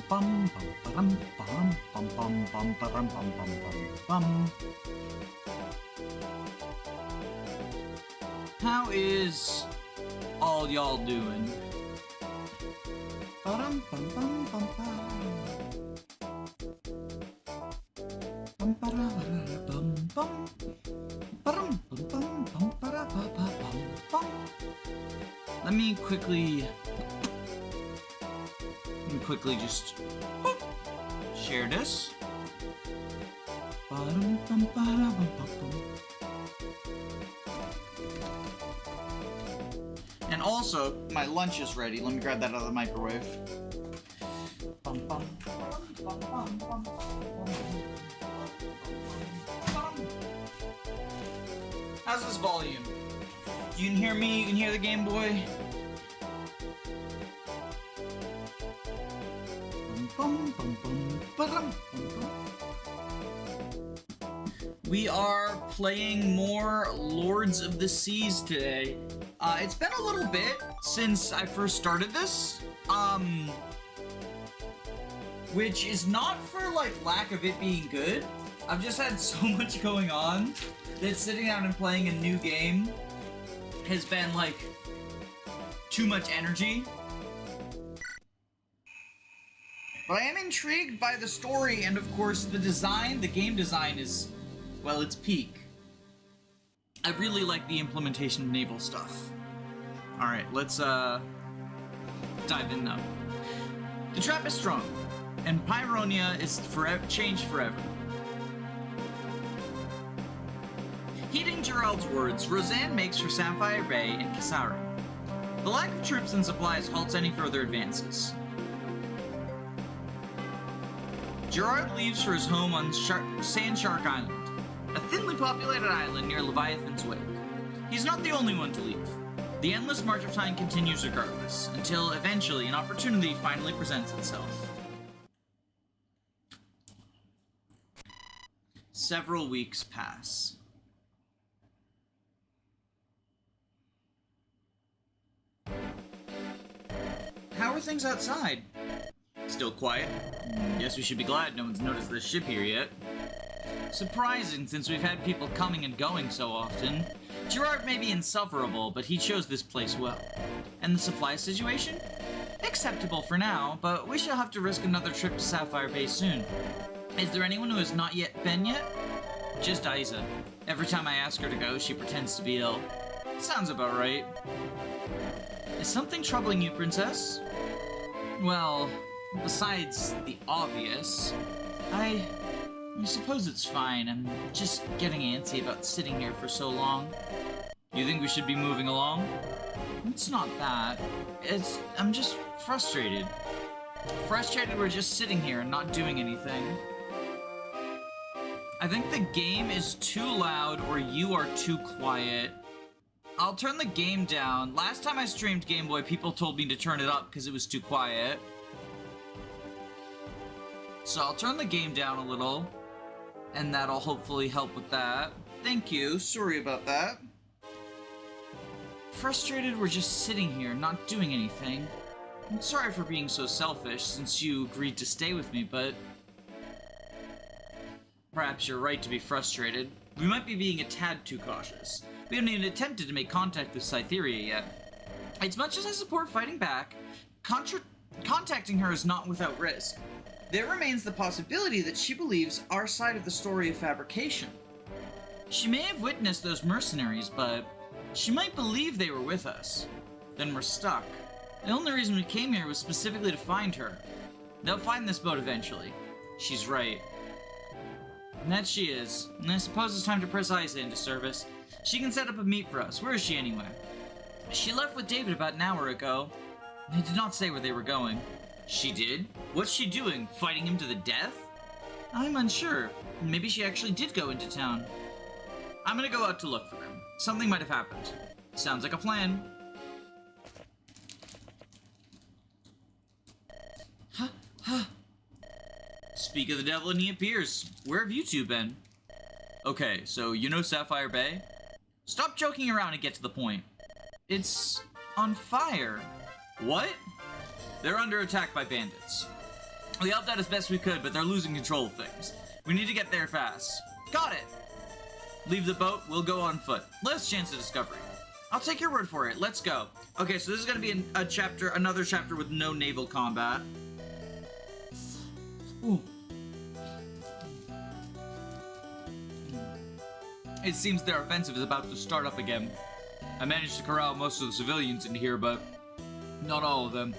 bum bum bum bum bum bum bum bum bum bum. How is all y'all doing? Bum bum bum bum bum bum bum bum bum. Let me quickly just share this. And also, my lunch is ready. Let me grab that out of the microwave. How's this volume? You can hear me, you can hear the Game Boy. We are playing more Lords of the Seas today. It's been a little bit since I first started this, which is not for, like, lack of it being good. I've just had so much going on that sitting down and playing a new game has been, like, too much energy. But I am intrigued by the story, and of course the design, the game design is, well, it's peak. I really like the implementation of naval stuff. Alright, let's dive in now. The trap is strong, and Pyronia is changed forever. Heeding Gerald's words, Roseanne makes for Sapphire Bay and Kisara. The lack of troops and supplies halts any further advances. Gerard leaves for his home on Sand Shark Island, a thinly populated island near Leviathan's Wake. He's not the only one to leave. The endless march of time continues regardless, until eventually an opportunity finally presents itself. Several weeks pass. How are things outside? Still quiet? Guess we should be glad no one's noticed the ship here yet. Surprising, since we've had people coming and going so often. Gerard may be insufferable, but he chose this place well. And the supply situation? Acceptable for now, but we shall have to risk another trip to Sapphire Bay soon. Is there anyone who has not yet been yet? Just Isa. Every time I ask her to go, she pretends to be ill. Sounds about right. Is something troubling you, Princess? Well, besides the obvious, I suppose it's fine. I'm just getting antsy about sitting here for so long. You think we should be moving along? It's not that. I'm just frustrated. Frustrated we're just sitting here and not doing anything. I think the game is too loud or you are too quiet. I'll turn the game down. Last time I streamed Game Boy, people told me to turn it up because it was too quiet. So I'll turn the game down a little, and that'll hopefully help with that. Thank you. Sorry about that. Frustrated we're just sitting here, not doing anything. I'm sorry for being so selfish since you agreed to stay with me, but perhaps you're right to be frustrated. We might be being a tad too cautious. We haven't even attempted to make contact with Cytherea yet. As much as I support fighting back, contacting her is not without risk. There remains the possibility that she believes our side of the story of fabrication. She may have witnessed those mercenaries, but she might believe they were with us. Then we're stuck. The only reason we came here was specifically to find her. They'll find this boat eventually. She's right. And that she is. And I suppose it's time to press Isa into service. She can set up a meet for us. Where is she anyway? She left with David about an hour ago. They did not say where they were going. She did? What's she doing? Fighting him to the death? I'm unsure. Maybe she actually did go into town. I'm gonna go out to look for her. Something might have happened. Sounds like a plan. Speak of the devil and he appears. Where have you two been? Okay, so you know Sapphire Bay? Stop joking around and get to the point. It's on fire. What? They're under attack by bandits. We helped out as best we could, but they're losing control of things. We need to get there fast. Got it! Leave the boat, we'll go on foot. Last chance of discovery. I'll take your word for it, let's go. Okay, so this is gonna be another chapter with no naval combat. Ooh. It seems their offensive is about to start up again. I managed to corral most of the civilians in here, but not all of them.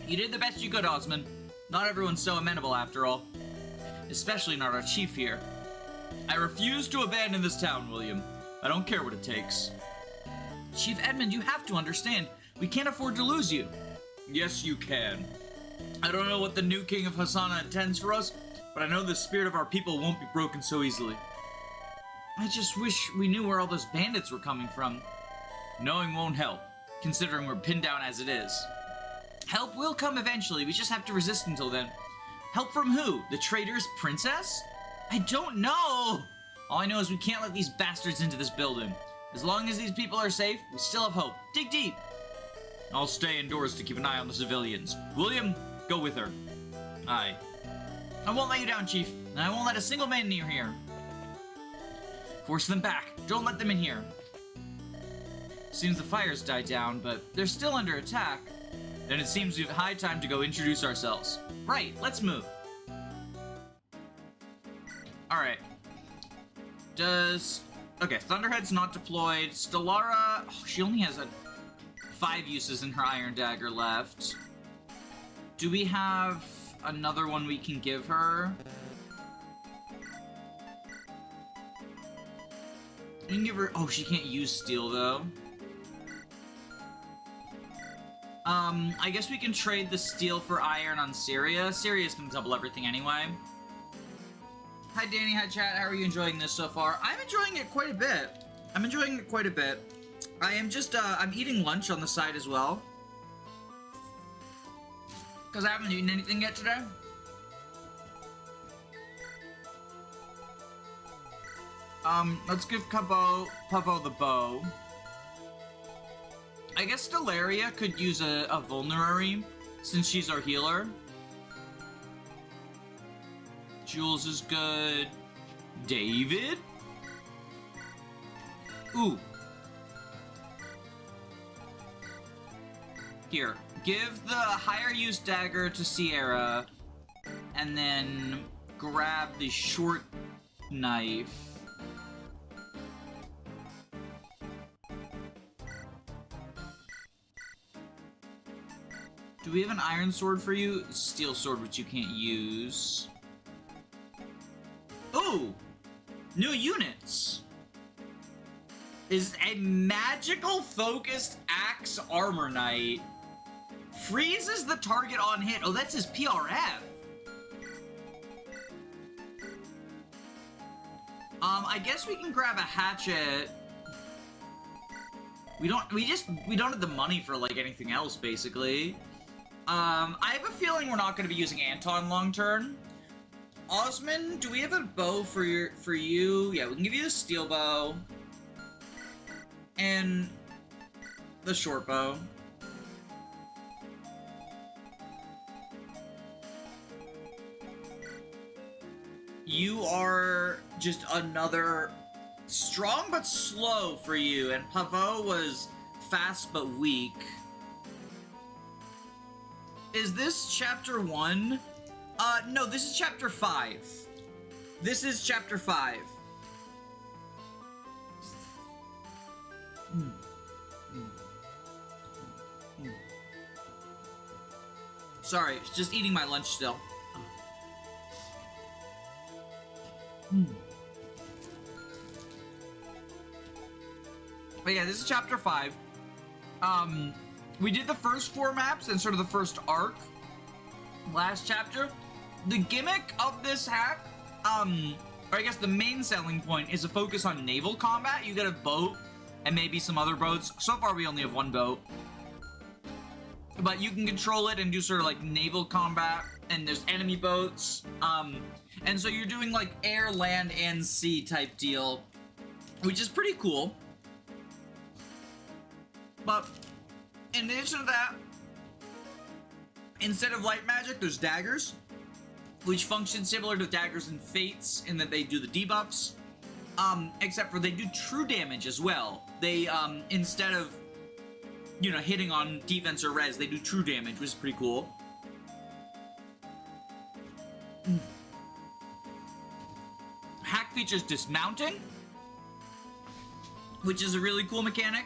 You did the best you could, Osmond. Not everyone's so amenable after all. Especially not our chief here. I refuse to abandon this town, William. I don't care what it takes. Chief Edmund, you have to understand. We can't afford to lose you. Yes, you can. I don't know what the new king of Hassana intends for us, but I know the spirit of our people won't be broken so easily. I just wish we knew where all those bandits were coming from. Knowing won't help, considering we're pinned down as it is. Help will come eventually, we just have to resist until then. Help from who? The traitor's princess? I don't know! All I know is we can't let these bastards into this building. As long as these people are safe, we still have hope. Dig deep! I'll stay indoors to keep an eye on the civilians. William, go with her. Aye. I won't let you down, Chief, and I won't let a single man near here. Force them back. Don't let them in here. Seems the fires died down, but they're still under attack. Then it seems we've high time to go introduce ourselves. Right, let's move. Alright. Okay, Thunderhead's not deployed. Stellara, she only has 5 uses in her Iron Dagger left. Do we have another one we can give her? We can give her... Oh, she can't use steel, though. I guess we can trade the steel for iron on Syria. Syria's gonna double everything anyway. Hi, Danny. Hi, chat. How are you enjoying this so far? I'm enjoying it quite a bit. I am just, I'm eating lunch on the side as well. Because I haven't eaten anything yet today. Let's give Pavo the bow. I guess Stellaria could use a vulnerary, since she's our healer. Jules is good. David? Ooh. Here, give the higher use dagger to Sierra, and then grab the short knife. Do we have an iron sword for you? Steel sword, which you can't use. Ooh! New units! Is a magical focused axe armor knight. Freezes the target on hit. Oh, that's his PRF. I guess we can grab a hatchet. We don't have the money for, like, anything else, basically. I have a feeling we're not going to be using Anton long term. Osmond, do we have a bow for you? Yeah, we can give you the steel bow. And the short bow. You are just another strong but slow for you, and Pavo was fast but weak. Is this chapter 1? No, this is chapter 5. This is chapter 5. Sorry, just eating my lunch still. But yeah, this is chapter 5. We did the first 4 maps and sort of the first arc last chapter. The gimmick of this hack, or I guess the main selling point, is a focus on naval combat. You get a boat and maybe some other boats. So far we only have 1 boat. But you can control it and do sort of like naval combat, and there's enemy boats. And so you're doing like air, land, and sea type deal, which is pretty cool. But in addition to that, Instead of light magic, there's daggers, which function similar to daggers and fates in that they do the debuffs. Except for they do true damage as well. They, instead of, you know, hitting on defense or res, they do true damage, which is pretty cool. Hack features dismounting, which is a really cool mechanic.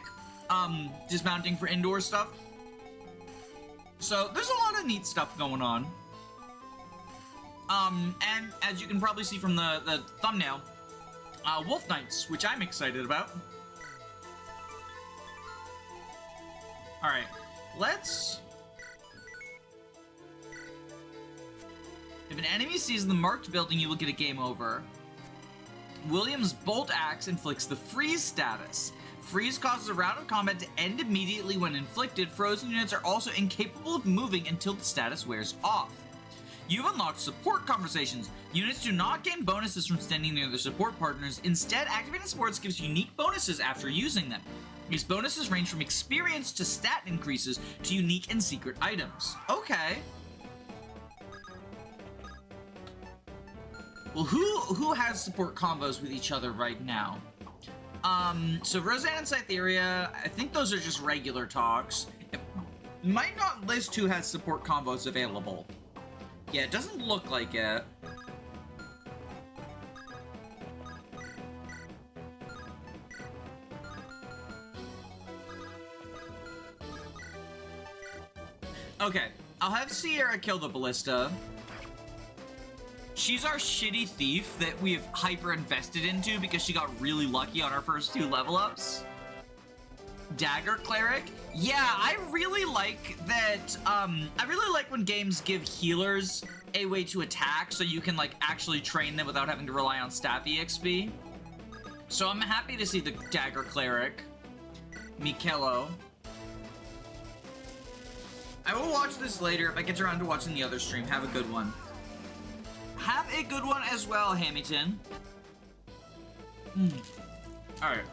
Dismounting for indoor stuff. So there's a lot of neat stuff going on. And as you can probably see from the thumbnail, Wolf Knights, which I'm excited about. Alright, let's... If an enemy sees the marked building, you will get a game over. William's Bolt Axe inflicts the freeze status. Freeze causes a round of combat to end immediately when inflicted. Frozen units are also incapable of moving until the status wears off. You've unlocked support conversations. Units do not gain bonuses from standing near their support partners. Instead, activating supports gives unique bonuses after using them. These bonuses range from experience to stat increases to unique and secret items. Okay. Well, who has support combos with each other right now? So Roseanne and Cytheria, I think those are just regular talks. It might not list who has support combos available. Yeah, it doesn't look like it. Okay, I'll have Sierra kill the ballista. She's our shitty thief that we have hyper-invested into because she got really lucky on our first 2 level ups. Dagger Cleric? Yeah, I really like that, I really like when games give healers a way to attack so you can, like, actually train them without having to rely on staff EXP. So I'm happy to see the Dagger Cleric. Mikelo. I will watch this later if I get around to watching the other stream. Have a good one. Have a good one as well, Hamilton. Alright.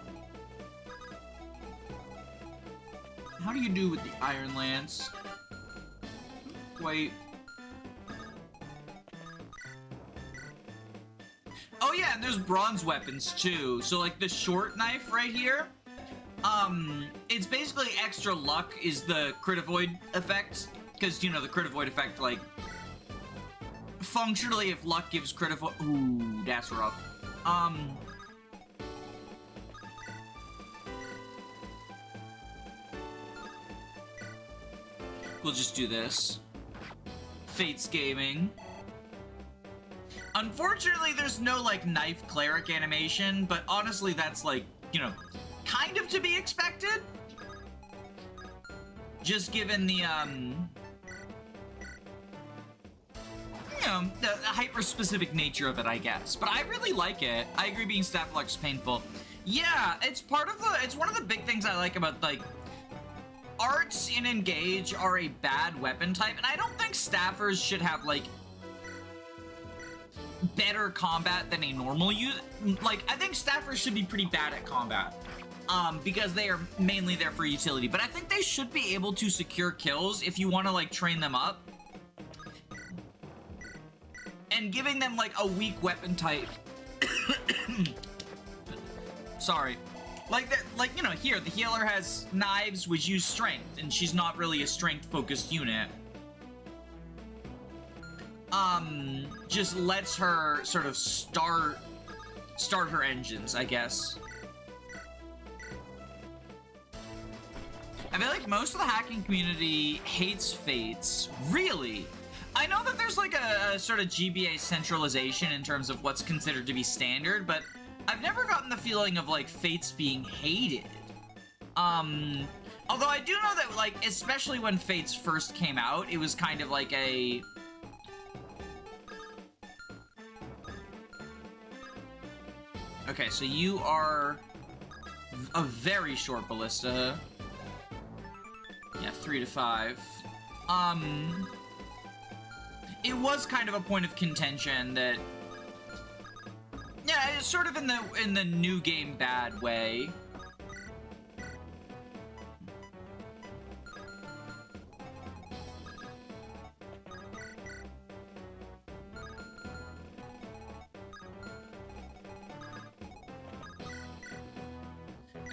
How do you do with the Iron Lance? Wait. Oh yeah, and there's bronze weapons too. So like the short knife right here, it's basically extra luck is the crit avoid effect. Because, you know, the crit avoid effect, like, functionally, if luck gives crit avoid... Ooh, that's rough. We'll just do this. Fates Gaming. Unfortunately, there's no, like, knife cleric animation, but honestly, that's, like, you know, kind of to be expected. Just given the, you know, the hyper-specific nature of it, I guess. But I really like it. I agree being staff luck is painful. Yeah, it's part of the, it's one of the big things I like about, like, arts in Engage are a bad weapon type, and I don't think staffers should have, like, better combat than a normal use. Like, I think staffers should be pretty bad at combat, because they are mainly there for utility, but I think they should be able to secure kills if you want to, like, train them up. And giving them, like, a weak weapon type. Sorry. Like, that, like, you know, here, the healer has knives which use strength, and she's not really a strength-focused unit. Just lets her sort of start her engines, I guess. I feel like most of the hacking community hates Fates. Really? I know that there's like a sort of GBA centralization in terms of what's considered to be standard, but I've never gotten the feeling of like Fates being hated. Although I do know that, like, especially when Fates first came out, it was kind of like a... Okay, so you are a very short ballista. Yeah, 3 to 5. It was kind of a point of contention that, yeah, it's sort of in the new game bad way.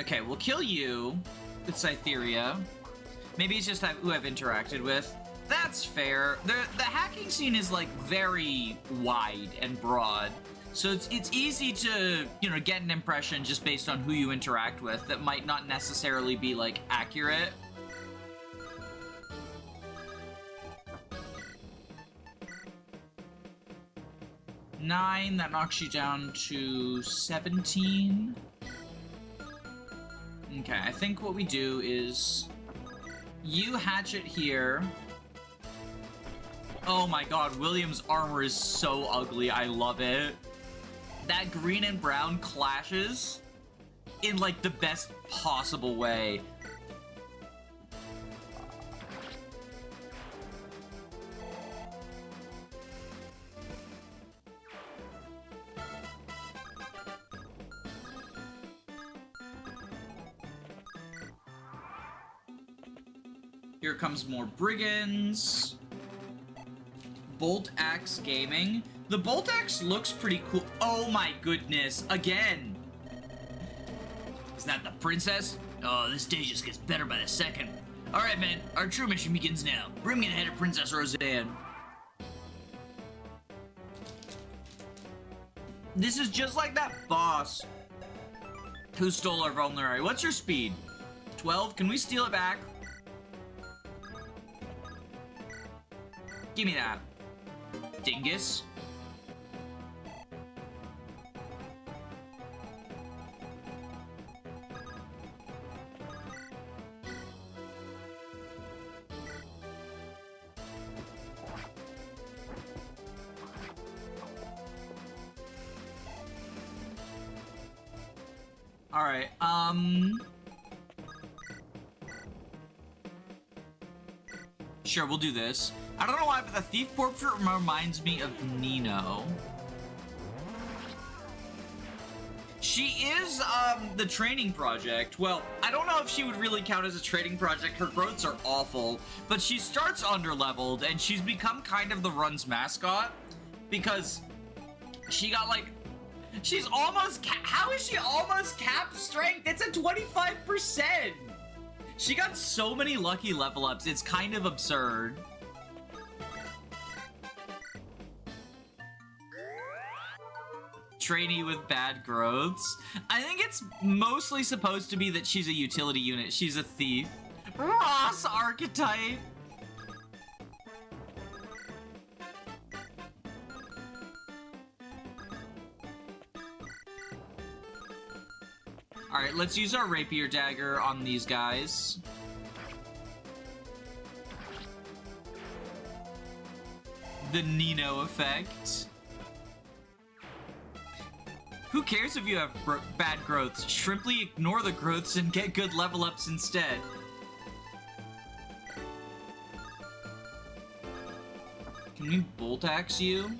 Okay, we'll kill you with Cytheria. Maybe it's just who I've interacted with. That's fair. The hacking scene is, like, very wide and broad. So it's easy to, you know, get an impression just based on who you interact with that might not necessarily be, like, accurate. Nine, that knocks you down to 17. Okay, I think what we do is you hatchet here. Oh my god, William's armor is so ugly. I love it. That green and brown clashes in, like, the best possible way. Here comes more brigands. Bolt Axe Gaming. The Bolt Axe looks pretty cool. Oh my goodness, again. Is that the princess? Oh, this day just gets better by the second. All right, man, our true mission begins now. Bring me the head of Princess Roseanne. This is just like that boss who stole our vulnerary. What's your speed? 12? Can we steal it back? Give me that. Dingus. All right, sure, we'll do this. I don't know why, but the thief portrait reminds me of Nino. She is, the training project. Well, I don't know if she would really count as a training project. Her growths are awful, but she starts underleveled, and she's become kind of the run's mascot because she got, like, she's almost, how is she almost cap strength? It's a 25%. She got so many lucky level ups, it's kind of absurd. Trainee with bad growths. I think it's mostly supposed to be that she's a utility unit. She's a thief. Ross archetype. Alright, let's use our rapier dagger on these guys. The Nino effect. Who cares if you have bad growths? Simply ignore the growths and get good level ups instead. Can we bolt axe you?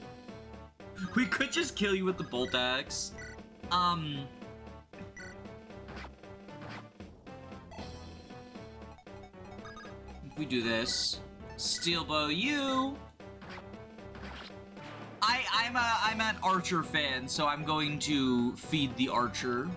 We could just kill you with the bolt axe. If we do this, steel bow you. I'm an archer fan, so I'm going to feed the archer.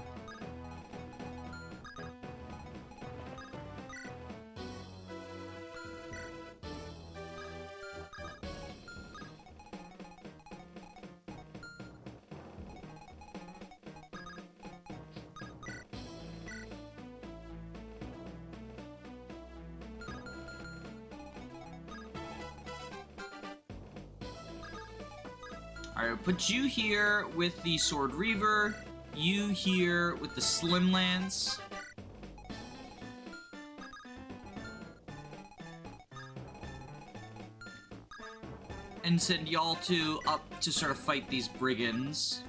Alright, put you here with the Sword Reaver, you here with the Slim Lance. And send y'all two up to sort of fight these brigands.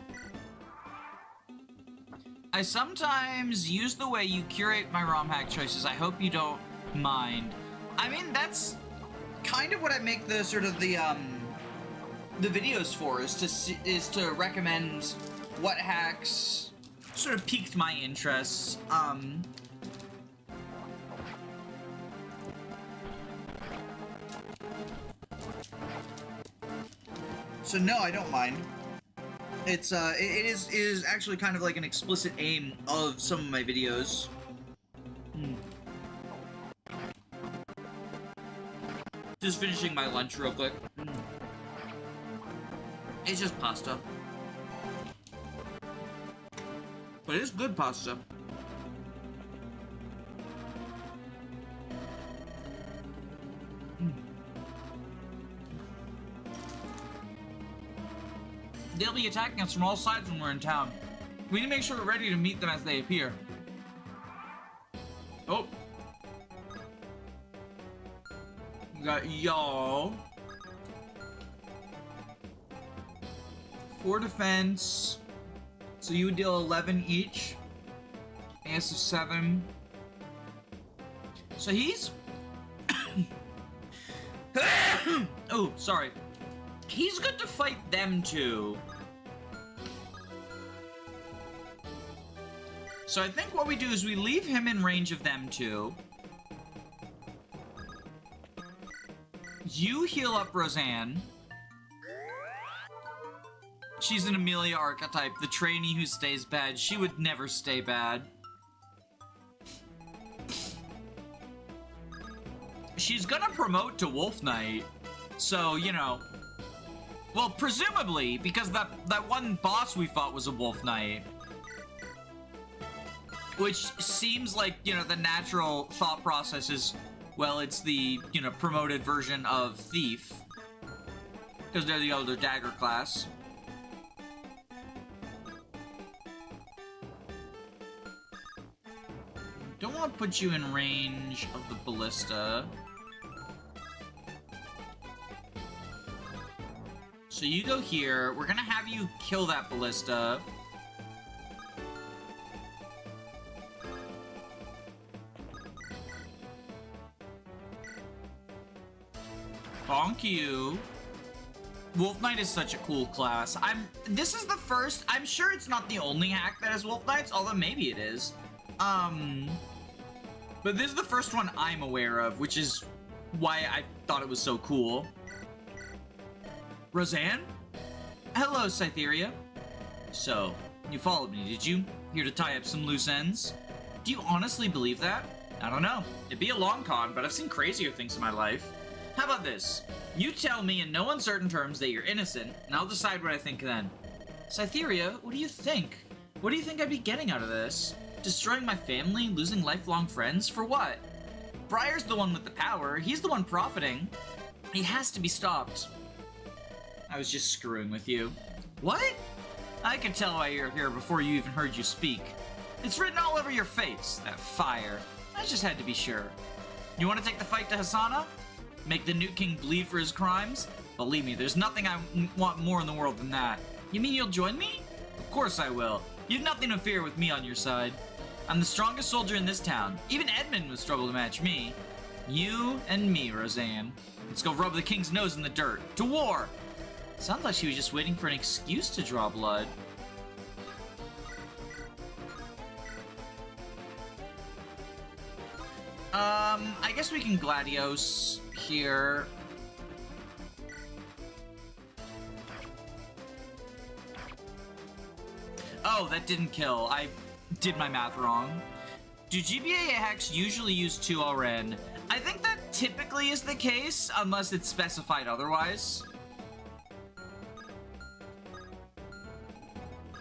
I sometimes use the way you curate my ROM hack choices. I hope you don't mind. I mean, that's kind of what I make the sort of the videos for, is to recommend what hacks sort of piqued my interest. So no, I don't mind. It is actually kind of like an explicit aim of some of my videos. Just finishing my lunch real quick. It's just pasta. But it's good pasta. They'll be attacking us from all sides when we're in town. We need to make sure we're ready to meet them as they appear. Oh. We got y'all. 4 defense. So you would deal 11 each. AS of 7. So he's... oh, sorry. He's good to fight them too. So I think what we do is we leave him in range of them two. You heal up Roseanne. She's an Amelia archetype, the trainee who stays bad. She would never stay bad. She's gonna promote to Wolf Knight. So, you know. Well, presumably, because that one boss we fought was a Wolf Knight. Which seems like, you know, the natural thought process is, well, it's the, you know, promoted version of Thief. Because they're the older dagger class. Don't want to put you in range of the ballista. So you go here. We're gonna have you kill that ballista. Bonk you. Wolf Knight is such a cool class. This is the first, I'm sure it's not the only hack that has Wolf Knights, although maybe it is. But this is the first one I'm aware of, which is why I thought it was so cool. Roseanne? Hello, Cytheria. So, you followed me, did you? Here to tie up some loose ends? Do you honestly believe that? I don't know. It'd be a long con, but I've seen crazier things in my life. How about this? You tell me in no uncertain terms that you're innocent, and I'll decide what I think then. Cytheria, what do you think? What do you think I'd be getting out of this? Destroying my family, losing lifelong friends, for what? Briar's the one with the power, he's the one profiting. He has to be stopped. I was just screwing with you. What? I could tell why you're here before you even heard you speak. It's written all over your face, that fire. I just had to be sure. You want to take the fight to Hasana? Make the Newt King bleed for his crimes? Believe me, there's nothing I want more in the world than that. You mean you'll join me? Of course I will. You've nothing to fear with me on your side. I'm the strongest soldier in this town. Even Edmund would struggle to match me. You and me, Roseanne. Let's go rub the king's nose in the dirt. To war! Sounds like she was just waiting for an excuse to draw blood. I guess we can Gladios here. Oh, that didn't kill. I did my math wrong. Do GBA hacks usually use 2RN? I think that typically is the case, unless it's specified otherwise.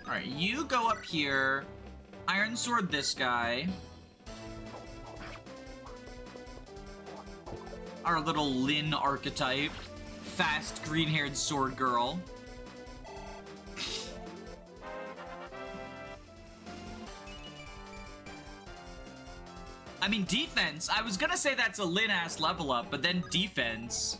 Alright, you go up here. Iron Sword this guy. Our little Lynn archetype. Fast, green-haired sword girl. I mean, defense. I was gonna say that's a Lynn-ass level up, but then defense.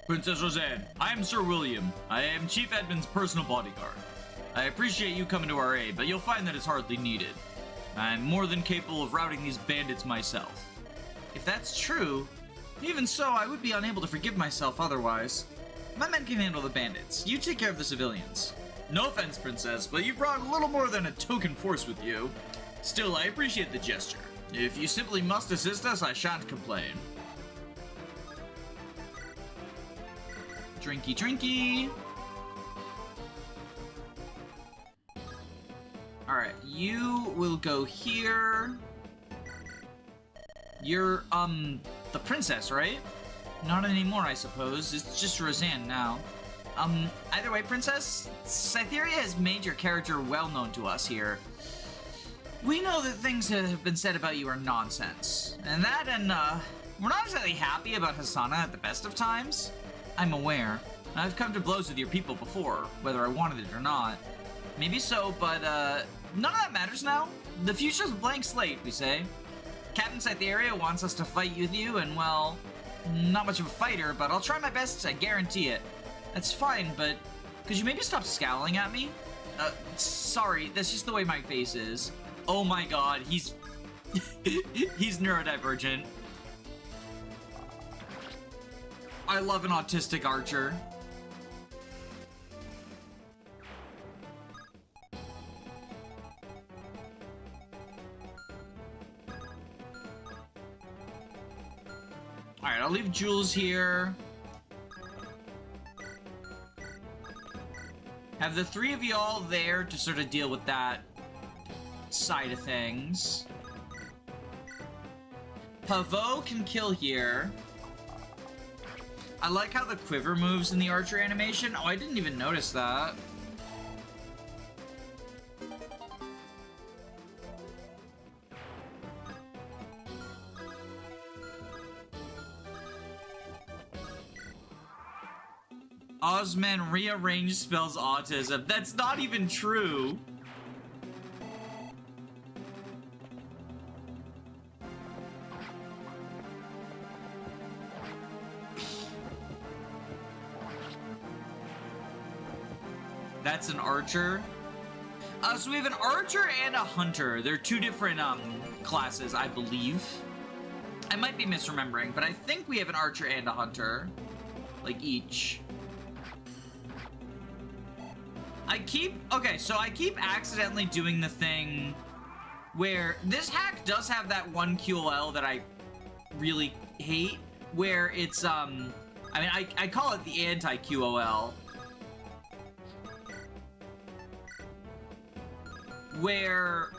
Princess Roseanne, I am Sir William. I am Chief Edmund's personal bodyguard. I appreciate you coming to our aid, but you'll find that it's hardly needed. I'm more than capable of routing these bandits myself. If that's true, even so, I would be unable to forgive myself otherwise. My men can handle the bandits. You take care of the civilians. No offense, Princess, but you brought a little more than a token force with you. Still, I appreciate the gesture. If you simply must assist us, I shan't complain. Drinky, drinky. Alright, you will go here. You're, the princess, right? Not anymore, I suppose. It's just Roseanne now. Either way, Princess, Cytheria has made your character well known to us here. We know that things that have been said about you are nonsense. And we're not exactly happy about Hasana at the best of times. I'm aware. I've come to blows with your people before, whether I wanted it or not. Maybe so, but, none of that matters now. The future's a blank slate, we say. Captain Cytheria wants us to fight with you, and, well, not much of a fighter, but I'll try my best, I guarantee it. That's fine, but could you maybe stop scowling at me? Sorry, that's just the way my face is. Oh my god, he's... he's neurodivergent. I love an autistic archer. Alright, I'll leave Jules here. Have the three of you all there to sort of deal with that side of things. Pavot can kill here. I like how the quiver moves in the archer animation. Oh, I didn't even notice that. Osman rearranged spells autism. That's not even true. That's an archer. So we have an archer and a hunter. They're two different classes, I believe. I might be misremembering, but I think we have an archer and a hunter. Like each. So I keep accidentally doing the thing where this hack does have that one QOL that I really hate, where it's, I mean, I call it the anti-QOL, where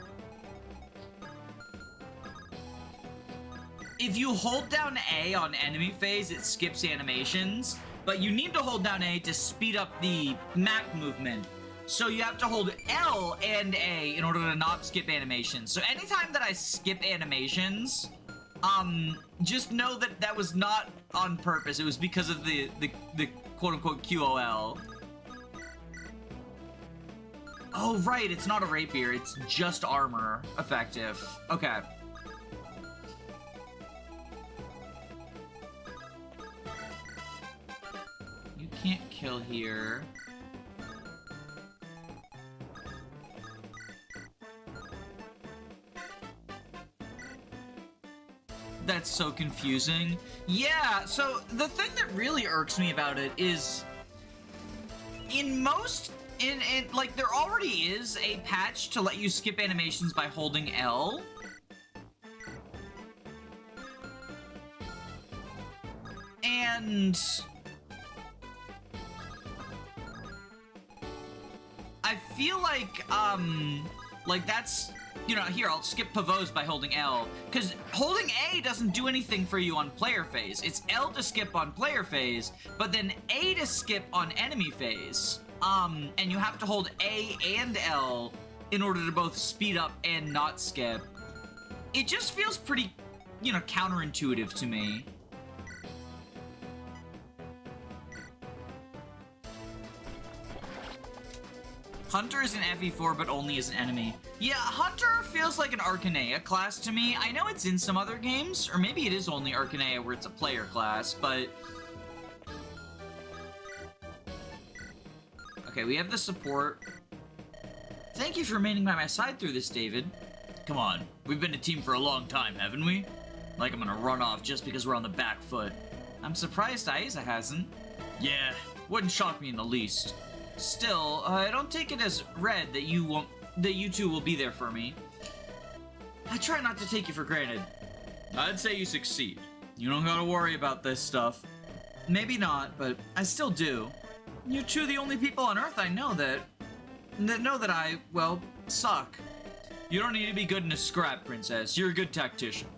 if you hold down A on enemy phase, it skips animations, but you need to hold down A to speed up the map movement. So you have to hold L and A in order to not skip animations. So anytime that I skip animations, just know that that was not on purpose. It was because of the quote-unquote QOL. Oh, right, it's not a rapier. It's just armor effective. Okay. You can't kill here. That's so confusing. Yeah, so the thing that really irks me about it is like there already is a patch to let you skip animations by holding L. And I feel like that's, you know, here, I'll skip Pavos by holding L, because holding A doesn't do anything for you on player phase. It's L to skip on player phase, but then A to skip on enemy phase. And you have to hold A and L in order to both speed up and not skip. It just feels pretty, you know, counterintuitive to me. Hunter is an FE4, but only as an enemy. Yeah, Hunter feels like an Arcanea class to me. I know it's in some other games, or maybe it is only Arcanea where it's a player class, but Okay, we have the support. Thank you for remaining by my side through this, David. Come on, we've been a team for a long time, haven't we? Like I'm gonna run off just because we're on the back foot. I'm surprised Aiza hasn't. Yeah, wouldn't shock me in the least. Still, I don't take it as read that you two will be there for me. I try not to take you for granted. I'd say you succeed. You don't gotta worry about this stuff. Maybe not, but I still do. You're two of the only people on Earth I know that know that I, well, suck. You don't need to be good in a scrap, Princess. You're a good tactician.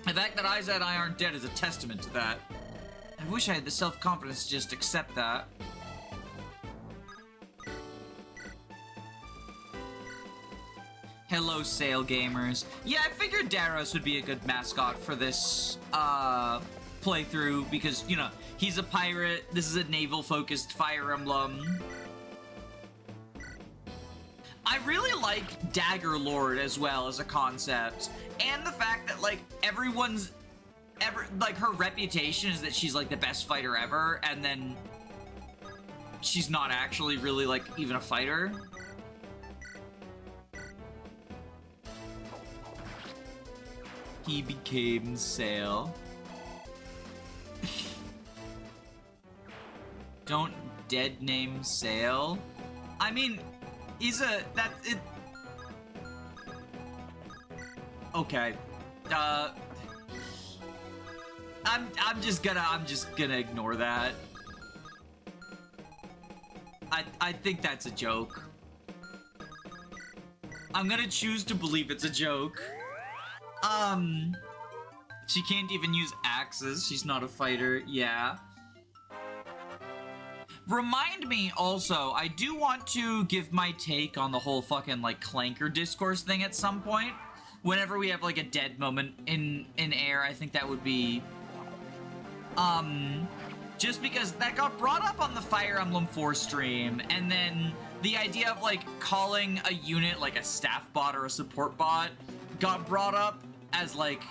The fact that Aiza and I aren't dead is a testament to that. I wish I had the self-confidence to just accept that. Hello, Sail Gamers. Yeah, I figured Daros would be a good mascot for this, playthrough, because, you know, he's a pirate, this is a naval-focused Fire Emblem. I really like Dagger Lord as well as a concept, and the fact that, like, her reputation is that she's, like, the best fighter ever, and then she's not actually really, like, even a fighter. He became Sail. Don't dead name Sail. I mean, okay. I'm just gonna ignore that. I think that's a joke. I'm gonna choose to believe it's a joke. She can't even use axes. She's not a fighter. Yeah. Remind me also, I do want to give my take on the whole fucking, like, clanker discourse thing at some point. Whenever we have, like, a dead moment in air, I think that would be, just because that got brought up on the Fire Emblem 4 stream, and then the idea of, like, calling a unit, like, a staff bot or a support bot, got brought up as, like,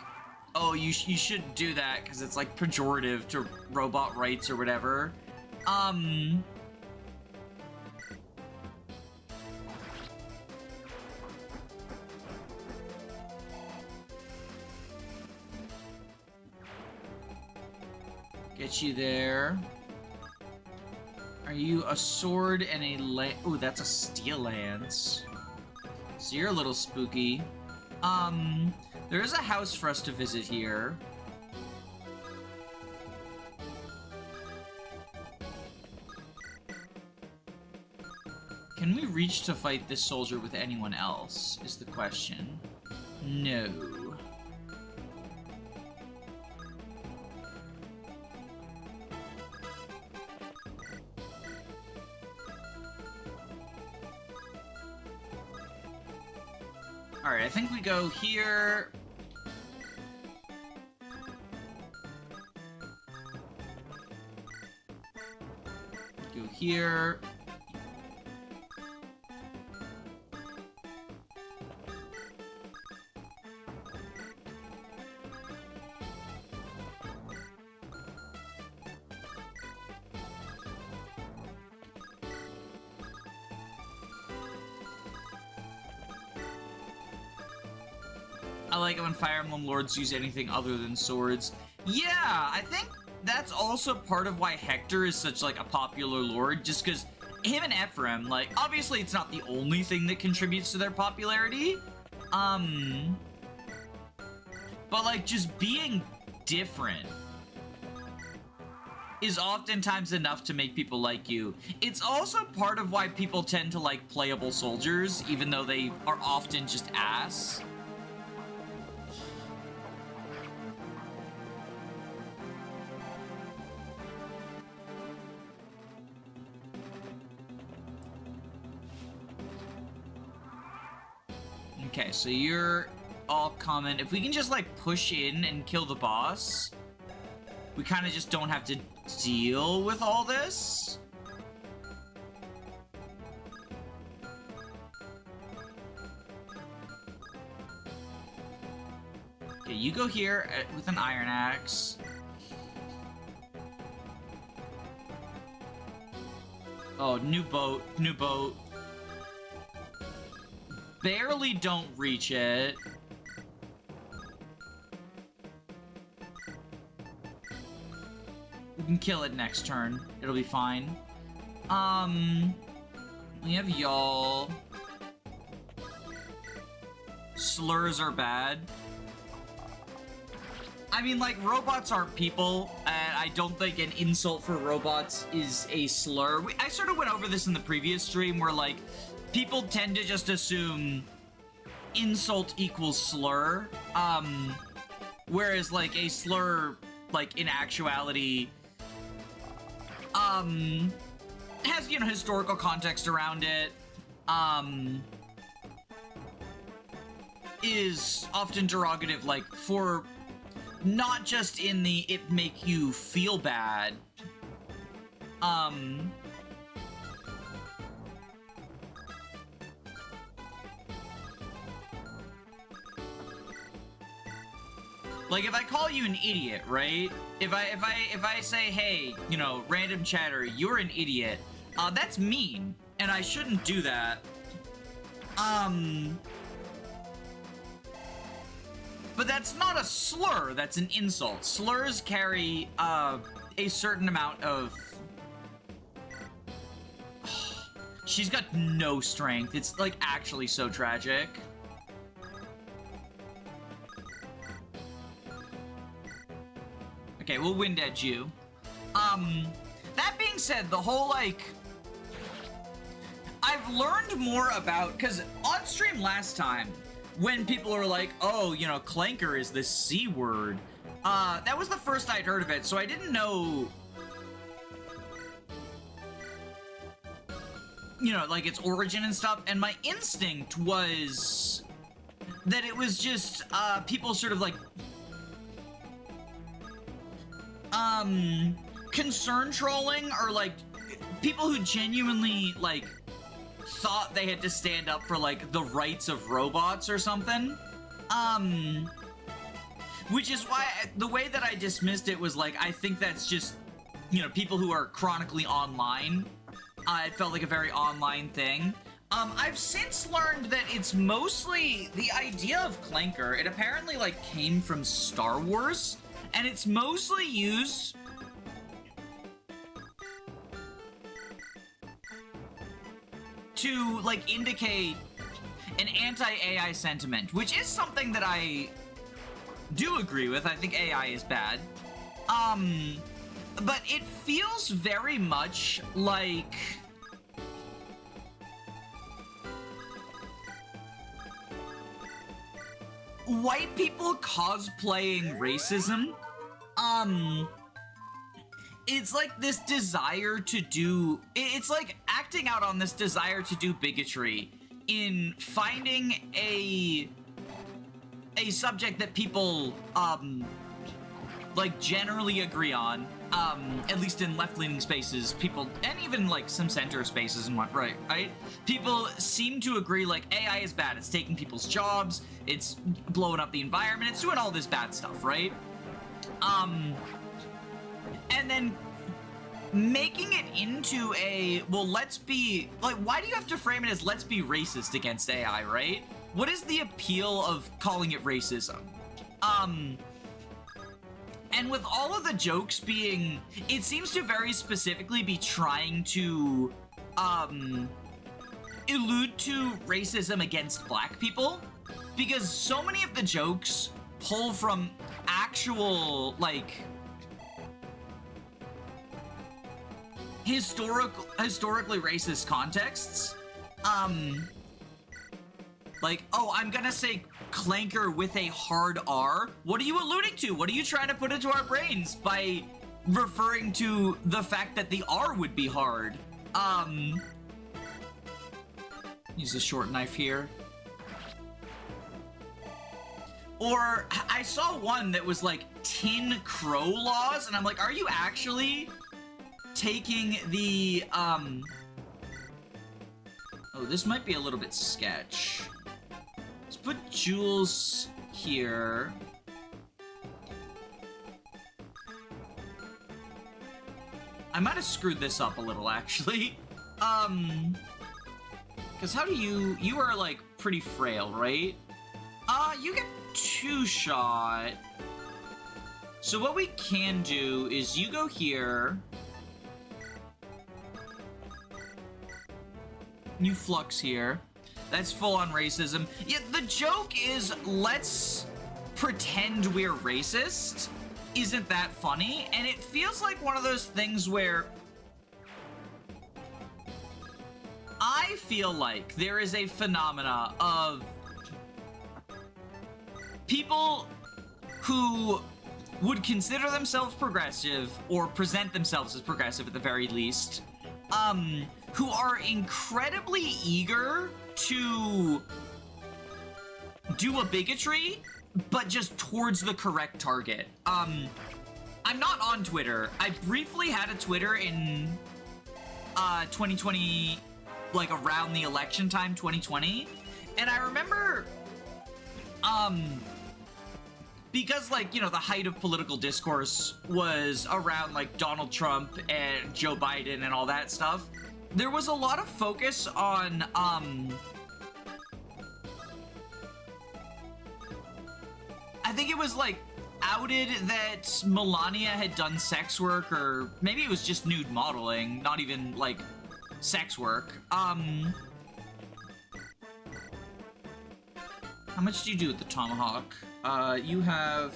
oh, you shouldn't do that, because it's, like, pejorative to robot rights or whatever. Get you there. Are you a sword and a ooh, that's a steel lance. So you're a little spooky. There is a house for us to visit here. Can we reach to fight this soldier with anyone else, is the question. No. Alright, I think we go here. Go here. I like it when Fire Emblem Lords use anything other than swords. Yeah, I think that's also part of why Hector is such, like, a popular lord, just because him and Ephraim, like, obviously it's not the only thing that contributes to their popularity, but, like, just being different is oftentimes enough to make people like you. It's also part of why people tend to like playable soldiers, even though they are often just ass. Okay, so you're all coming. If we can just, like, push in and kill the boss, we kind of just don't have to deal with all this. Okay, you go here with an iron axe. Oh, new boat, new boat. Barely don't reach it. We can kill it next turn. It'll be fine. We have y'all. Slurs are bad. I mean, like, robots aren't people, and I don't think an insult for robots is a slur. I sort of went over this in the previous stream where, like, people tend to just assume insult equals slur, whereas, like, a slur, like, in actuality, has, you know, historical context around it, is often derogative, like, for not just in the it make you feel bad, like, if I call you an idiot, right? If I say, hey, you know, random chatter, you're an idiot, that's mean, and I shouldn't do that. But that's not a slur, that's an insult. Slurs carry, a certain amount of... She's got no strength. It's, like, actually so tragic. Okay, we'll wind edge you. That being said, the whole, like... I've learned more about... Because on stream last time, when people are like, oh, you know, clanker is this C word, that was the first I'd heard of it, so I didn't know, you know, like, its origin and stuff, and my instinct was that it was just, people sort of, like, concern trolling, or, like, people who genuinely, like, thought they had to stand up for, like, the rights of robots or something. Which is why the way that I dismissed it was, like, I think that's just, you know, people who are chronically online. It felt like a very online thing. I've since learned that it's mostly the idea of clanker. It apparently, like, came from Star Wars, and it's mostly used to, like, indicate an anti-AI sentiment, which is something that I do agree with. I think AI is bad. But it feels very much like white people cosplaying racism. It's like this desire to do... It's like acting out on this desire to do bigotry in finding a subject that people, like, generally agree on, at least in left-leaning spaces, people, and even, like, some center spaces and what, right? People seem to agree, like, AI is bad, it's taking people's jobs, it's blowing up the environment, it's doing all this bad stuff, right? And then making it into a, well, let's be, like, why do you have to frame it as let's be racist against AI, right? What is the appeal of calling it racism? And with all of the jokes being, it seems to very specifically be trying to, allude to racism against black people, because so many of the jokes pull from actual, like, historically racist contexts. Like, oh, I'm gonna say clanker with a hard R. What are you alluding to? What are you trying to put into our brains by referring to the fact that the R would be hard? Use a short knife here. Or I saw one that was like tin crow laws, and I'm like, are you actually taking the, oh, this might be a little bit sketch. Let's put Jules here. I might have screwed this up a little, actually. Because how do you are, like, pretty frail, right? You get 2-shot. So what we can do is you go here. You flux here. That's full-on racism. Yeah, the joke is, let's pretend we're racist. Isn't that funny? And it feels like one of those things where I feel like there is a phenomena of people who would consider themselves progressive, or present themselves as progressive at the very least, who are incredibly eager to do a bigotry, but just towards the correct target. I'm not on Twitter. I briefly had a Twitter in 2020, like around the election time, 2020, and I remember, because, like, you know, the height of political discourse was around, like, Donald Trump and Joe Biden and all that stuff, there was a lot of focus on, I think it was, like, outed that Melania had done sex work, or maybe it was just nude modeling, not even, like, sex work. How much do you do with the tomahawk? You have...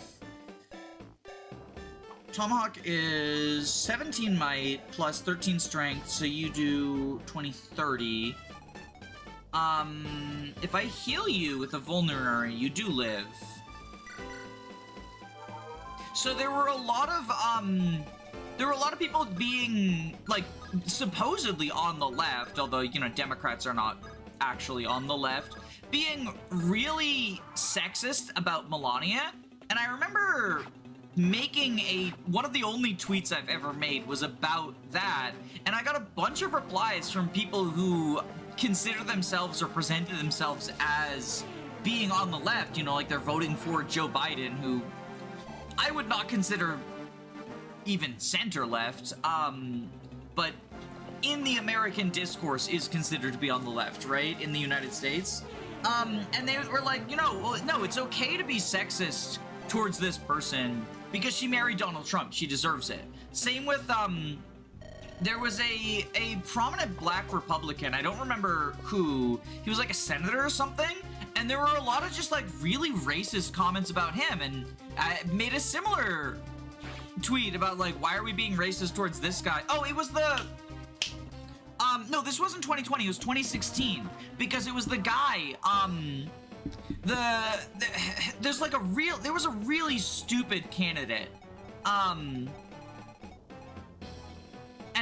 Tomahawk is 17 might plus 13 strength, so you do 20, 30. If I heal you with a vulnerary, you do live. So there were a lot of people being, like, supposedly on the left, although, you know, Democrats are not actually on the left, being really sexist about Melania. And I remember making one of the only tweets I've ever made was about that, and I got a bunch of replies from people who consider themselves or presented themselves as being on the left, you know, like they're voting for Joe Biden, who I would not consider even center-left, but in the American discourse is considered to be on the left, right, in the United States. And they were like, you know, well, no, it's okay to be sexist towards this person because she married Donald Trump. She deserves it. Same with, there was a prominent black Republican, I don't remember who, he was like a senator or something, and there were a lot of just like really racist comments about him, and I made a similar tweet about like, why are we being racist towards this guy? Oh, it was the... no, this wasn't 2020, it was 2016, because it was the guy, there was a really stupid candidate, and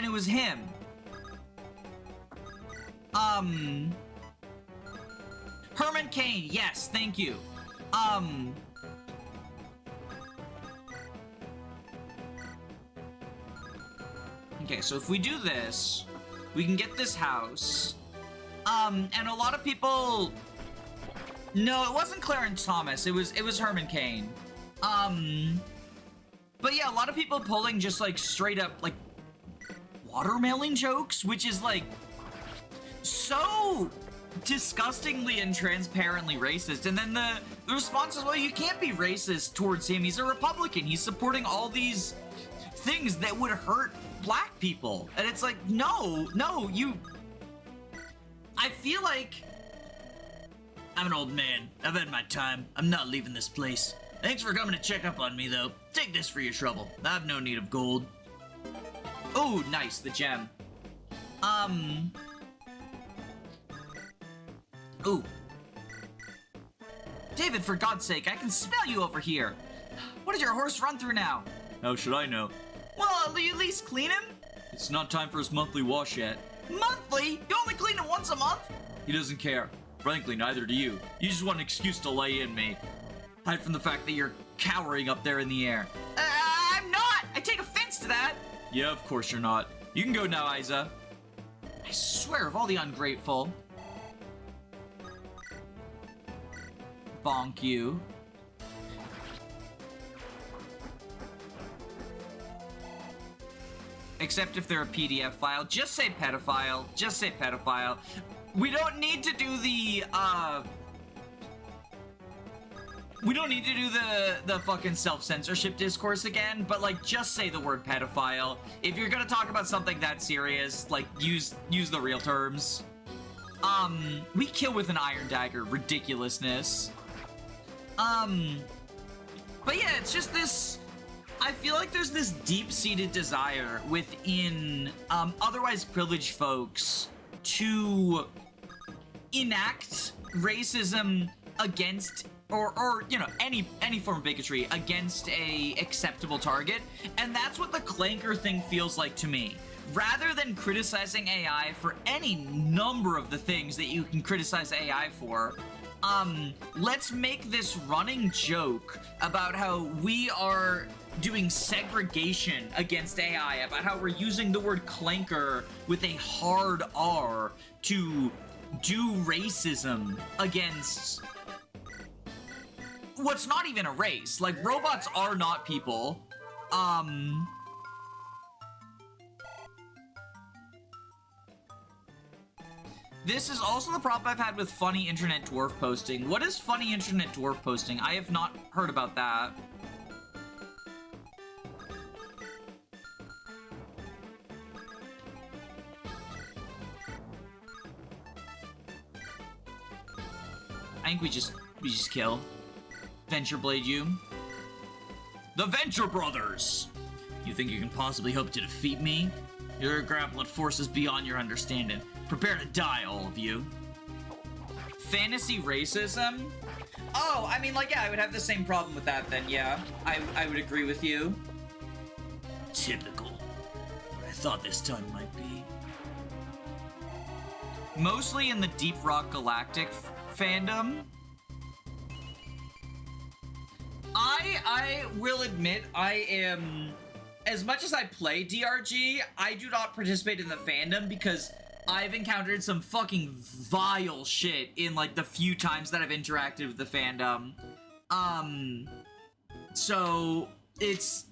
it was him. Herman Cain, yes, thank you. Okay, so if we do this, we can get this house. And a lot of people... No, it wasn't Clarence Thomas. It was Herman Cain. But yeah, a lot of people pulling just like straight up like watermelon jokes, which is like so disgustingly and transparently racist. And then the response is, well, you can't be racist towards him. He's a Republican. He's supporting all these things that would hurt black people. And it's like, no, you... I feel like... I'm an old man. I've had my time. I'm not leaving this place. Thanks for coming to check up on me, though. Take this for your trouble. I've no need of gold. Oh, nice, the gem. Ooh. David, for God's sake, I can smell you over here. What did your horse run through now? How should I know? Well, will you at least clean him? It's not time for his monthly wash yet. Monthly? You only clean him once a month? He doesn't care. Frankly, neither do you. You just want an excuse to lay in me. Hide from the fact that you're cowering up there in the air. I'm not! I take offense to that! Yeah, of course you're not. You can go now, Isa. I swear, of all the ungrateful. Bonk you. except if they're a PDF file. Just say pedophile. Just say pedophile. We don't need to do the, we don't need to do the fucking self-censorship discourse again, but, like, just say the word pedophile. If you're gonna talk about something that serious, like, use the real terms. We kill with an iron dagger. Ridiculousness. But yeah, it's just this... I feel like there's this deep-seated desire within, otherwise privileged folks to enact racism against... Or you know, any form of bigotry against a acceptable target, and that's what the Clanker thing feels like to me. Rather than criticizing AI for any number of the things that you can criticize AI for, let's make this running joke about how we are doing segregation against AI, about how we're using the word Clanker with a hard R to do racism against what's not even a race. Like, robots are not people. This is also the problem I've had with funny internet dwarf posting. What is funny internet dwarf posting? I have not heard about that. I think we just kill. Venture Blade you. The Venture Brothers! You think you can possibly hope to defeat me? You're grappling with forces beyond your understanding. Prepare to die, all of you. Fantasy racism? Oh, I mean, like, yeah, I would have the same problem with that then, yeah. I would agree with you. Typical. I thought this time might be. Mostly in the Deep Rock Galactic fandom. I will admit, I am... As much as I play DRG, I do not participate in the fandom because I've encountered some fucking vile shit in, like, the few times that I've interacted with the fandom. So, it's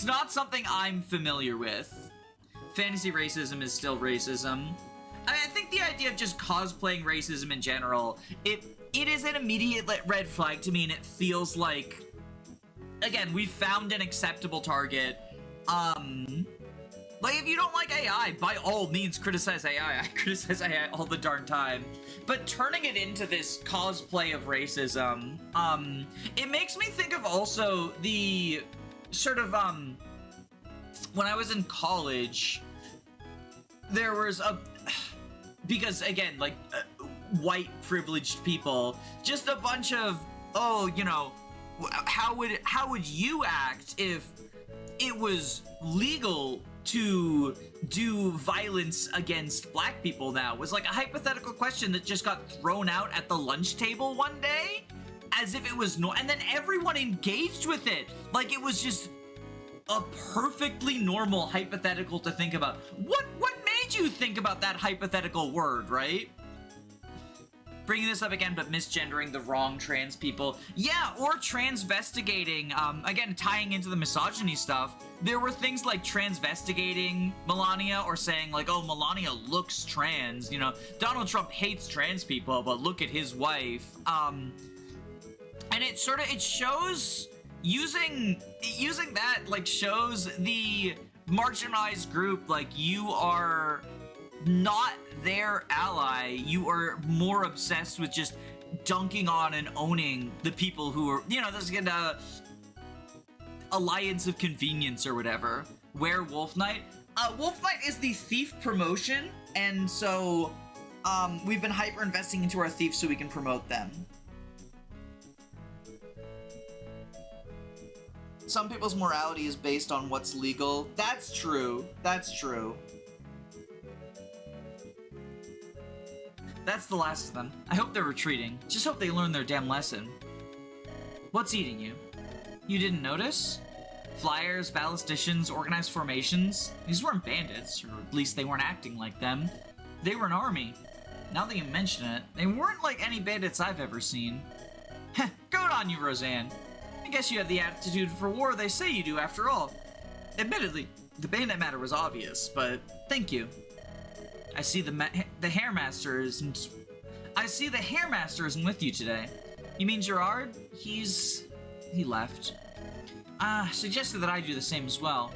not something I'm familiar with. Fantasy racism is still racism. I think the idea of just cosplaying racism in general, it is an immediate red flag to me, and it feels like, again, we've found an acceptable target. Like, if you don't like AI, by all means criticize AI. I criticize AI all the darn time. But turning it into this cosplay of racism, it makes me think of also the sort of, when I was in college, there was a, because again, like, white privileged people, just a bunch of, oh, you know, how would you act if it was legal to do violence against black people now? Was like a hypothetical question that just got thrown out at the lunch table one day as if it was and then everyone engaged with it like it was just a perfectly normal hypothetical to think about. What made you think about that hypothetical word, right? Bringing this up again, but misgendering the wrong trans people. Yeah, or transvestigating, again, tying into the misogyny stuff. There were things like transvestigating Melania, or saying like, oh, Melania looks trans, you know. Donald Trump hates trans people, but look at his wife. And it shows, using that, like, shows the marginalized group, like, you are not their ally. You are more obsessed with just dunking on and owning the people who are, you know, this kind of alliance of convenience or whatever. Where Wolf Knight? Wolf Knight is the thief promotion, and so we've been hyper investing into our thieves so we can promote them. Some people's morality is based on what's legal. That's true. That's true. That's the last of them. I hope they're retreating. Just hope they learn their damn lesson. What's eating you? You didn't notice? Flyers, ballisticians, organized formations. These weren't bandits, or at least they weren't acting like them. They were an army. Now that you mention it, they weren't like any bandits I've ever seen. Heh, good on you, Roseanne. I guess you have the aptitude for war they say you do after all. Admittedly, The bandit matter was obvious, but thank you. I see the Hairmaster isn't... I see the Hairmaster isn't with you today. You mean Gerard? He left. Suggested that I do the same as well.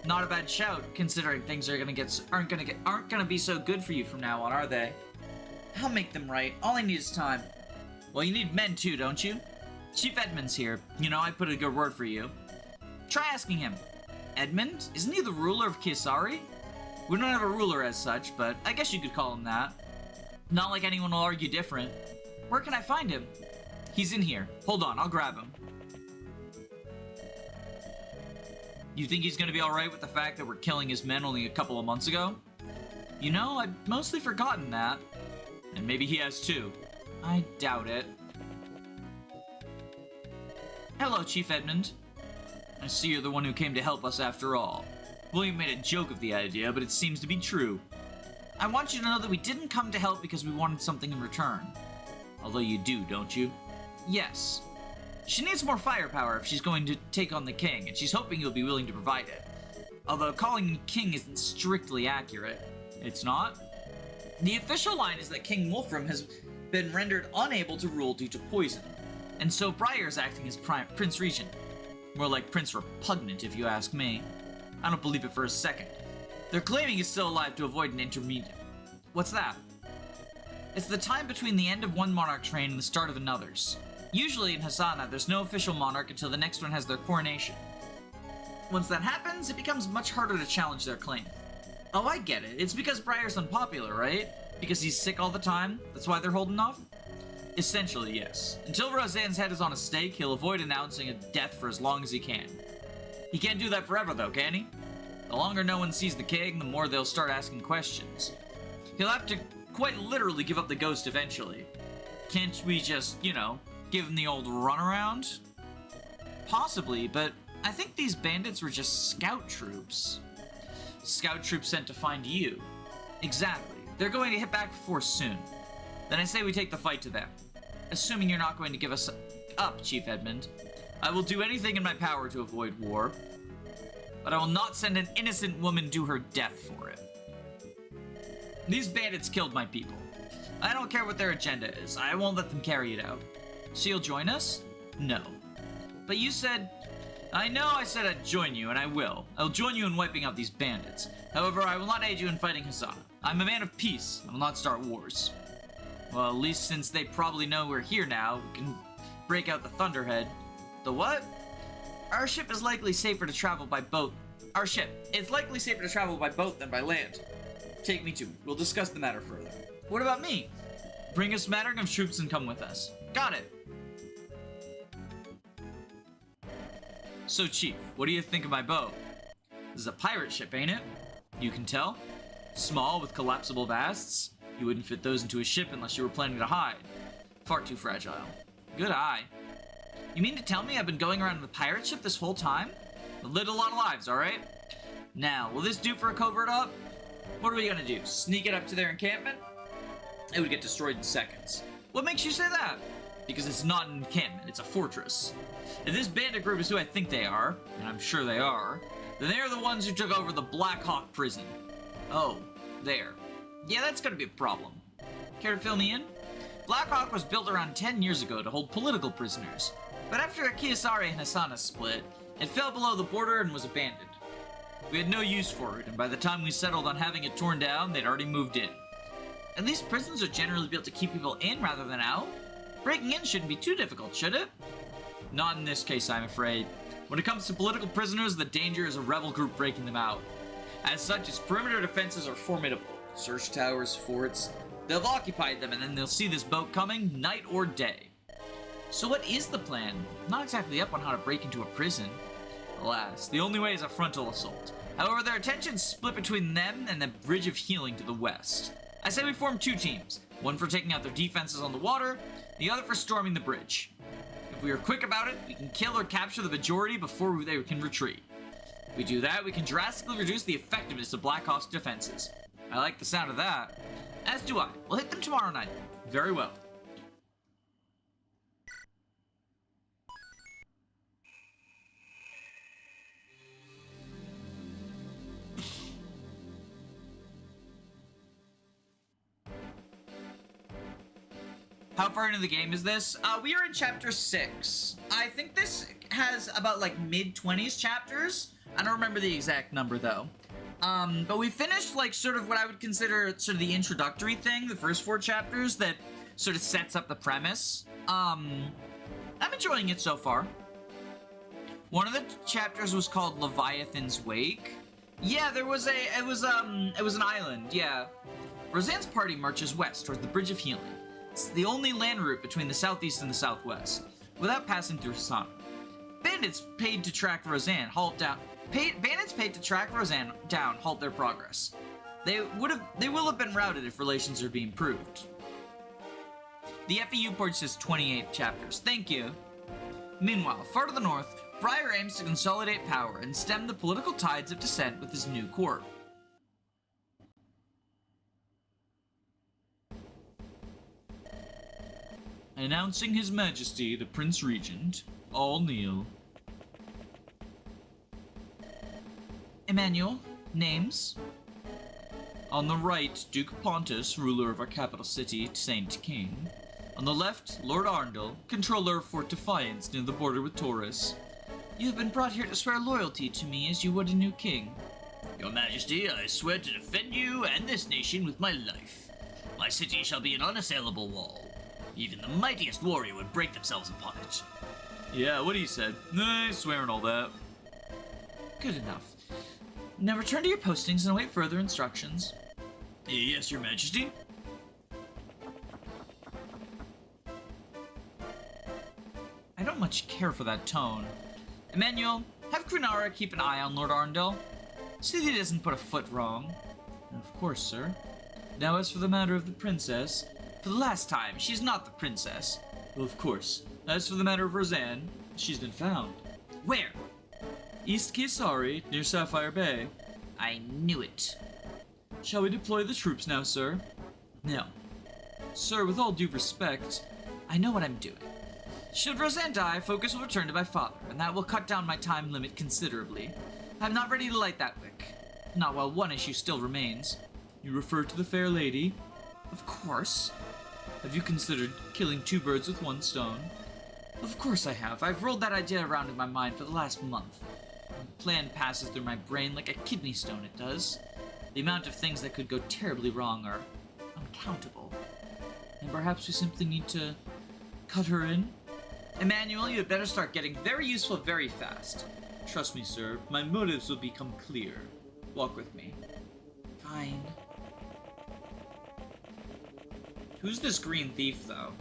Not a bad shout, considering things aren't gonna be so good for you from now on, are they? I'll make them right. All I need is time. Well, you need men too, don't you? Chief Edmund's here. You know, I put a good word for you. Try asking him. Edmund? Isn't he the ruler of Kisari? We don't have a ruler as such, but I guess you could call him that. Not like anyone will argue different. Where can I find him? He's in here. Hold on, I'll grab him. You think he's gonna be alright with the fact that we're killing his men only a couple of months ago? You know, I'd mostly forgotten that. And maybe he has too. I doubt it. Hello, Chief Edmund. I see you're the one who came to help us after all. William made a joke of the idea, but it seems to be true. I want you to know that we didn't come to help because we wanted something in return. Although you do, don't you? Yes. She needs more firepower if she's going to take on the king, and she's hoping you'll be willing to provide it. Although calling him king isn't strictly accurate. It's not? The official line is that King Wolfram has been rendered unable to rule due to poison, and so Briar's acting as Prince Regent. More like Prince Repugnant, if you ask me. I don't believe it for a second. They're claiming he's still alive to avoid an intermediate. What's that? It's the time between the end of one monarch's reign and the start of another's. Usually in Hasana, there's no official monarch until the next one has their coronation. Once that happens, it becomes much harder to challenge their claim. Oh, I get it. It's because Briar's unpopular, right? Because he's sick all the time? That's why they're holding off? Essentially, yes. Until Roseanne's head is on a stake, he'll avoid announcing a death for as long as he can. He can't do that forever, though, can he? The longer no one sees the king, the more they'll start asking questions. He'll have to quite literally give up the ghost eventually. Can't we just, you know, give him the old runaround? Possibly, but I think these bandits were just scout troops. Scout troops sent to find you. Exactly. They're going to hit back force soon. Then I say we take the fight to them. Assuming you're not going to give us up, Chief Edmund. I will do anything in my power to avoid war. But I will not send an innocent woman to her death for it. These bandits killed my people. I don't care what their agenda is. I won't let them carry it out. So you'll join us? No. But you said... I know I said I'd join you, and I will. I'll join you in wiping out these bandits. However, I will not aid you in fighting Hasana. I'm a man of peace. I will not start wars. Well, at least since they probably know we're here now, we can break out the Thunderhead. The what? Our ship is likely safer to travel by boat. Our ship. It's likely safer to travel by boat than by land. Take me to it. We'll discuss the matter further. What about me? Bring a smattering of troops and come with us. Got it. So, Chief, what do you think of my boat? This is a pirate ship, ain't it? You can tell. Small with collapsible masts. You wouldn't fit those into a ship unless you were planning to hide. Far too fragile. Good eye. You mean to tell me I've been going around in the pirate ship this whole time? I've lived a lot of lives, alright? Now, will this do for a covert up? What are we gonna do? Sneak it up to their encampment? It would get destroyed in seconds. What makes you say that? Because it's not an encampment, it's a fortress. If this bandit group is who I think they are, and I'm sure they are, then they are the ones who took over the Black Hawk prison. Oh, there. Yeah, that's gonna be a problem. Care to fill me in? Black Hawk was built around 10 years ago to hold political prisoners. But after Akiyasari and Hasana split, it fell below the border and was abandoned. We had no use for it, and by the time we settled on having it torn down, they'd already moved in. And these prisons are generally built to keep people in rather than out. Breaking in shouldn't be too difficult, should it? Not in this case, I'm afraid. When it comes to political prisoners, the danger is a rebel group breaking them out. As such, its perimeter defenses are formidable. Search towers, forts. They've occupied them, and then they'll see this boat coming, night or day. So what is the plan? Not exactly up on how to break into a prison. Alas, the only way is a frontal assault. However, their attention's split between them and the Bridge of Healing to the west. I say we form two teams, one for taking out their defenses on the water, the other for storming the bridge. If we are quick about it, we can kill or capture the majority before they can retreat. If we do that, we can drastically reduce the effectiveness of Black Hawk's defenses. I like the sound of that. As do I. We'll hit them tomorrow night. Very well. How far into the game is this? We are in chapter 6. I think this has about like mid-20s chapters. I don't remember the exact number though. But we finished like sort of what I would consider sort of the introductory thing, the first 4 chapters that sort of sets up the premise. I'm enjoying it so far. One of the chapters was called Leviathan's Wake. Yeah, it was an island, yeah. Roseanne's party marches west towards the Bridge of Healing. It's the only land route between the southeast and the southwest, without passing through Hassan. Bandits paid to track Roseanne halt down their progress. They will have been routed if relations are being proved. The FEU port says 28 chapters. Thank you. Meanwhile, far to the north, Briar aims to consolidate power and stem the political tides of dissent with his new court. Announcing His Majesty, the Prince Regent, all kneel. Emmanuel, names? On the right, Duke Pontus, ruler of our capital city, Saint King. On the left, Lord Arndel, controller of Fort Defiance near the border with Taurus. You have been brought here to swear loyalty to me as you would a new king. Your Majesty, I swear to defend you and this nation with my life. My city shall be an unassailable wall. Even the mightiest warrior would break themselves upon it. Yeah, what he said. I swear and all that. Good enough. Now return to your postings and await further instructions. Yes, Your Majesty. I don't much care for that tone. Emmanuel, have Krunara keep an eye on Lord Arndel. See that he doesn't put a foot wrong. Of course, sir. Now as for the matter of the princess, for the last time, she's not the princess. Well, of course. As for the matter of Roseanne, she's been found. Where? East Kesari, near Sapphire Bay. I knew it. Shall we deploy the troops now, sir? No. Sir, with all due respect, I know what I'm doing. Should Roseanne die, focus will return to my father, and that will cut down my time limit considerably. I'm not ready to light that wick. Not while one issue still remains. You refer to the fair lady? Of course. Have you considered killing 2 birds with 1 stone? Of course I have. I've rolled that idea around in my mind for the last month. The plan passes through my brain like a kidney stone, it does. The amount of things that could go terribly wrong are uncountable. And perhaps we simply need to cut her in? Emmanuel, you had better start getting very useful very fast. Trust me, sir. My motives will become clear. Walk with me. Fine. Who's this green thief, though?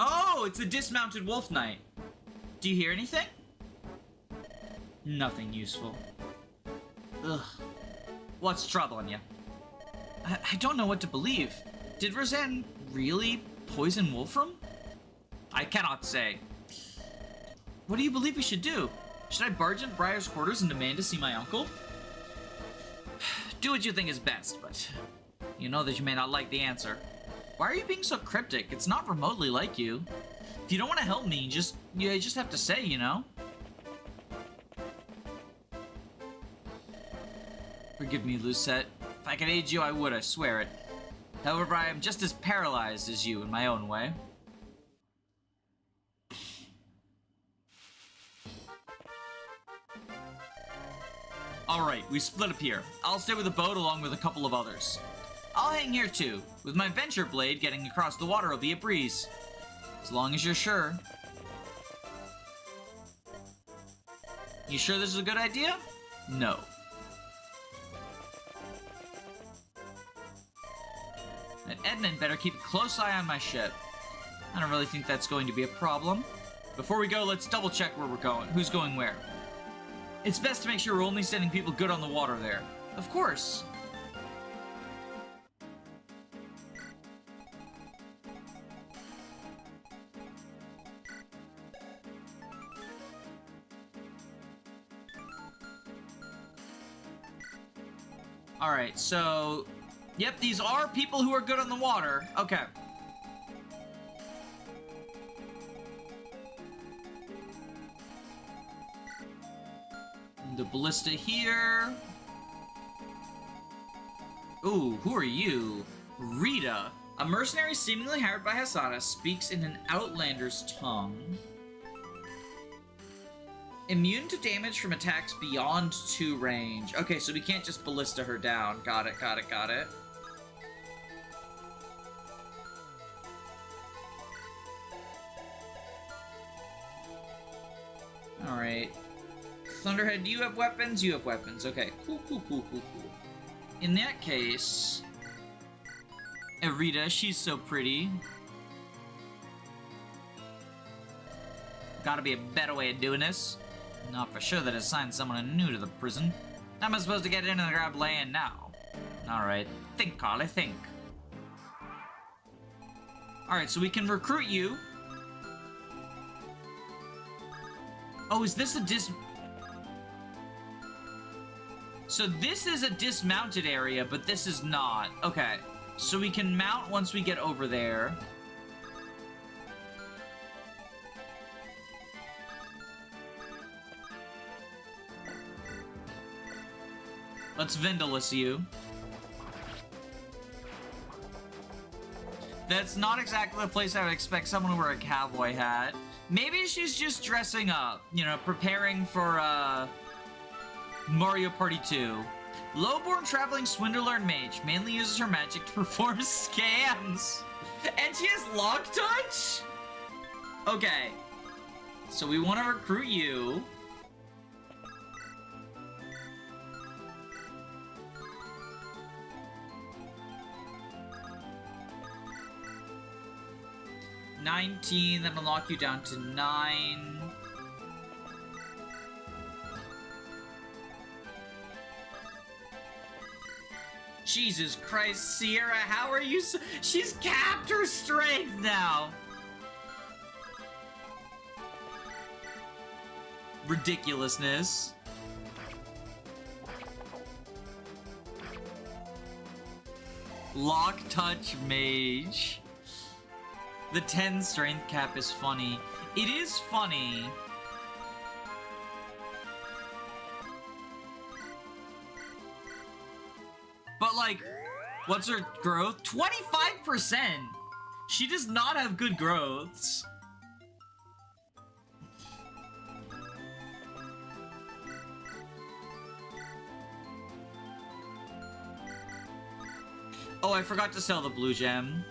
Oh, it's a dismounted wolf knight. Do you hear anything? Nothing useful. Ugh. What's troubling you? I don't know what to believe. Did Roseanne really poison Wolfram? I cannot say. What do you believe we should do? Should I barge in Briar's quarters and demand to see my uncle? Do what you think is best, but you know that you may not like the answer. Why are you being so cryptic? It's not remotely like you. If you don't want to help me, you just have to say, you know? Forgive me, Lucette. If I could aid you, I would, I swear it. However, I am just as paralyzed as you in my own way. Alright, we split up here. I'll stay with the boat along with a couple of others. I'll hang here too. With my venture blade, getting across the water will be a breeze. As long as you're sure. You sure this is a good idea? No. And Edmund better keep a close eye on my ship. I don't really think that's going to be a problem. Before we go, let's double check where we're going. Who's going where? It's best to make sure we're only sending people good on the water there. Of course. Alright, so... Yep, these are people who are good on the water. Okay. The ballista here. Ooh, who are you? Rita. A mercenary seemingly hired by Hasana speaks in an outlander's tongue. Immune to damage from attacks beyond 2 range. Okay, so we can't just ballista her down. Got it, got it, got it. Alright. Thunderhead, do you have weapons? You have weapons. Okay, cool, cool, cool, cool, cool. In that case... Rita, she's so pretty. Gotta be a better way of doing this. Not for sure that it's assigned someone new to the prison. How am I supposed to get in and grab land now? Alright, think, Carly, think. Alright, so we can recruit you. Oh, is this a So this is a dismounted area, but this is not. Okay, so we can mount once we get over there. Let's Vindalus you. That's not exactly the place I would expect someone to wear a cowboy hat. Maybe she's just dressing up, you know, preparing for, Mario Party 2. Lowborn traveling swindler and mage mainly uses her magic to perform scams. And she has lock touch? Okay. So we want to recruit you. $19, that'll knock you down to 9. Jesus Christ, Sierra, how are you so... She's capped her strength now! Ridiculousness. Lock touch mage. The 10 strength cap is funny. It is funny. But like, what's her growth? 25%! She does not have good growths. Oh, I forgot to sell the blue gem.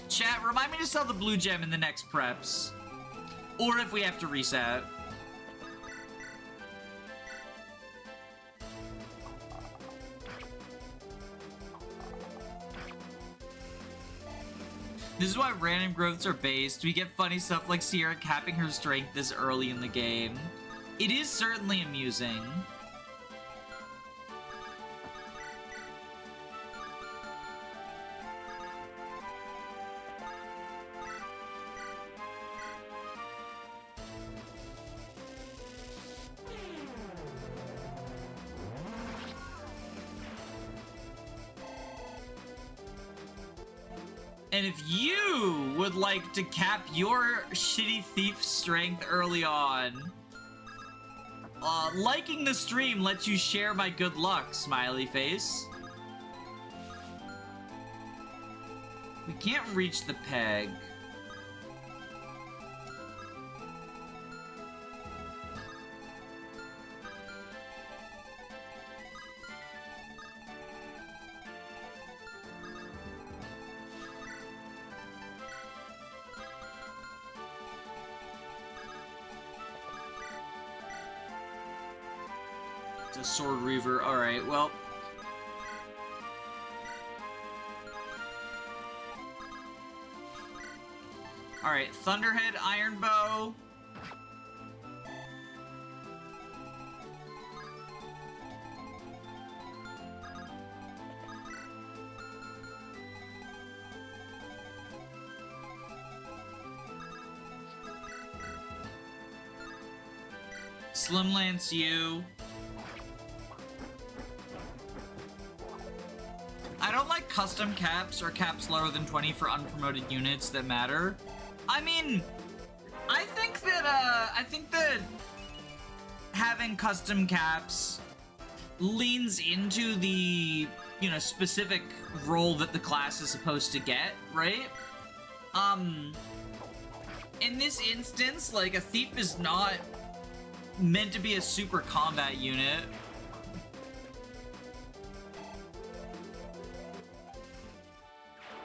Chat, remind me to sell the blue gem in the next preps. Or if we have to reset. This is why random growths are based. We get funny stuff like Sierra capping her strength this early in the game. It is certainly amusing. And if you would like to cap your shitty thief strength early on, liking the stream lets you share my good luck, smiley face. We can't reach the peg. A sword reaver. Alright, well. Alright, Thunderhead, Iron Bow. Slim Lance you. I don't like custom caps or caps lower than 20 for unpromoted units that matter. I mean, I think that having custom caps leans into the, you know, specific role that the class is supposed to get, right? In this instance, like, a thief is not meant to be a super combat unit.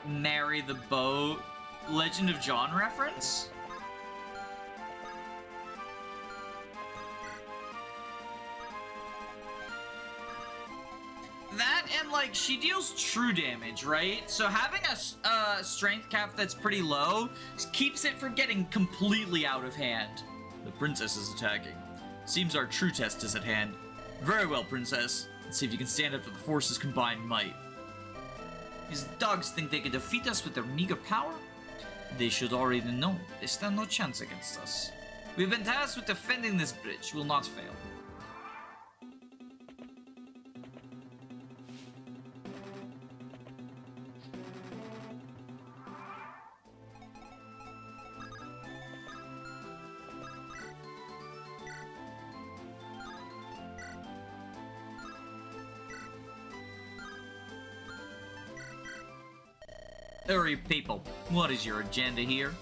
Marry the boat. Legend of John reference? That and, like, she deals true damage, right? So having a strength cap that's pretty low keeps it from getting completely out of hand. The princess is attacking. Seems our true test is at hand. Very well, princess. Let's see if you can stand up to the force's combined might. These dogs think they can defeat us with their meager power? They should already know. They stand no chance against us. We've been tasked with defending this bridge. We'll not fail. Hurry, people. What is your agenda here?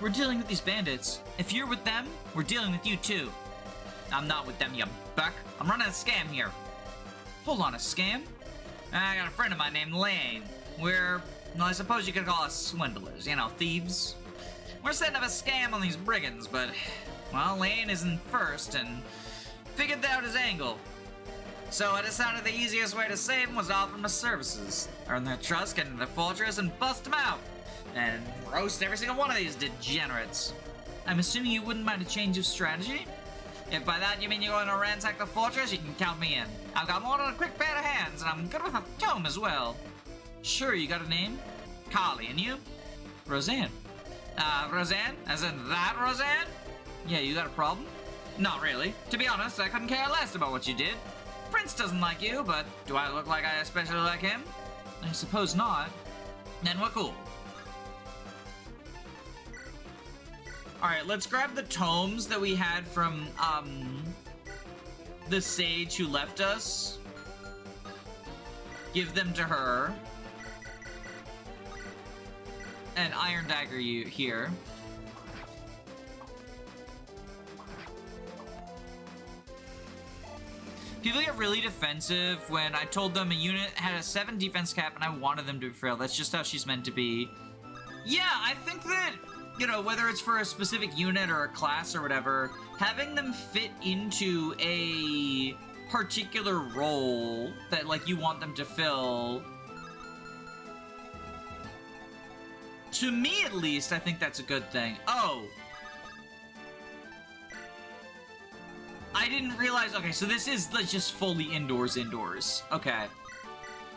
We're dealing with these bandits. If you're with them, we're dealing with you too. I'm not with them, you buck. I'm running a scam here. Hold on, a scam? I got a friend of mine named Lane. We're, well, I suppose you could call us swindlers, you know, thieves. We're setting up a scam on these brigands, but, well, Lane isn't first and figured out his angle. So I decided the easiest way to save him was to offer him his services. Earn their trust, get into their fortress, and bust them out. And roast every single one of these degenerates. I'm assuming you wouldn't mind a change of strategy? If by that you mean you're going to ransack the fortress, you can count me in. I've got more than a quick pair of hands, and I'm good with a tome as well. Sure, you got a name? Carly, and you? Roseanne. Roseanne? As in that Roseanne? Yeah, you got a problem? Not really. To be honest, I couldn't care less about what you did. Prince doesn't like you, but do I look like I especially like him? I suppose not. Then we're cool. Alright, let's grab the tomes that we had from, the sage who left us. Give them to her. And Iron Dagger you here. People get really defensive when I told them a unit had a 7 defense cap and I wanted them to fail. That's just how she's meant to be. Yeah, I think that, you know, whether it's for a specific unit or a class or whatever, having them fit into a particular role that, like, you want them to fill, to me at least, I think that's a good thing. Oh. I didn't realize, okay, so this is like just fully indoors. Okay.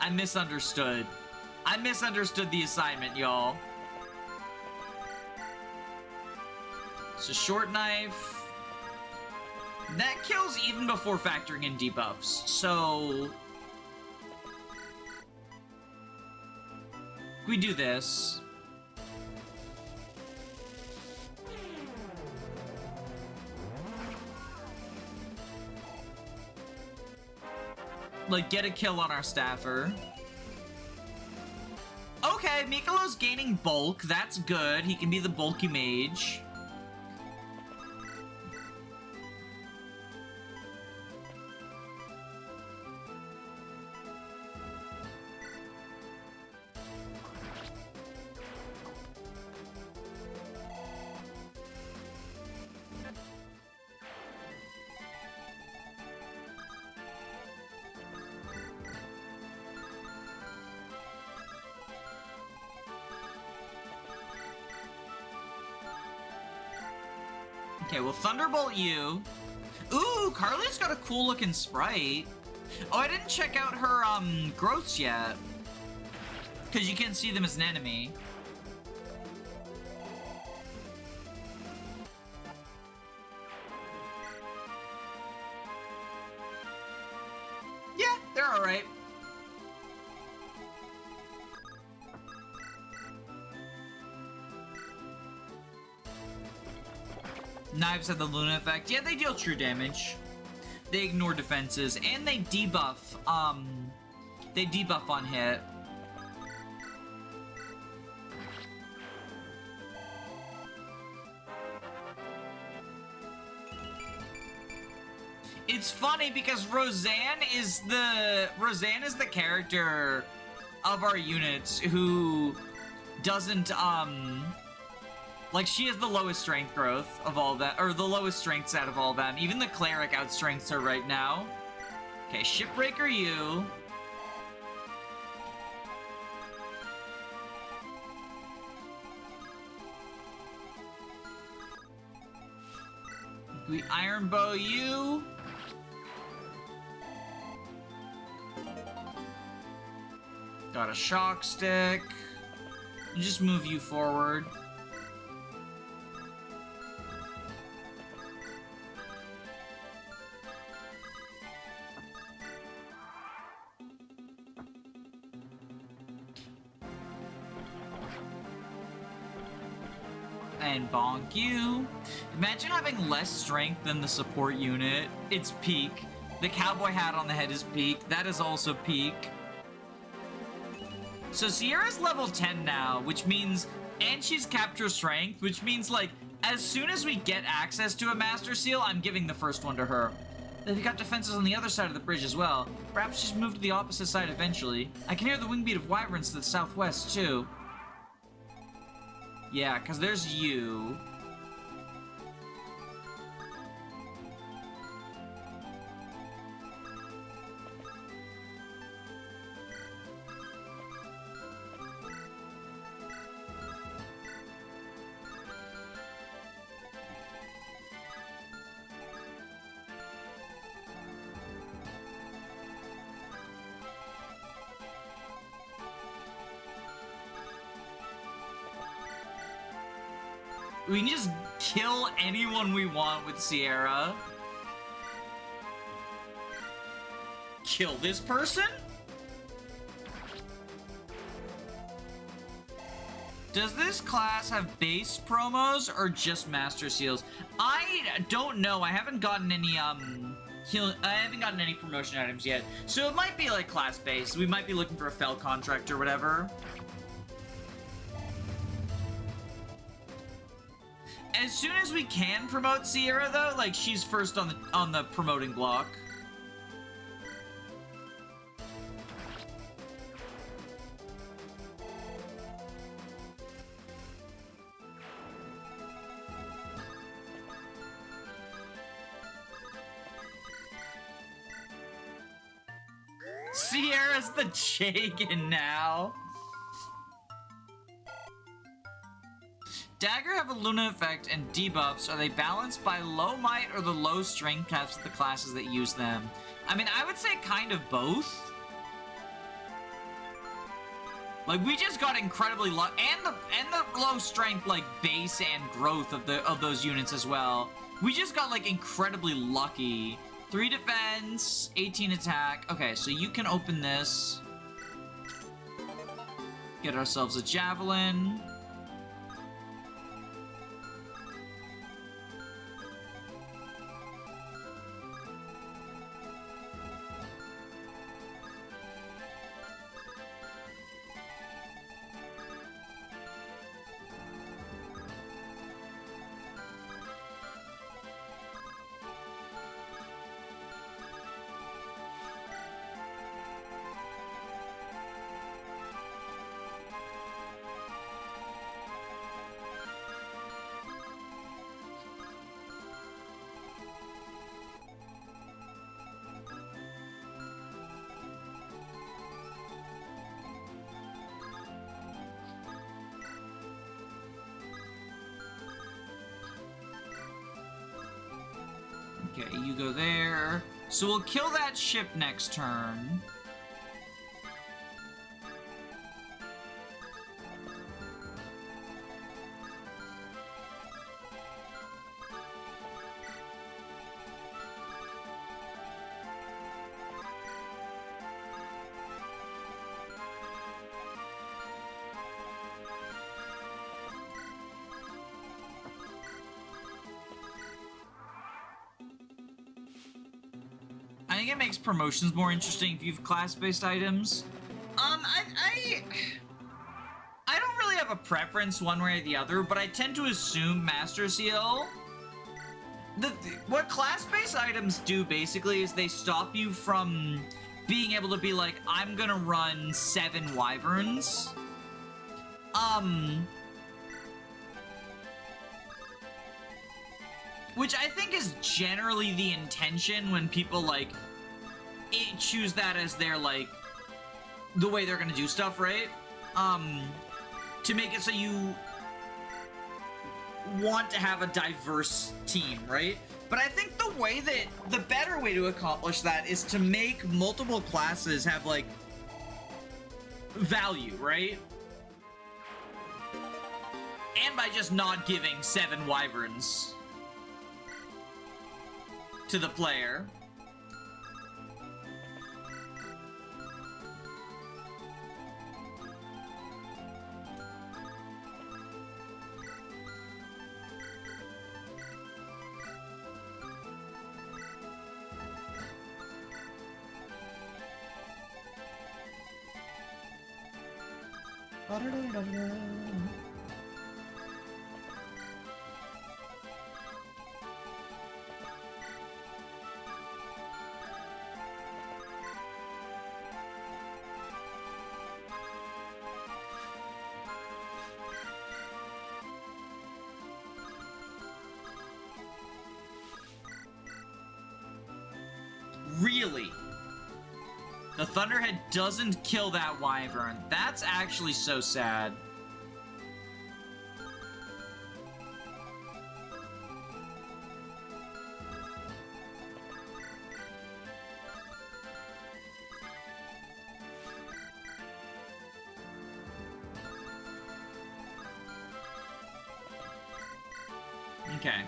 I misunderstood. I misunderstood the assignment, y'all. It's a short knife. That kills even before factoring in debuffs, so we do this. Like, get a kill on our staffer. Okay, Mikolo's gaining bulk. That's good. He can be the bulky mage. Okay, we'll Thunderbolt you. Ooh, Carly's got a cool looking sprite. Oh, I didn't check out her, growths yet. Because you can't see them as an enemy. Yeah, they're alright. Knives have the Luna effect. Yeah, they deal true damage. They ignore defenses, and they debuff, on hit. It's funny because Roseanne is the character of our units who doesn't, like, she has the lowest strength growth of all that, or the lowest strength stat of all them. Even the cleric outstrengths her right now. Okay, Shipbreaker you. We Iron Bow you. Got a shock stick. Just move you forward. And bonk you. Imagine having less strength than the support unit. It's peak. The cowboy hat on the head is peak. That is also peak. So Sierra's level 10 now, which means, and she's capture strength, which means, like, as soon as we get access to a Master Seal, I'm giving the first one to her. They've got defenses on the other side of the bridge as well. Perhaps she's moved to the opposite side eventually. I can hear the wing beat of wyverns to the southwest, too. Yeah, because there's you. We can just kill anyone we want with Sierra. Kill this person? Does this class have base promos or just Master Seals? I don't know. I haven't gotten any I haven't gotten any promotion items yet. So it might be like class based. We might be looking for a fell contract or whatever. As soon as we can promote Sierra, though, like, she's first on the promoting block. Sierra's the Jagan now. Dagger have a Luna effect and debuffs. Are they balanced by low might or the low strength caps of the classes that use them? I mean, I would say kind of both. Like, we just got incredibly low, and the low strength, like, base and growth of those units as well. We just got, like, incredibly lucky. 3 defense, 18 attack. Okay, so you can open this. Get ourselves a javelin. Okay, you go there. So we'll kill that ship next turn. think it makes promotions more interesting if you have class-based items. I don't really have a preference one way or the other, but I tend to assume Master Seal. What class-based items do, basically, is they stop you from being able to be like, I'm gonna run 7 Wyverns. Which I think is generally the intention when people, like, choose that as their, like, the way they're gonna do stuff, right? To make it so you want to have a diverse team, right? But I think the better way to accomplish that is to make multiple classes have, like, value, right? And by just not giving 7 Wyverns to the player. Really? The Thunderhead doesn't kill that Wyvern. That's actually so sad. Okay.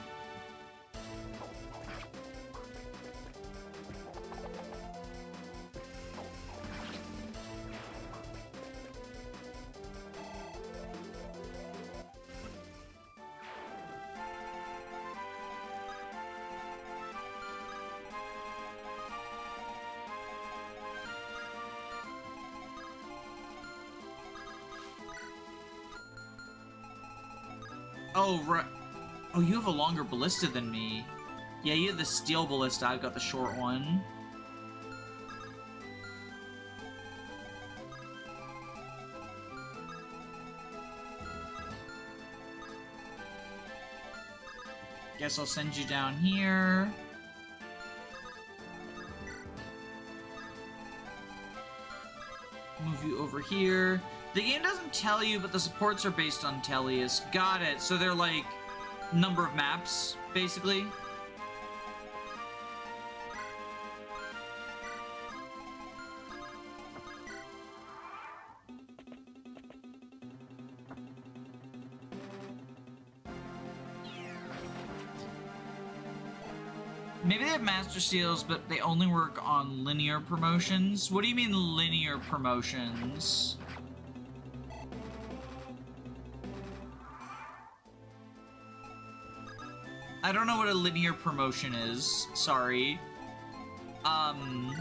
Oh, right. Oh, you have a longer ballista than me. Yeah, you have the steel ballista. I've got the short one. Guess I'll send you down here. Move you over here. The game doesn't tell you, but the supports are based on Tellius. Got it. So they're like number of maps, basically. Maybe they have Master Seals, but they only work on linear promotions. What do you mean linear promotions? I don't know what a linear promotion is. Sorry. I'm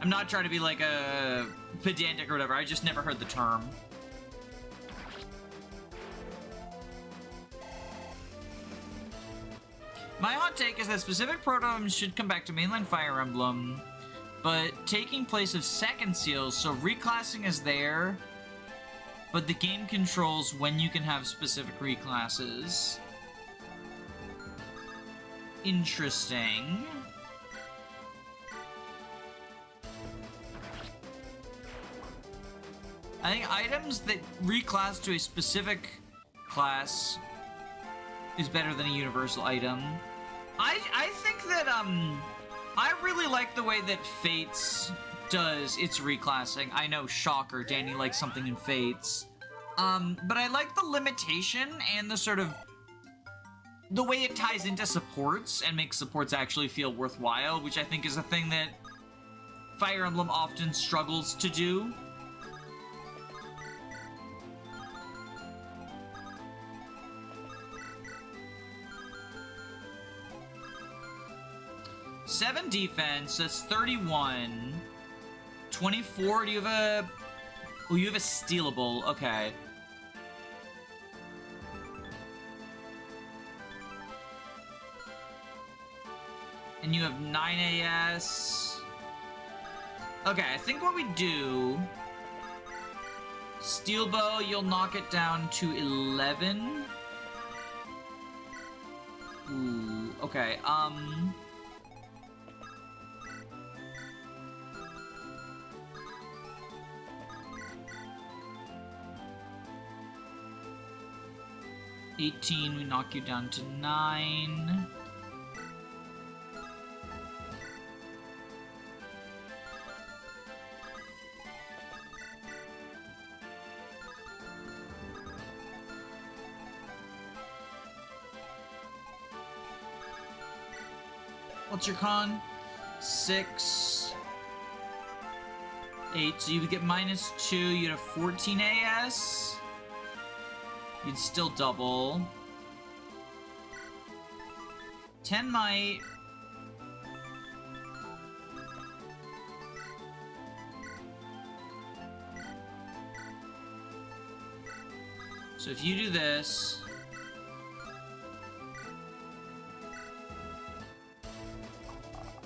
not trying to be like a pedantic or whatever. I just never heard the term. My hot take is that specific prototypes should come back to mainland Fire Emblem, but taking place of second seals, so reclassing is there, but the game controls when you can have specific reclasses. Interesting. I think items that reclass to a specific class is better than a universal item. I think that, I really like the way that Fates does its reclassing. I know, shocker, Danny likes something in Fates. But I like the limitation and the sort of the way it ties into supports and makes supports actually feel worthwhile, which I think is a thing that Fire Emblem often struggles to do. 7 defense, that's 31. 24, do you have a... Oh, you have a stealable, okay. And you have 9 AS. Okay, I think what we do... Steel bow, you'll knock it down to 11. Ooh, okay, 18, we knock you down to 9. What's your con? 6. 8, so you would get -2, you'd have 14 AS. You'd still double. 10 might. So if you do this...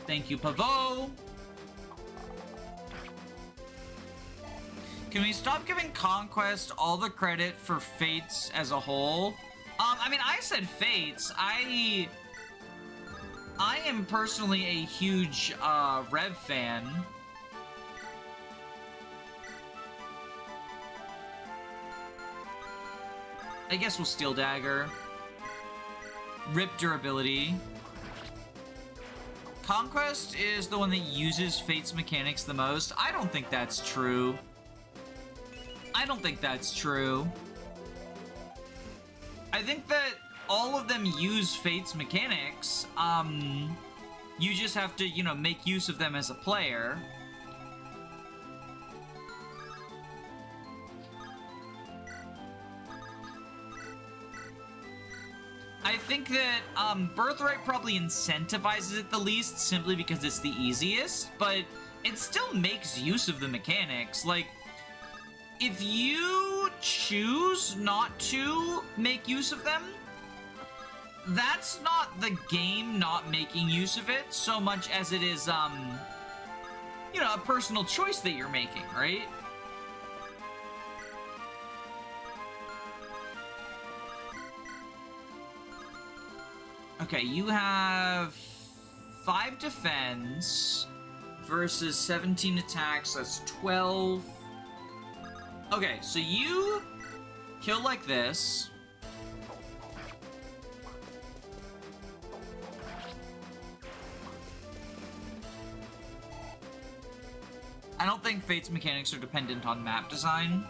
Thank you, Pavot! Can we stop giving Conquest all the credit for Fates as a whole? I mean, I said Fates. I am personally a huge, Rev fan. I guess we'll Steel Dagger. Rip durability. Conquest is the one that uses Fate's mechanics the most. I don't think that's true. I don't think that's true. I think that all of them use Fate's mechanics. You just have to, you know, make use of them as a player. I think that Birthright probably incentivizes it the least simply because it's the easiest, but it still makes use of the mechanics. Like, if you choose not to make use of them, that's not the game not making use of it so much as it is, you know, a personal choice that you're making, right? Okay, you have 5 defense versus 17 attacks, that's 12. Okay, so you kill like this. I don't think Fate's mechanics are dependent on map design.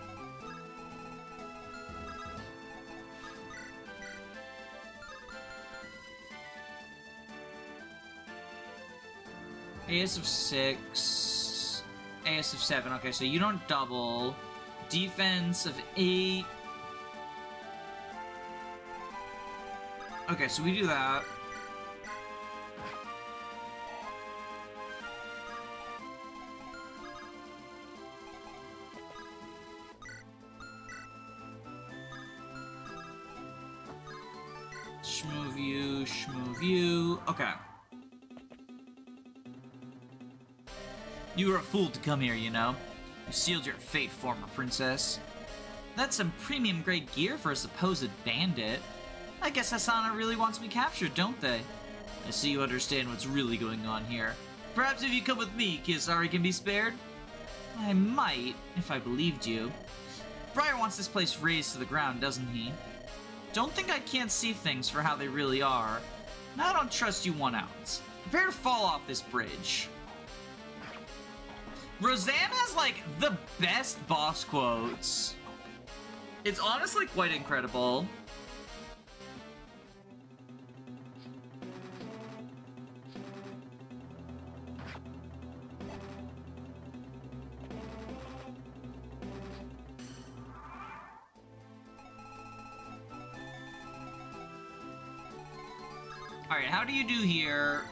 AS of 6, AS of 7. Okay, so you don't double. Defense of 8. Okay, so we do that. Shmove you, shmove you. Okay. You were a fool to come here, you know. You sealed your fate, former princess. That's some premium grade gear for a supposed bandit. I guess Hasana really wants me captured, don't they? I see you understand what's really going on here. Perhaps if you come with me, Kisari can be spared? I might, if I believed you. Briar wants this place razed to the ground, doesn't he? Don't think I can't see things for how they really are. And I don't trust you one ounce. Prepare to fall off this bridge. Roseanne has, like, the best boss quotes. It's honestly quite incredible. Alright, how do you do here?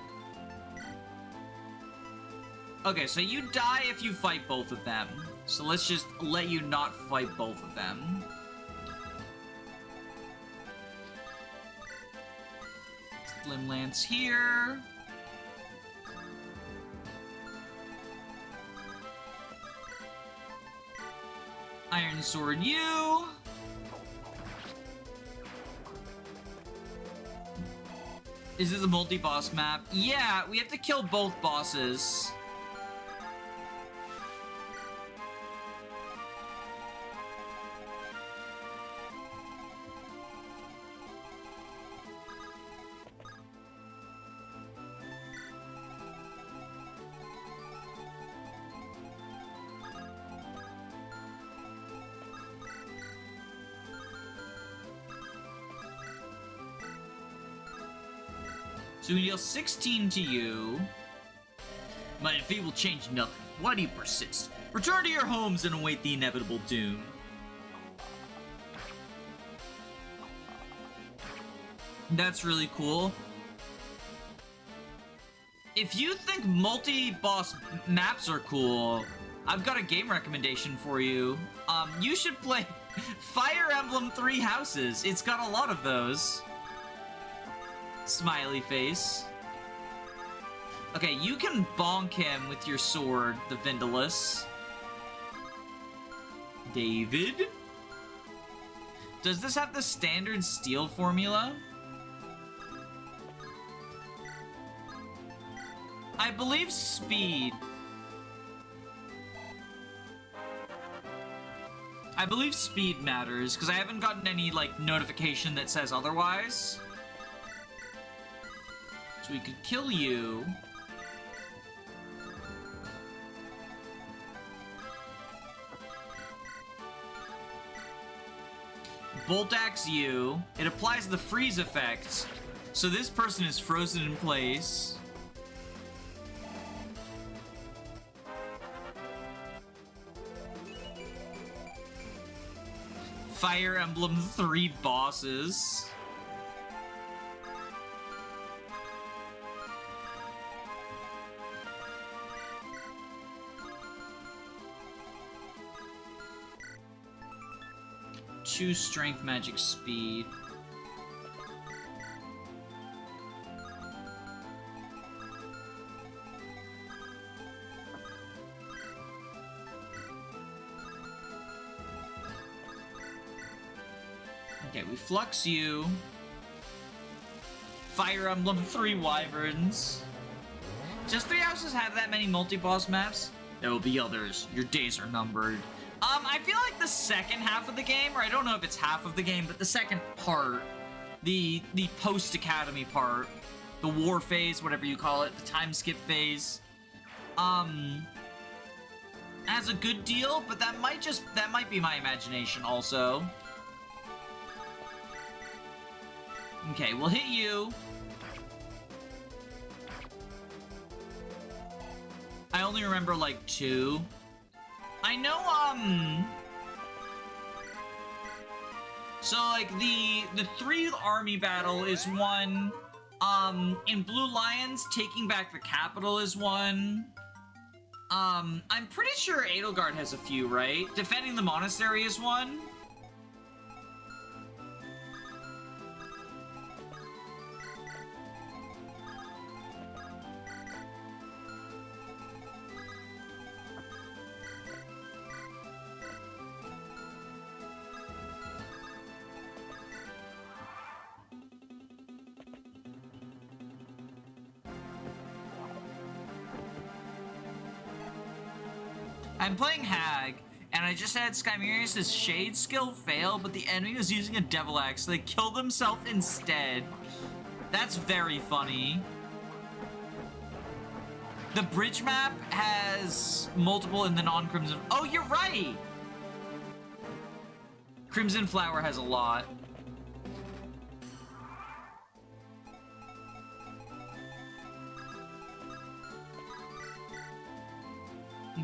Okay, so you die if you fight both of them. So let's just let you not fight both of them. Slim Lance here. Iron Sword you. Is this a multi-boss map? Yeah, we have to kill both bosses. So we deal 16 to you. My defeat will change nothing. Why do you persist? Return to your homes and await the inevitable doom. That's really cool. If you think multi-boss maps are cool, I've got a game recommendation for you. You should play Fire Emblem Three Houses. It's got a lot of those. Smiley face. Okay, you can bonk him with your sword, the Vindalus. David? Does this have the standard steel formula? I believe speed. I believe speed matters, because I haven't gotten any, like, notification that says otherwise. So we could kill you. Bolt axe you. It applies the freeze effect, so this person is frozen in place. Fire Emblem 3 bosses. Choose strength, magic, speed. Okay, we flux you. Fire Emblem 3 Wyverns. Just 3 houses have that many multi-boss maps? There will be others. Your days are numbered. I feel like the second half of the game, or I don't know if it's half of the game, but the second part, the post-academy part, the war phase, whatever you call it, the time skip phase, has a good deal, but that might be my imagination also. Okay, we'll hit you. I only remember, like, 2. I know, so, like, the 3 army battle is one. In Blue Lions, taking back the capital is one. I'm pretty sure Edelgard has a few, right? Defending the monastery is one. I'm playing Hag, and I just had Skymerius' Shade skill fail, but the enemy was using a Devil Axe, so they killed themselves instead. That's very funny. The bridge map has multiple in the non-Crimson... Oh, you're right! Crimson Flower has a lot.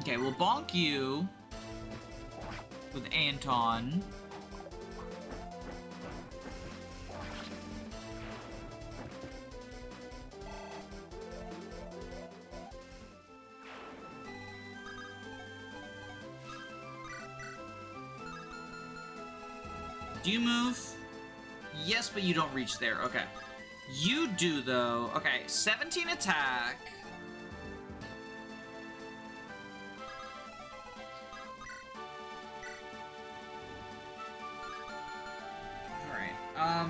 Okay, we'll bonk you with Anton. Do you move? Yes, but you don't reach there. Okay. You do, though. Okay, 17 attack. Alright,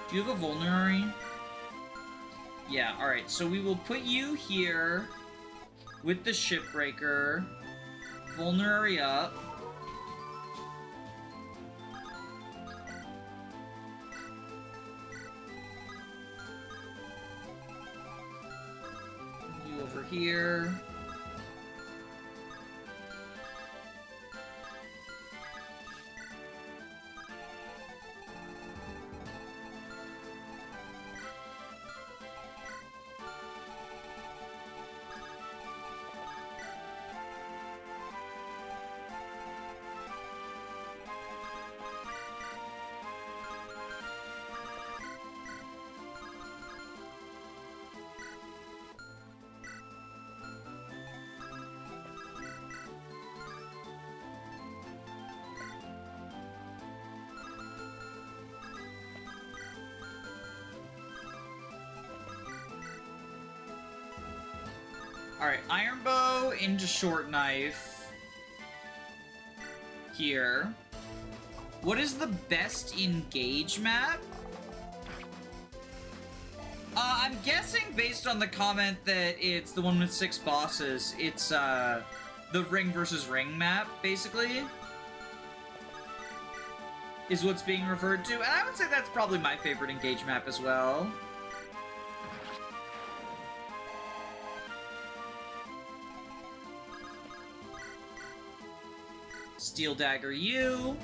do you have a vulnerary? Yeah, alright, so we will put you here with the shipbreaker. Vulnerary up. You over here. Alright, iron bow into short knife. Here. What is the best engage map? I'm guessing based on the comment that it's the one with 6 bosses, it's the ring versus ring map, basically. Is what's being referred to. And I would say that's probably my favorite engage map as well. Steel Dagger you.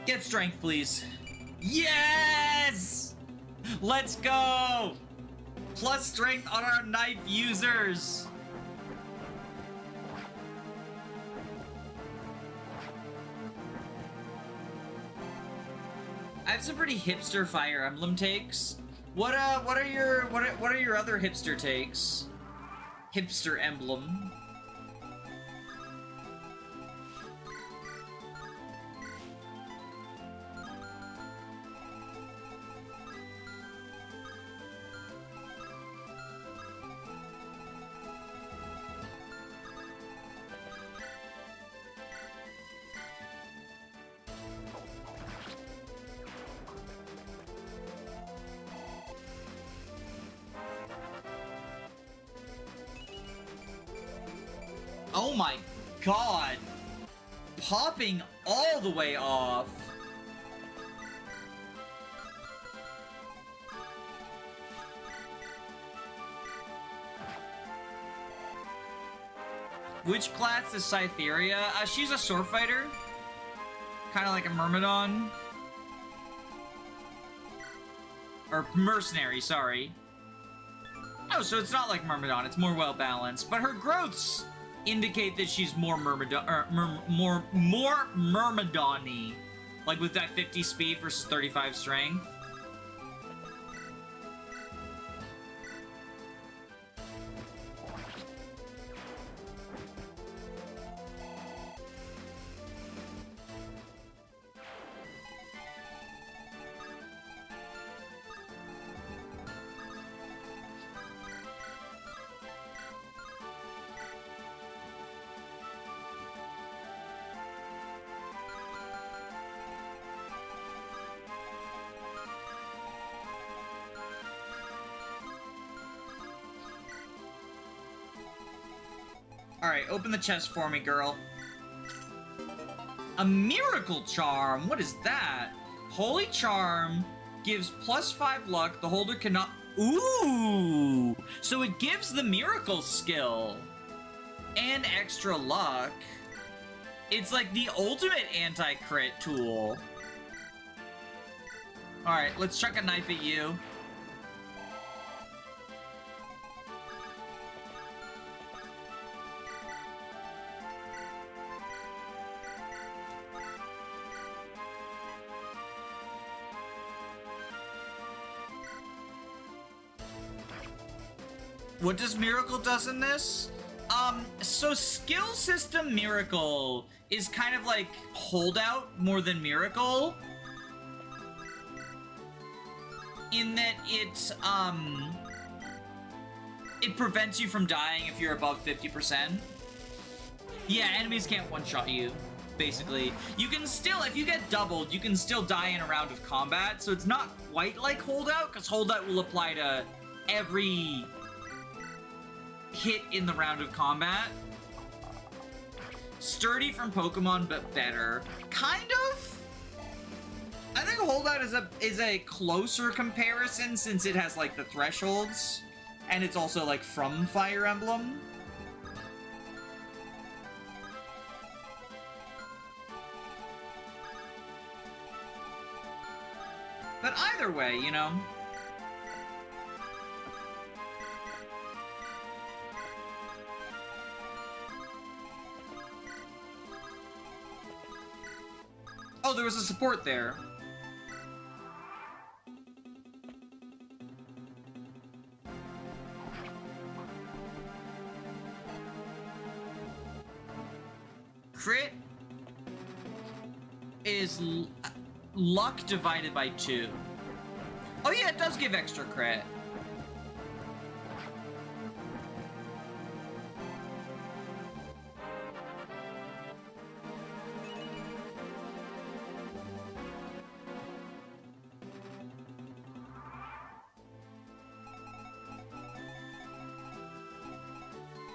Get strength, please. Yes! Let's go! Plus strength on our knife users. I have some pretty hipster Fire Emblem takes. What are your other hipster takes? Hipster Emblem. Oh my god! Popping all the way off! Which class is Cytheria? She's a sword fighter. Kind of like a Myrmidon. Or mercenary, sorry. Oh, so it's not like Myrmidon, it's more well-balanced. But her growths indicate that she's more Myrmidon, or more Myrmidon-y. Like with that 50 speed versus 35 strength. Alright, open the chest for me, girl. A miracle charm? What is that? Holy charm gives +5 luck. The holder cannot... Ooh! So it gives the miracle skill. And extra luck. It's like the ultimate anti-crit tool. Alright, let's chuck a knife at you. What does Miracle does in this? So skill system Miracle is kind of like holdout more than Miracle. In that it prevents you from dying if you're above 50%. Yeah, enemies can't one-shot you, basically. You can still, if you get doubled, you can still die in a round of combat, so it's not quite like holdout, because holdout will apply to every hit in the round of combat. Sturdy from Pokemon, but better. Kind of? I think holdout is a closer comparison since it has like the thresholds, and it's also like from Fire Emblem. But either way, you know. Oh, there was a support there. Crit is luck divided by 2. Oh yeah, it does give extra crit.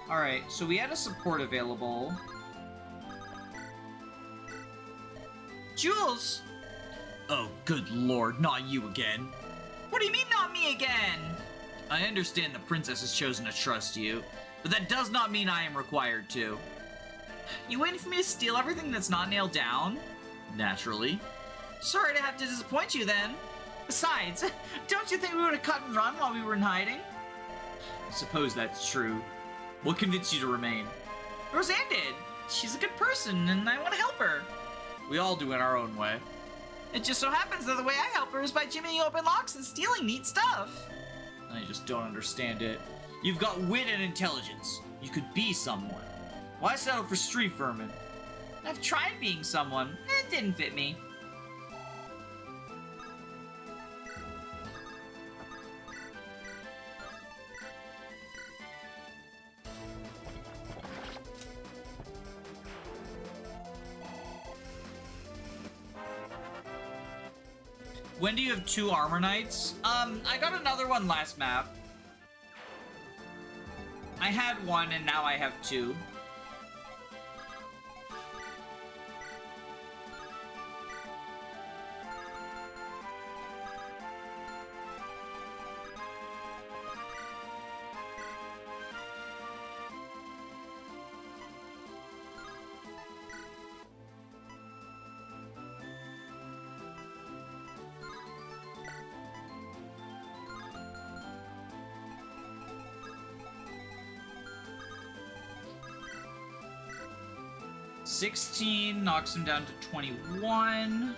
Alright, so we had a support available. Jules! Oh, good lord, not you again. What do you mean, not me again? I understand the princess has chosen to trust you, but that does not mean I am required to. You waiting for me to steal everything that's not nailed down? Naturally. Sorry to have to disappoint you then. Besides, don't you think we would have cut and run while we were in hiding? I suppose that's true. What convinced you to remain? Roseanne did. She's a good person, and I want to help her. We all do in our own way. It just so happens that the way I help her is by jimmying open locks and stealing neat stuff. I just don't understand it. You've got wit and intelligence. You could be someone. Why settle for street vermin? I've tried being someone. It didn't fit me. When do you have 2 armor knights? I got another one last map. I had 1 and now I have 2. $16 knocks him down to 21.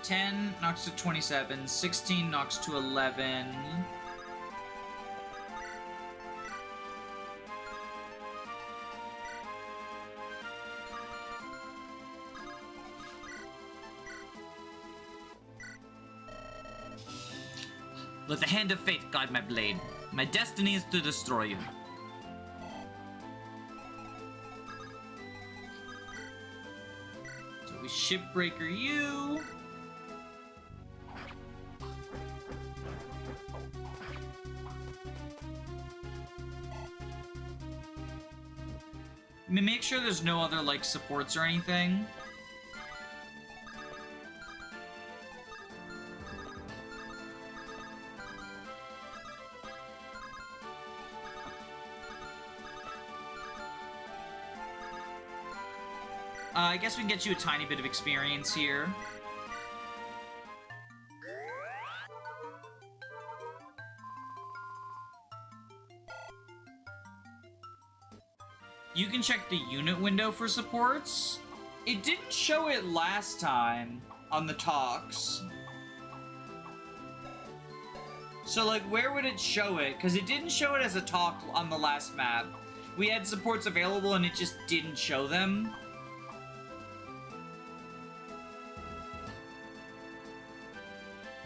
$10 knocks to 27. 16 knocks to 11. Let the hand of fate guide my blade. My destiny is to destroy you. So we shipbreaker you. Make sure there's no other, like, supports or anything. I guess we can get you a tiny bit of experience here. You can check the unit window for supports. It didn't show it last time on the talks. So, like, where would it show it? Because it didn't show it as a talk on the last map. We had supports available and it just didn't show them.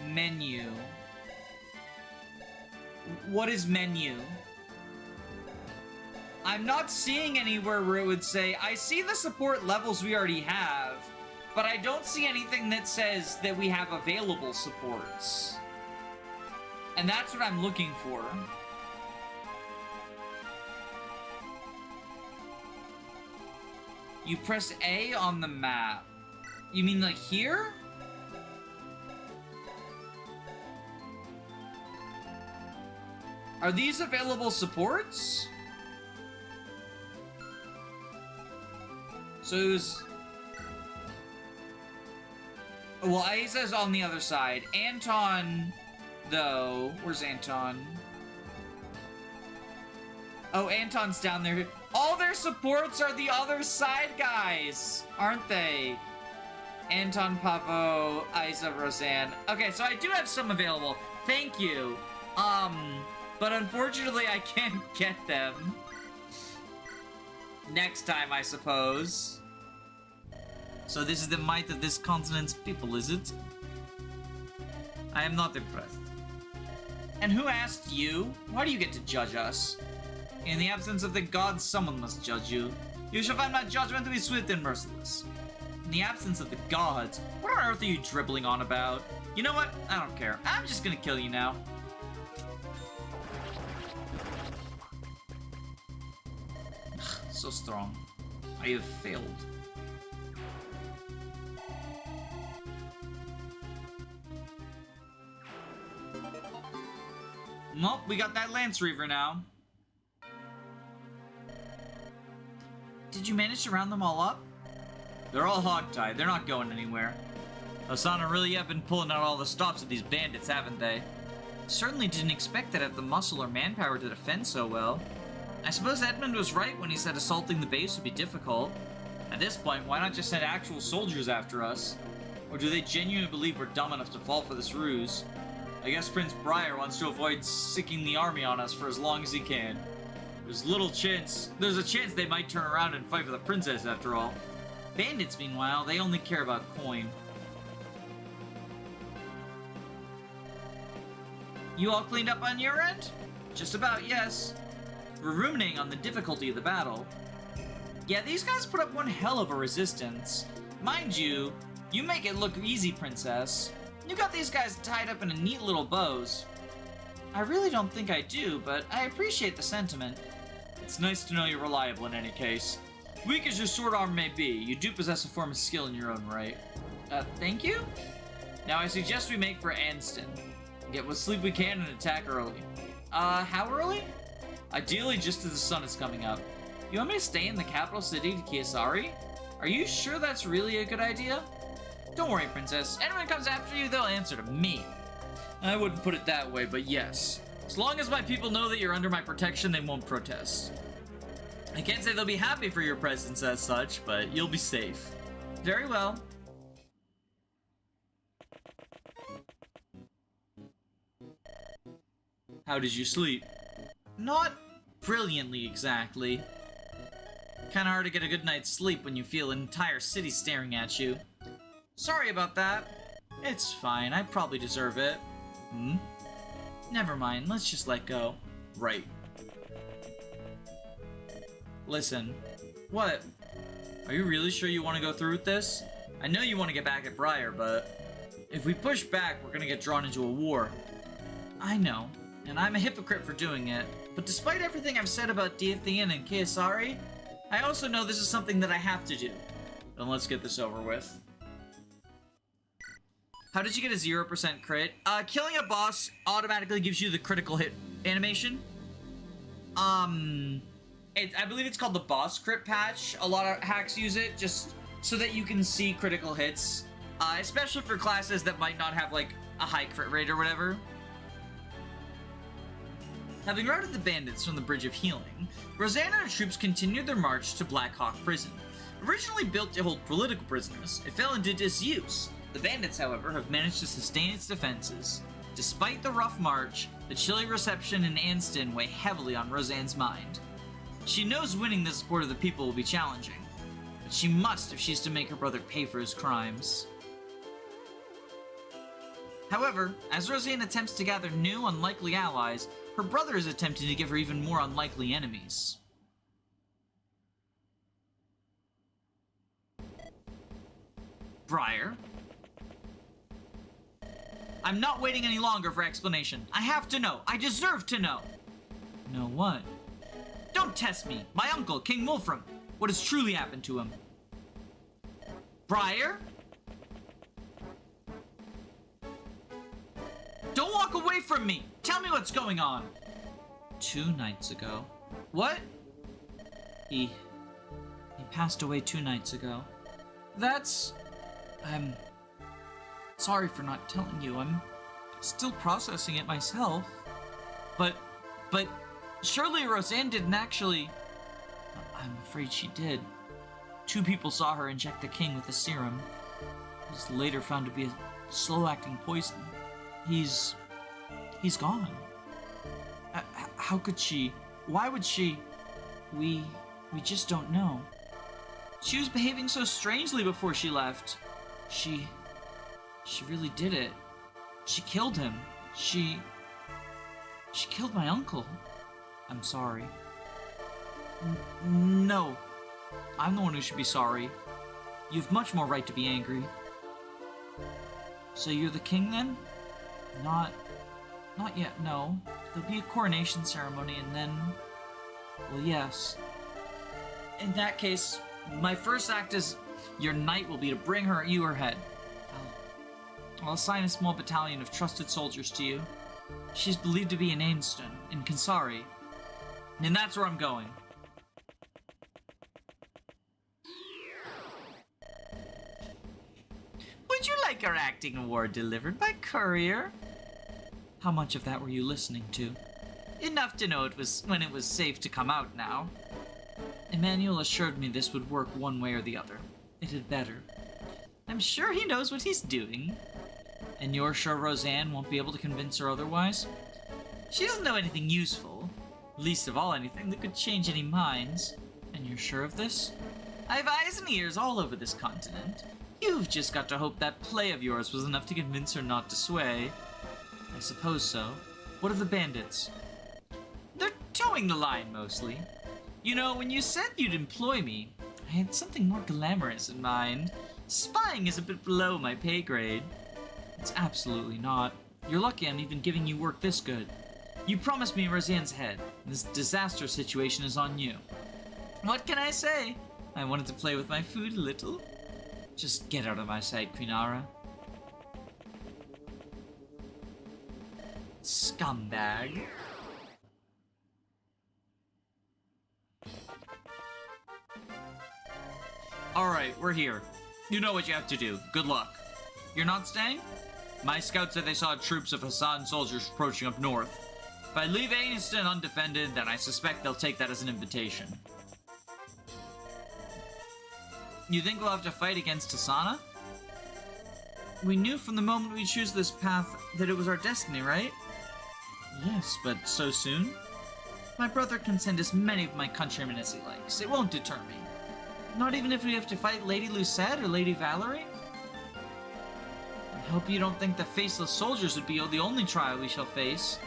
Menu. What is menu? I'm not seeing anywhere where it would say, I see the support levels we already have, but I don't see anything that says that we have available supports. And that's what I'm looking for. You press A on the map. You mean like here? Are these available supports? So it was... Well, Aiza's on the other side. Anton, though... Where's Anton? Oh, Anton's down there. All their supports are the other side guys, aren't they? Anton, Pavo, Aiza, Roseanne. Okay, so I do have some available. Thank you. But unfortunately I can't get them. Next time, I suppose. So this is the might of this continent's people, is it? I am not impressed. And who asked you? Why do you get to judge us? In the absence of the gods, someone must judge you. You shall find my judgment to be swift and merciless. In the absence of the gods, what on earth are you dribbling on about? You know what? I don't care. I'm just gonna kill you now. So strong. I have failed. Nope, we got that Lance Reaver now. Did you manage to round them all up? They're all hogtied. They're not going anywhere. Asana really have been pulling out all the stops of these bandits, haven't they? Certainly didn't expect that at the muscle or manpower to defend so well. I suppose Edmund was right when he said assaulting the base would be difficult. At this point, why not just send actual soldiers after us? Or do they genuinely believe we're dumb enough to fall for this ruse? I guess Prince Briar wants to avoid sicking the army on us for as long as he can. There's a chance they might turn around and fight for the princess after all. Bandits, meanwhile, they only care about coin. You all cleaned up on your end? Just about, yes. We're ruminating on the difficulty of the battle. Yeah, these guys put up one hell of a resistance. Mind you, you make it look easy, Princess. You got these guys tied up in a neat little bows. I really don't think I do, but I appreciate the sentiment. It's nice to know you're reliable in any case. Weak as your sword arm may be, you do possess a form of skill in your own right. Thank you? Now I suggest we make for Anston. Get what sleep we can and attack early. How early? Ideally just as the sun is coming up. You want me to stay in the capital city of Kiasari? Are you sure that's really a good idea? Don't worry, Princess. Anyone comes after you, they'll answer to me. I wouldn't put it that way, but yes. As long as my people know that you're under my protection, they won't protest. I can't say they'll be happy for your presence as such, but you'll be safe. Very well. How did you sleep? Not brilliantly, exactly. Kinda hard to get a good night's sleep when you feel an entire city staring at you. Sorry about that. It's fine, I probably deserve it. Never mind, let's just let go. Right. Listen. What? Are you really sure you want to go through with this? I know you want to get back at Briar, but if we push back, we're gonna get drawn into a war. I know, and I'm a hypocrite for doing it, but despite everything I've said about Diathian and Kiasari, I also know this is something that I have to do. Then let's get this over with. How did you get a 0% crit? Killing a boss automatically gives you the critical hit animation. I believe it's called the boss crit patch. A lot of hacks use it just so that you can see critical hits. Especially for classes that might not have, like, a high crit rate or whatever. Having routed the bandits from the Bridge of Healing, Roseanne and her troops continued their march to Black Hawk Prison. Originally built to hold political prisoners, it fell into disuse. The bandits, however, have managed to sustain its defenses. Despite the rough march, the chilly reception in Anston weigh heavily on Roseanne's mind. She knows winning the support of the people will be challenging, but she must if she's to make her brother pay for his crimes. However, as Roseanne attempts to gather new, unlikely allies, her brother is attempting to give her even more unlikely enemies. Briar. I'm not waiting any longer for explanation. I have to know. I deserve to know. Know what? Don't test me. My uncle, King Wolfram. What has truly happened to him? Briar? Don't walk away from me! Tell me what's going on! 2 nights ago. What? He passed away 2 nights ago. That's... I'm sorry for not telling you. I'm still processing it myself. But surely Roseanne didn't actually... I'm afraid she did. 2 people saw her inject the king with a serum. It was later found to be a slow-acting poison. He's gone. How could she? Why would she? We just don't know. She was behaving so strangely before she left. She really did it. She killed him. She killed my uncle. I'm sorry. No. I'm the one who should be sorry. You've much more right to be angry. So you're the king then? Not yet, no. There'll be a coronation ceremony and then... Well, yes. In that case, my first act as your knight will be to bring you her head. I'll assign a small battalion of trusted soldiers to you. She's believed to be in Ainston, in Kansari. And that's where I'm going. Would you like our acting award delivered by courier? How much of that were you listening to? Enough to know it was when it was safe to come out now. Emmanuel assured me this would work one way or the other. It had better. I'm sure he knows what he's doing. And you're sure Roseanne won't be able to convince her otherwise? She doesn't know anything useful. Least of all anything that could change any minds. And you're sure of this? I have eyes and ears all over this continent. You've just got to hope that play of yours was enough to convince her not to sway. I suppose so. What of the bandits? They're towing the line, mostly. You know, when you said you'd employ me, I had something more glamorous in mind. Spying is a bit below my pay grade. It's absolutely not. You're lucky I'm even giving you work this good. You promised me Roseanne's head. This disaster situation is on you. What can I say? I wanted to play with my food a little. Just get out of my sight, Quinara. Scumbag. Alright, we're here. You know what you have to do. Good luck. You're not staying? My scouts said they saw troops of Hassan soldiers approaching up north. If I leave Ainston undefended, then I suspect they'll take that as an invitation. You think we'll have to fight against Hasana? We knew from the moment we chose this path that it was our destiny, right? Yes, but so soon? My brother can send as many of my countrymen as he likes. It won't deter me. Not even if we have to fight Lady Lucette or Lady Valerie? I hope you don't think the faceless soldiers would be the only trial we shall face.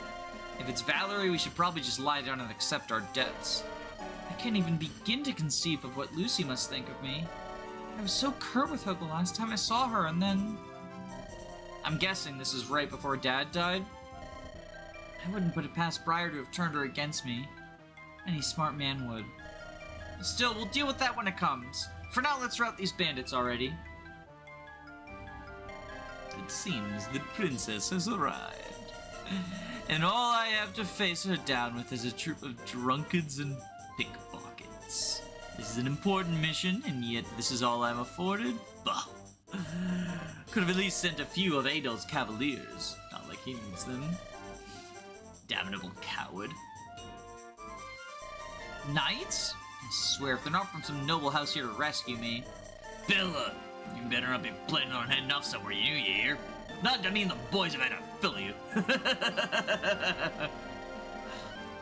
If it's Valerie, we should probably just lie down and accept our deaths. I can't even begin to conceive of what Lucy must think of me. I was so curt with her the last time I saw her, and then... I'm guessing this is right before Dad died? I wouldn't put it past Briar to have turned her against me. Any smart man would. Still, we'll deal with that when it comes. For now, let's rout these bandits already. It seems the princess has arrived. And all I have to face her down with is a troop of drunkards and pickpockets. This is an important mission, and yet this is all I'm afforded? Bah! Could have at least sent a few of Adol's cavaliers. Not like he needs them. Damnable coward. Knights? I swear, if they're not from some noble house here to rescue me. Bella! You better not be planning on heading off somewhere new year. Not to mean the boys have had to fill you.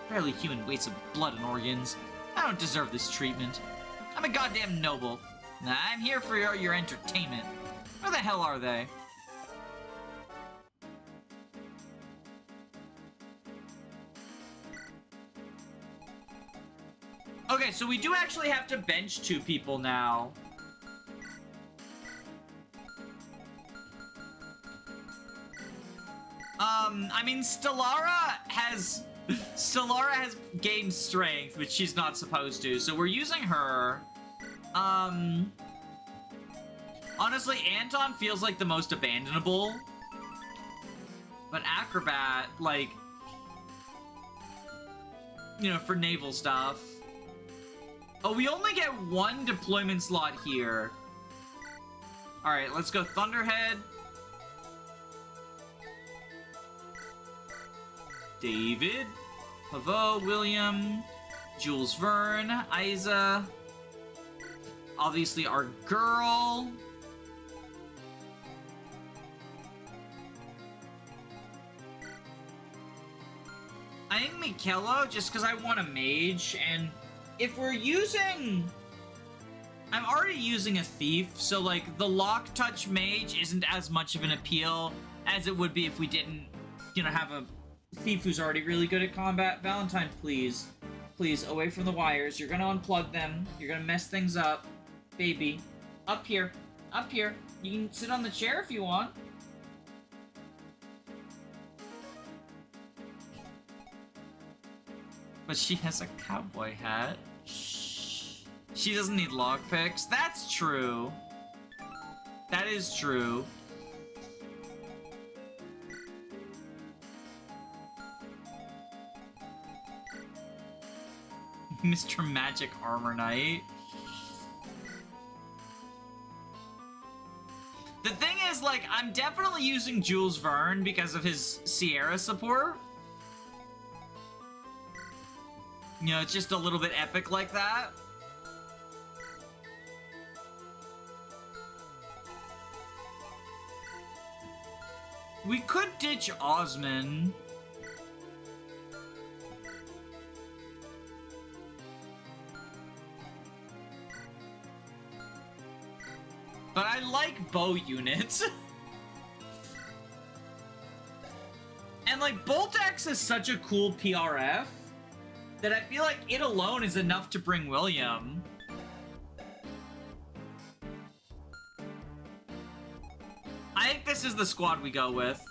Barely human wastes of blood and organs. I don't deserve this treatment. I'm a goddamn noble. I'm here for your entertainment. Where the hell are they? Okay, so we do actually have to bench 2 people now. I mean, Stellara has gained strength, which she's not supposed to, so we're using her. Honestly, Anton feels like the most abandonable. But Acrobat, like, you know, for naval stuff. Oh, we only get 1 deployment slot here. Alright, let's go Thunderhead. David, Pavot, William, Jules Verne, Isa, obviously our girl. I think Mikello, just because I want a mage, and if we're using... I'm already using a thief, so like the lock touch mage isn't as much of an appeal as it would be if we didn't, you know, have a thief who's already really good at combat. Valentine, please. Please, away from the wires. You're gonna unplug them. You're gonna mess things up. Baby. Up here. Up here. You can sit on the chair if you want. But she has a cowboy hat. Shh. She doesn't need lockpicks. That's true. That is true. Mr. Magic Armor Knight. The thing is, like, I'm definitely using Jules Verne because of his Sierra support. You know, it's just a little bit epic like that. We could ditch Osman. But I like bow units. And like, Boltax is such a cool PRF that I feel like it alone is enough to bring William. I think this is the squad we go with.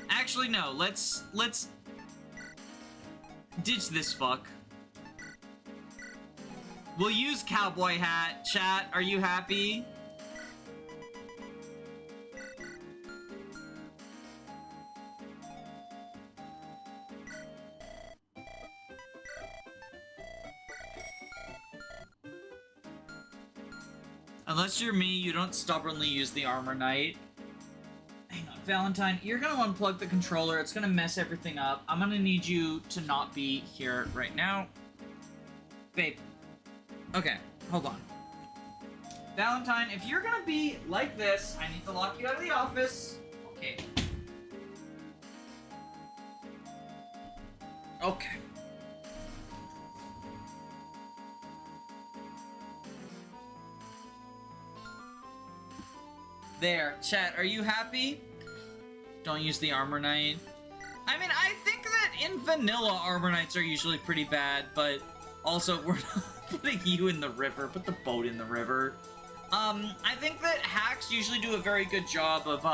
Actually, no, let's ditch this fuck. We'll use cowboy hat. Chat, are you happy? Unless you're me, you don't stubbornly use the Armor Knight. Hang on, Valentine, you're gonna unplug the controller. It's gonna mess everything up. I'm gonna need you to not be here right now. Babe. Okay, hold on. Valentine, if you're gonna be like this, I need to lock you out of the office. Okay. Okay. There, chat, are you happy? Don't use the Armor Knight. I mean, I think that in vanilla, Armor Knights are usually pretty bad, but also we're not putting you in the river. Put the boat in the river. I think that hacks usually do a very good job of,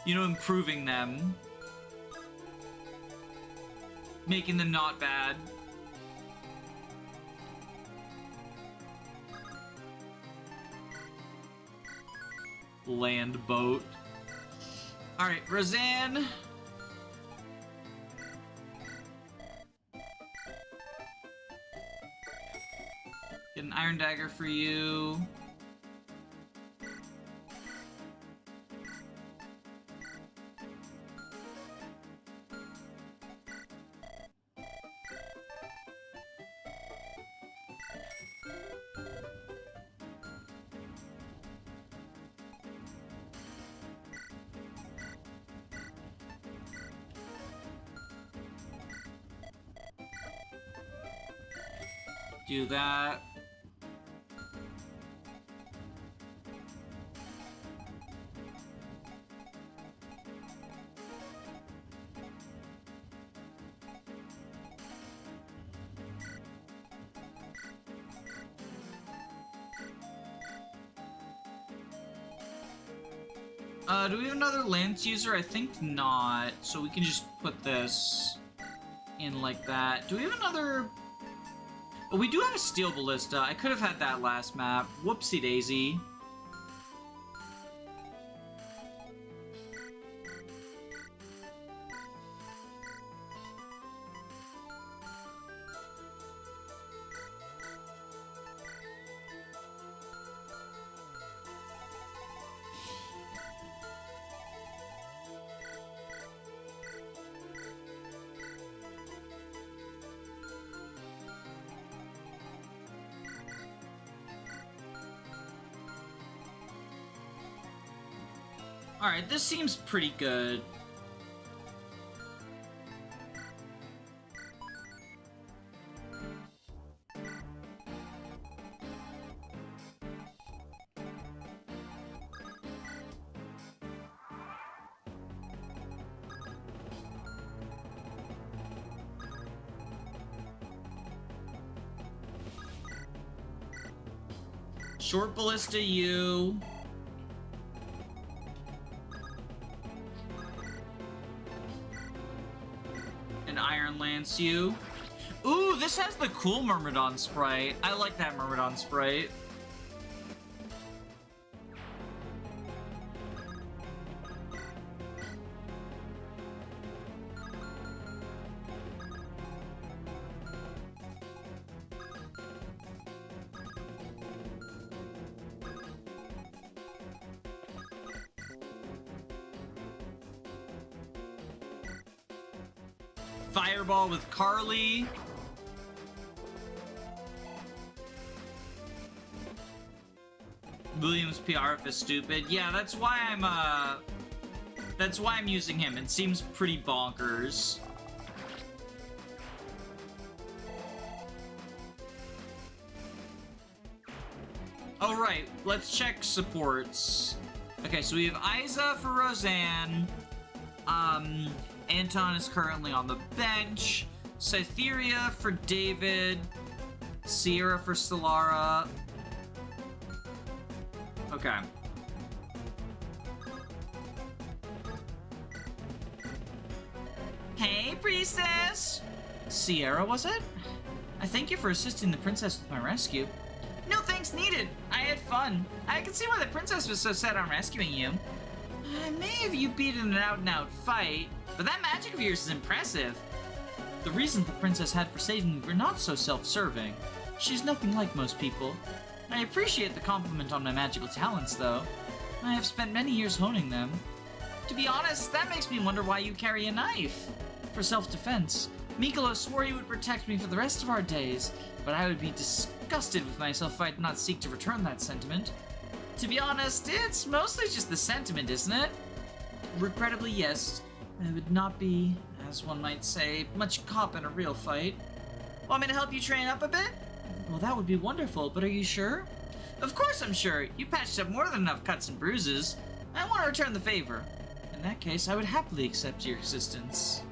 you know, improving them. Making them not bad. Land boat. Alright, Roseanne. Get an iron dagger for you. Do that. Do we have another lance user? I think not. So we can just put this in like that. Do we have another... Oh, we do have a steel ballista. I could have had that last map. Whoopsie daisy. Alright, this seems pretty good. Short ballista, you. Lance you. Ooh, this has the cool Myrmidon sprite. I like that Myrmidon sprite. Fireball with Carly. Williams PR is stupid. Yeah, that's why I'm using him. It seems pretty bonkers. Oh, right. Let's check supports. Okay, so we have Isa for Roseanne. Anton is currently on the bench. Cytheria for David. Sierra for Stellara. Okay. Hey, priestess! Sierra, was it? I thank you for assisting the princess with my rescue. No thanks needed. I had fun. I can see why the princess was so set on rescuing you. I may have you beaten an out-and-out fight, but that magic of yours is impressive. The reasons the princess had for saving me were not so self-serving. She's nothing like most people. I appreciate the compliment on my magical talents, though. I have spent many years honing them. To be honest, that makes me wonder why you carry a knife. For self-defense. Mikolo swore he would protect me for the rest of our days, but I would be disgusted with myself if I did not seek to return that sentiment. To be honest, it's mostly just the sentiment, isn't it? Regrettably, yes. I would not be, as one might say, much cop in a real fight. Want me to help you train up a bit? Well, that would be wonderful, but are you sure? Of course I'm sure. You patched up more than enough cuts and bruises. I want to return the favor. In that case, I would happily accept your assistance.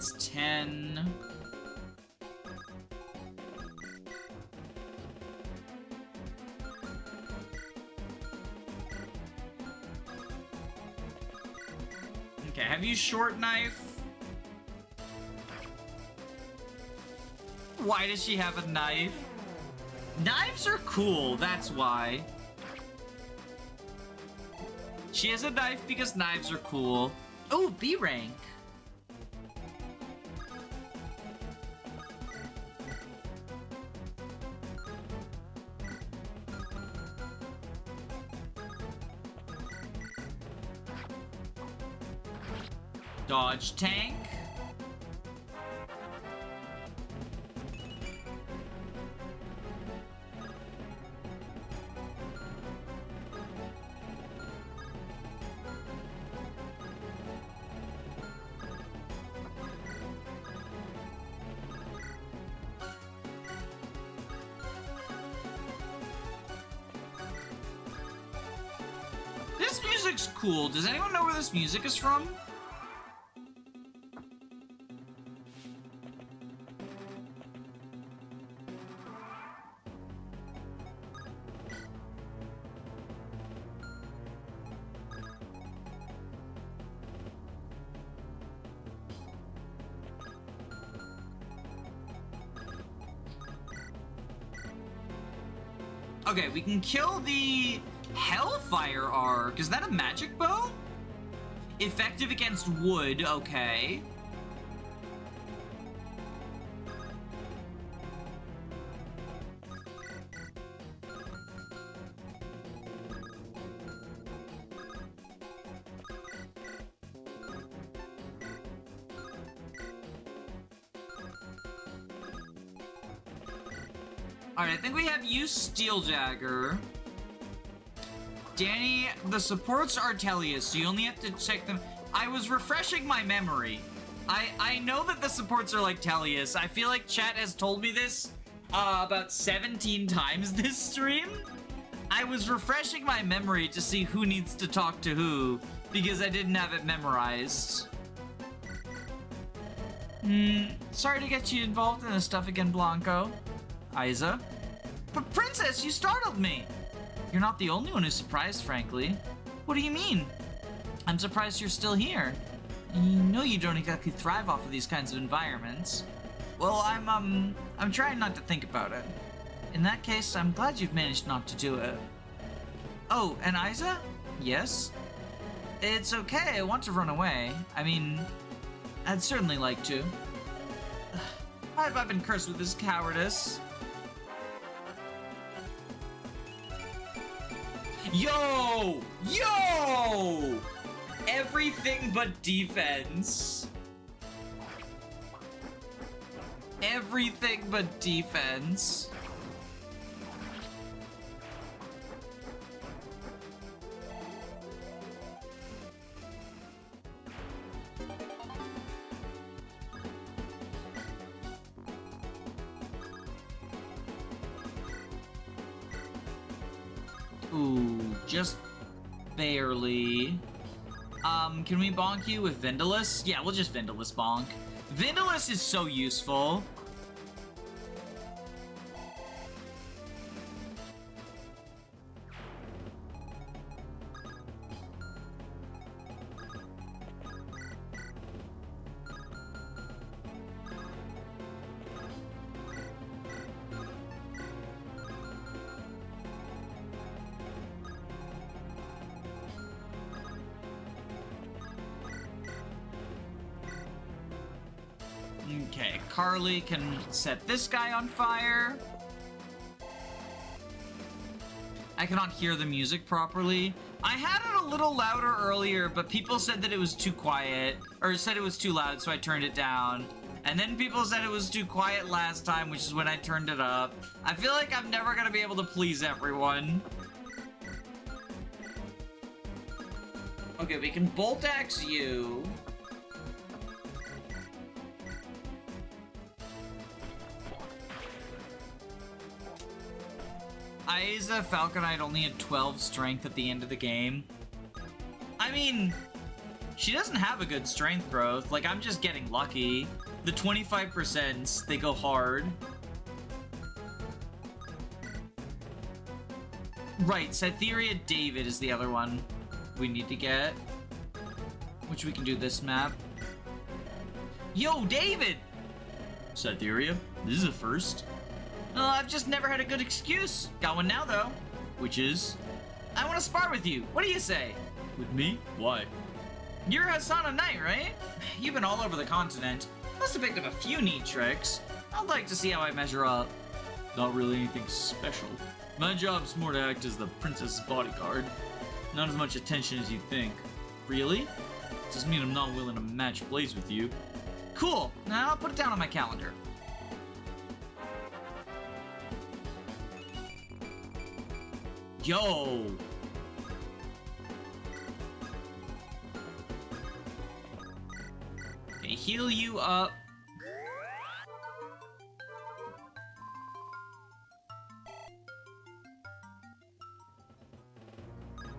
That's 10. Okay, have you short knife? Why does she have a knife? Knives are cool, that's why. She has a knife because knives are cool. Oh, B rank. Dodge tank. This music's cool. Does anyone know where this music is from? Okay, we can kill the Hellfire Arc. Is that a magic bow? Effective against wood, okay. Alright, I think we have you, Steeljagger. Danny, the supports are Tellius, so you only have to check them. I was refreshing my memory. I know that the supports are like Tellius. I feel like chat has told me this about 17 times this stream. I was refreshing my memory to see who needs to talk to who, because I didn't have it memorized. Sorry to get you involved in this stuff again, Blanco. Isa. But Princess, you startled me! You're not the only one who's surprised, frankly. What do you mean? I'm surprised you're still here. You know you don't exactly thrive off of these kinds of environments. Well, I'm trying not to think about it. In that case, I'm glad you've managed not to do it. Oh, and Isa? Yes? It's okay, I want to run away. I mean, I'd certainly like to. Why have I been cursed with this cowardice? Yo! Yo! Everything but defense. Everything but defense. Ooh, just barely. Can we bonk you with Vindalus? Yeah, we'll just Vindalus bonk. Vindalus is so useful. Okay, Carly can set this guy on fire. I cannot hear the music properly. I had it a little louder earlier, but people said that it was too quiet, or said it was too loud, so I turned it down. And then people said it was too quiet last time, which is when I turned it up. I feel like I'm never gonna be able to please everyone. Okay, we can bolt axe you. Isa Falconite only had 12 strength at the end of the game. I mean, She doesn't have a good strength growth. Like, I'm just getting lucky. The 25%, they go hard. Right, Cytherea David is the other one we need to get. Which we can do this map. Yo, David! Cytherea, this is a first. I've just never had a good excuse. Got one now, though. Which is... I want to spar with you. What do you say? With me? Why? You're Hasana Knight, right? You've been all over the continent. Must have picked up a few neat tricks. I'd like to see how I measure up. Not really anything special. My job's more to act as the princess's bodyguard. Not as much attention as you think. Really? Doesn't mean I'm not willing to match blades with you. Cool. Now I'll put it down on my calendar. Yo! Okay, heal you up.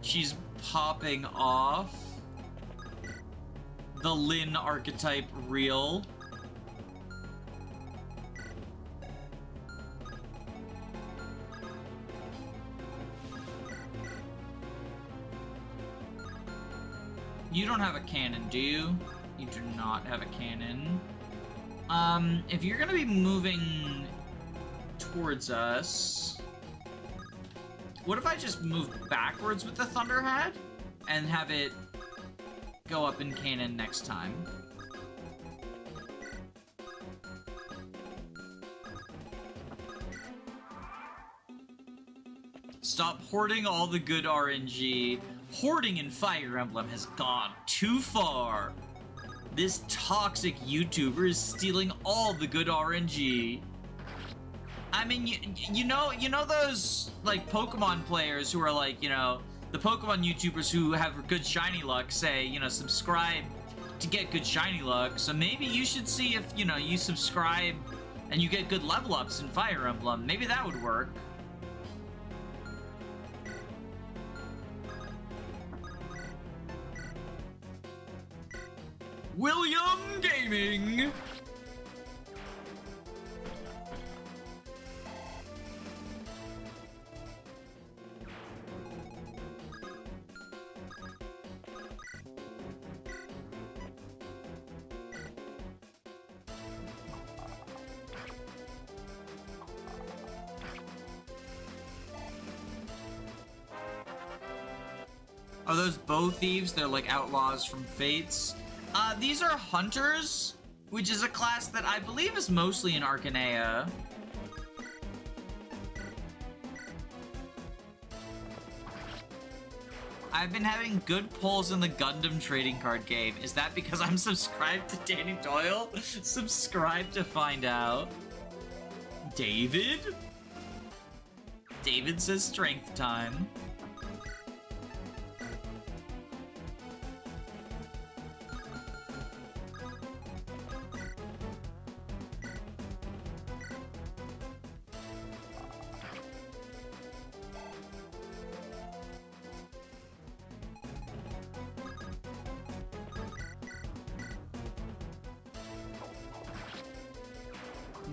She's popping off. The Lin archetype reel. You don't have a cannon, do you? You do not have a cannon. If you're gonna be moving towards us, what if I just move backwards with the Thunderhead and have it go up in cannon next time? Stop hoarding all the good RNG. Hoarding in Fire Emblem has gone too far. This toxic YouTuber is stealing all the good RNG. I mean, you know those, like, Pokemon players who are like, you know, the Pokemon YouTubers who have good shiny luck say, you know, subscribe to get good shiny luck. So maybe you should see if, you know, you subscribe and you get good level ups in Fire Emblem. Maybe that would work. William Gaming! Are those bow thieves? They're like outlaws from Fates. These are hunters, which is a class that I believe is mostly in Arcanea. I've been having good pulls in the Gundam trading card game. Is that because I'm subscribed to Danny Doyle? Subscribe to find out. David? David says strength time.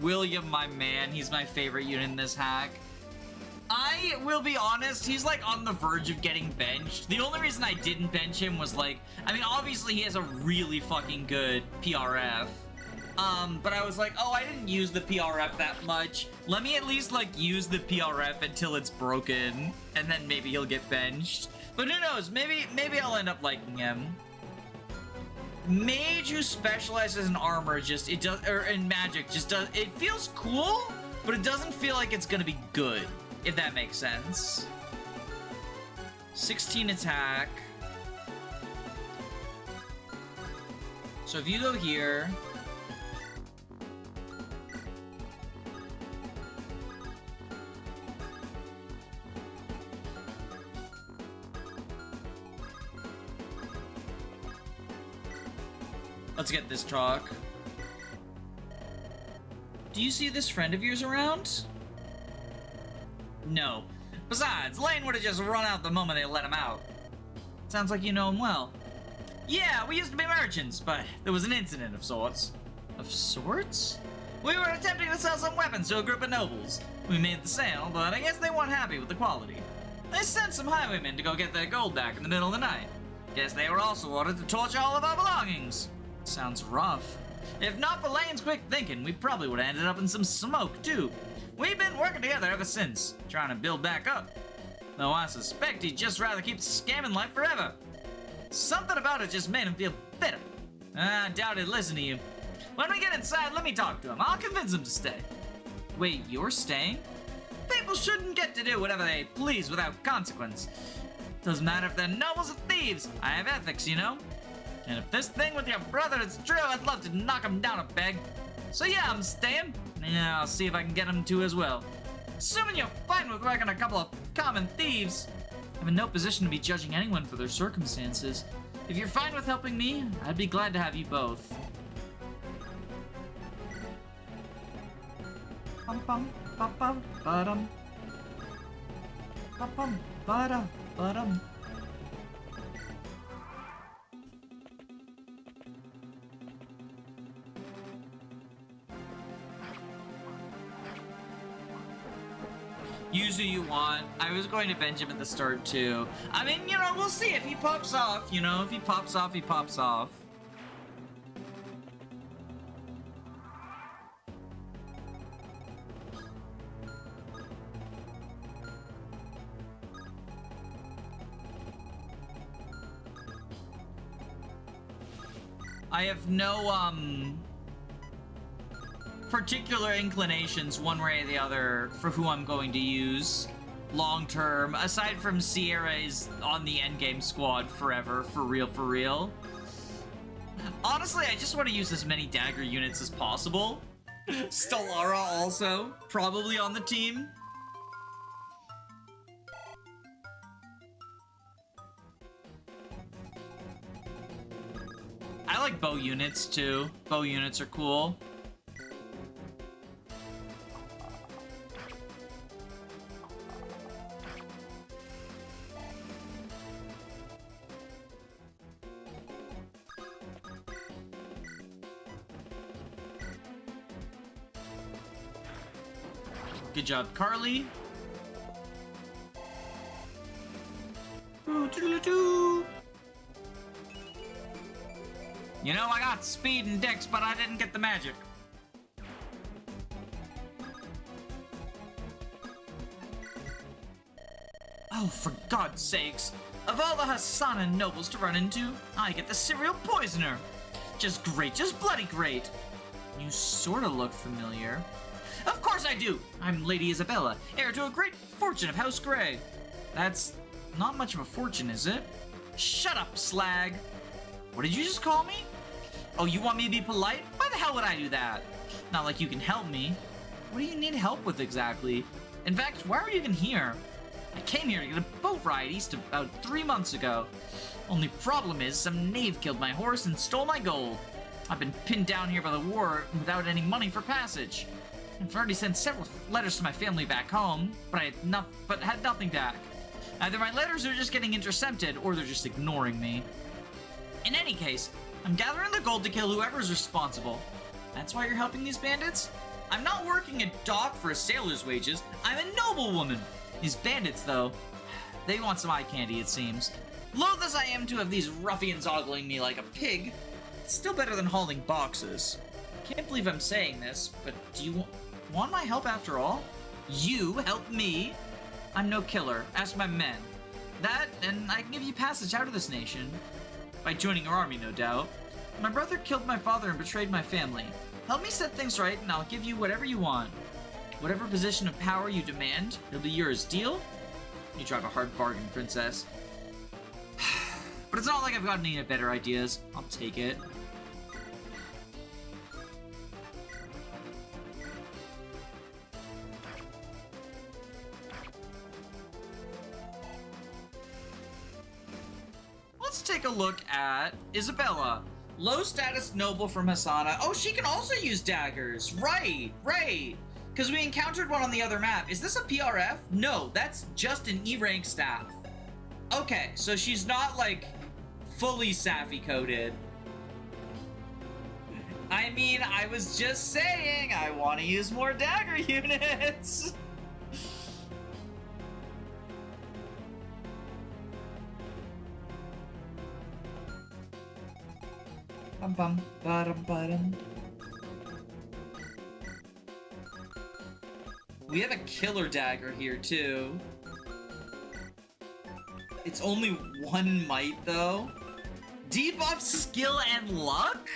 William, my man, he's my favorite unit in this hack. I will be honest, he's like on the verge of getting benched. The only reason I didn't bench him was like, I mean, obviously he has a really fucking good PRF. But I was like, oh, I didn't use the PRF that much. Let me at least like use the PRF until it's broken, and then maybe he'll get benched. But who knows, maybe I'll end up liking him. Mage who specializes in armor just, it does, or in magic just does, it feels cool, but it doesn't feel like it's gonna be good, if that makes sense. 16 attack. So if you go here, let's get this talk. Do you see this friend of yours around? No. Besides, Lane would have just run out the moment they let him out. Sounds like you know him well. Yeah, we used to be merchants, but there was an incident of sorts. Of sorts? We were attempting to sell some weapons to a group of nobles. We made the sale, but I guess they weren't happy with the quality. They sent some highwaymen to go get their gold back in the middle of the night. Guess they were also ordered to torch all of our belongings. Sounds rough. If not for Lane's quick thinking, we probably would have ended up in some smoke, too. We've been working together ever since, trying to build back up. Though I suspect he'd just rather keep scamming like forever. Something about it just made him feel bitter. I doubt he'd listen to you. When we get inside, let me talk to him. I'll convince him to stay. Wait, you're staying? People shouldn't get to do whatever they please without consequence. Doesn't matter if they're nobles or thieves. I have ethics, you know? And if this thing with your brother is true, I'd love to knock him down a peg. So yeah, I'm staying. Yeah, I'll see if I can get him to as well. Assuming you're fine with working a couple of common thieves. I'm in no position to be judging anyone for their circumstances. If you're fine with helping me, I'd be glad to have you both. Bum bum ba bum ba-dum. Bum bum ba-dum ba-dum. Use who you want. I was going to bench him at the start too. I mean, you know, we'll see if he pops off. You know, if he pops off, he pops off. I have no, particular inclinations one way or the other for who I'm going to use long term, aside from Sierra is on the endgame squad forever, for real. Honestly, I just want to use as many dagger units as possible. Stellara also, probably on the team. I like bow units too. Bow units are cool. Good job, Carly. You know, I got speed and dex, but I didn't get the magic. Oh, for God's sakes. Of all the Hasana nobles to run into, I get the serial poisoner. Just great, just bloody great. You sorta look familiar. Of course I do! I'm Lady Isabella, heir to a great fortune of House Grey. That's not much of a fortune, is it? Shut up, slag! What did you just call me? Oh, you want me to be polite? Why the hell would I do that? Not like you can help me. What do you need help with exactly? In fact, why are you even here? I came here to get a boat ride east about 3 months ago. Only problem is, some knave killed my horse and stole my gold. I've been pinned down here by the war without any money for passage. I've already sent several letters to my family back home, but had nothing back. Either my letters are just getting intercepted, or they're just ignoring me. In any case, I'm gathering the gold to kill whoever's responsible. That's why you're helping these bandits? I'm not working a dock for a sailor's wages. I'm a noblewoman. These bandits, though, they want some eye candy, it seems. Loath as I am to have these ruffians ogling me like a pig, it's still better than hauling boxes. Can't believe I'm saying this, but do you want my help after all? You help me? I'm no killer. Ask my men. That, and I can give you passage out of this nation. By joining your army, no doubt. My brother killed my father and betrayed my family. Help me set things right, and I'll give you whatever you want. Whatever position of power you demand, it'll be yours. Deal? You drive a hard bargain, princess. But it's not like I've got any better ideas. I'll take it. Let's take a look at Isabella. Low status noble from Hasana. Oh, she can also use daggers. Right. Because we encountered one on the other map. Is this a PRF? No, that's just an E rank staff. Okay, so she's not like fully Safi coated. I mean, I was just saying, I want to use more dagger units. Bum bum bottom bottom. We have a killer dagger here too. It's only 1 might though. Debuff skill and luck?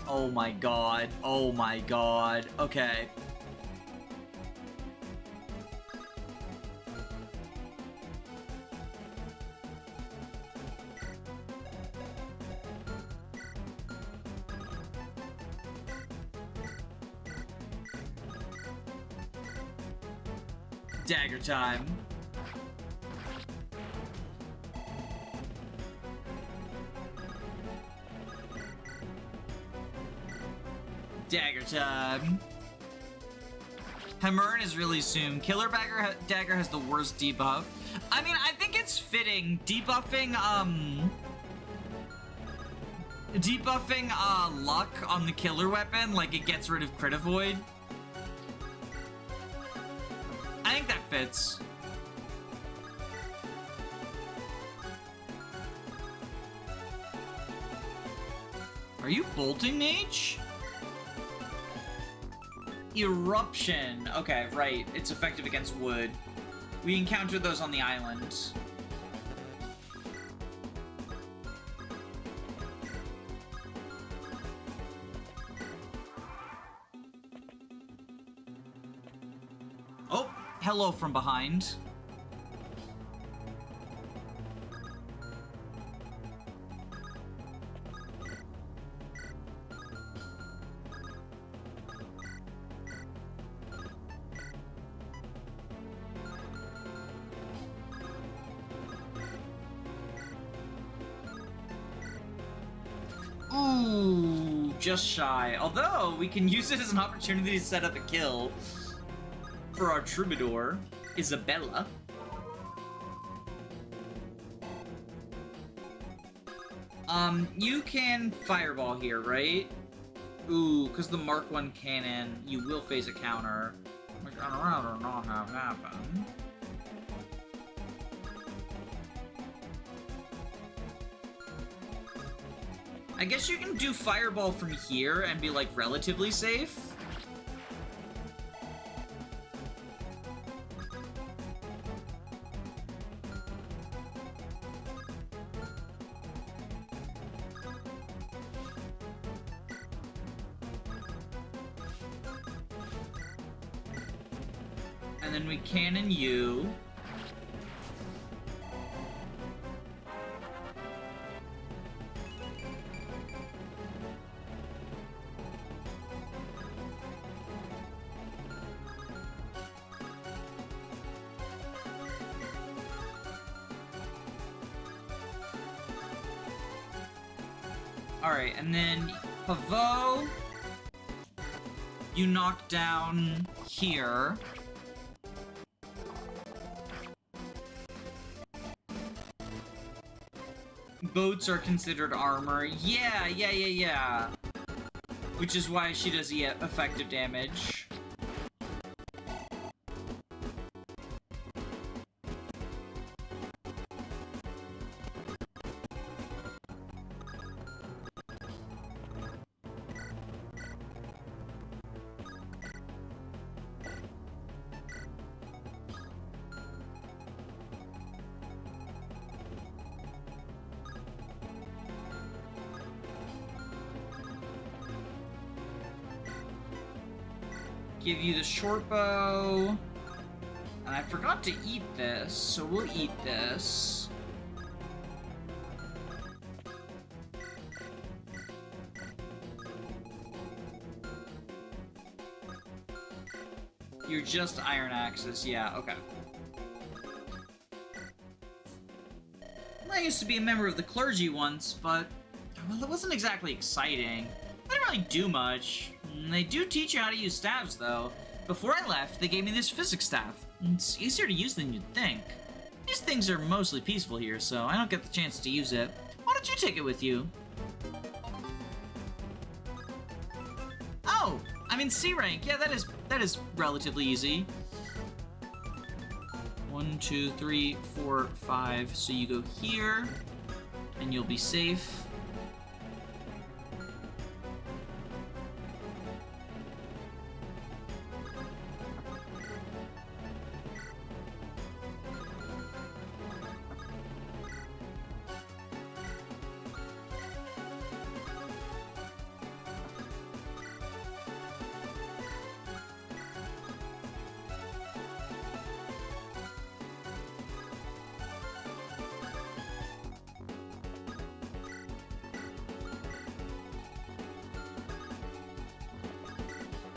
Oh my god. Oh my god. Okay. Dagger time. Dagger time. Hamurn is really soon. Killer dagger has the worst debuff. I mean, I think it's fitting. Debuffing luck on the killer weapon, like it gets rid of crit avoid. I think that fits. Are you bolting mage? Eruption. Okay, right. It's effective against wood. We encountered those on the island. Oh, hello from behind. Ooh, just shy. Although, we can use it as an opportunity to set up a kill for our troubadour, Isabella. You can fireball here, right? Ooh, because the Mark 1 cannon, you will face a counter, which I'd rather not have happen. I guess you can do fireball from here and be, like, relatively safe. And then we cannon you. Alright, and then Pavot, you knock down here. Boats are considered armor. Yeah. Which is why she does effective damage. Give you the short bow. And I forgot to eat this, so we'll eat this. You're just Iron Axis, yeah, okay. I used to be a member of the clergy once, but, well, it wasn't exactly exciting. I didn't really do much. They do teach you how to use staves, though. Before I left, they gave me this physics staff. It's easier to use than you'd think. These things are mostly peaceful here, so I don't get the chance to use it. about you take it with you? Oh, I'm in C rank. Yeah, that is relatively easy. 1, 2, 3, 4, 5. So you go here, and you'll be safe.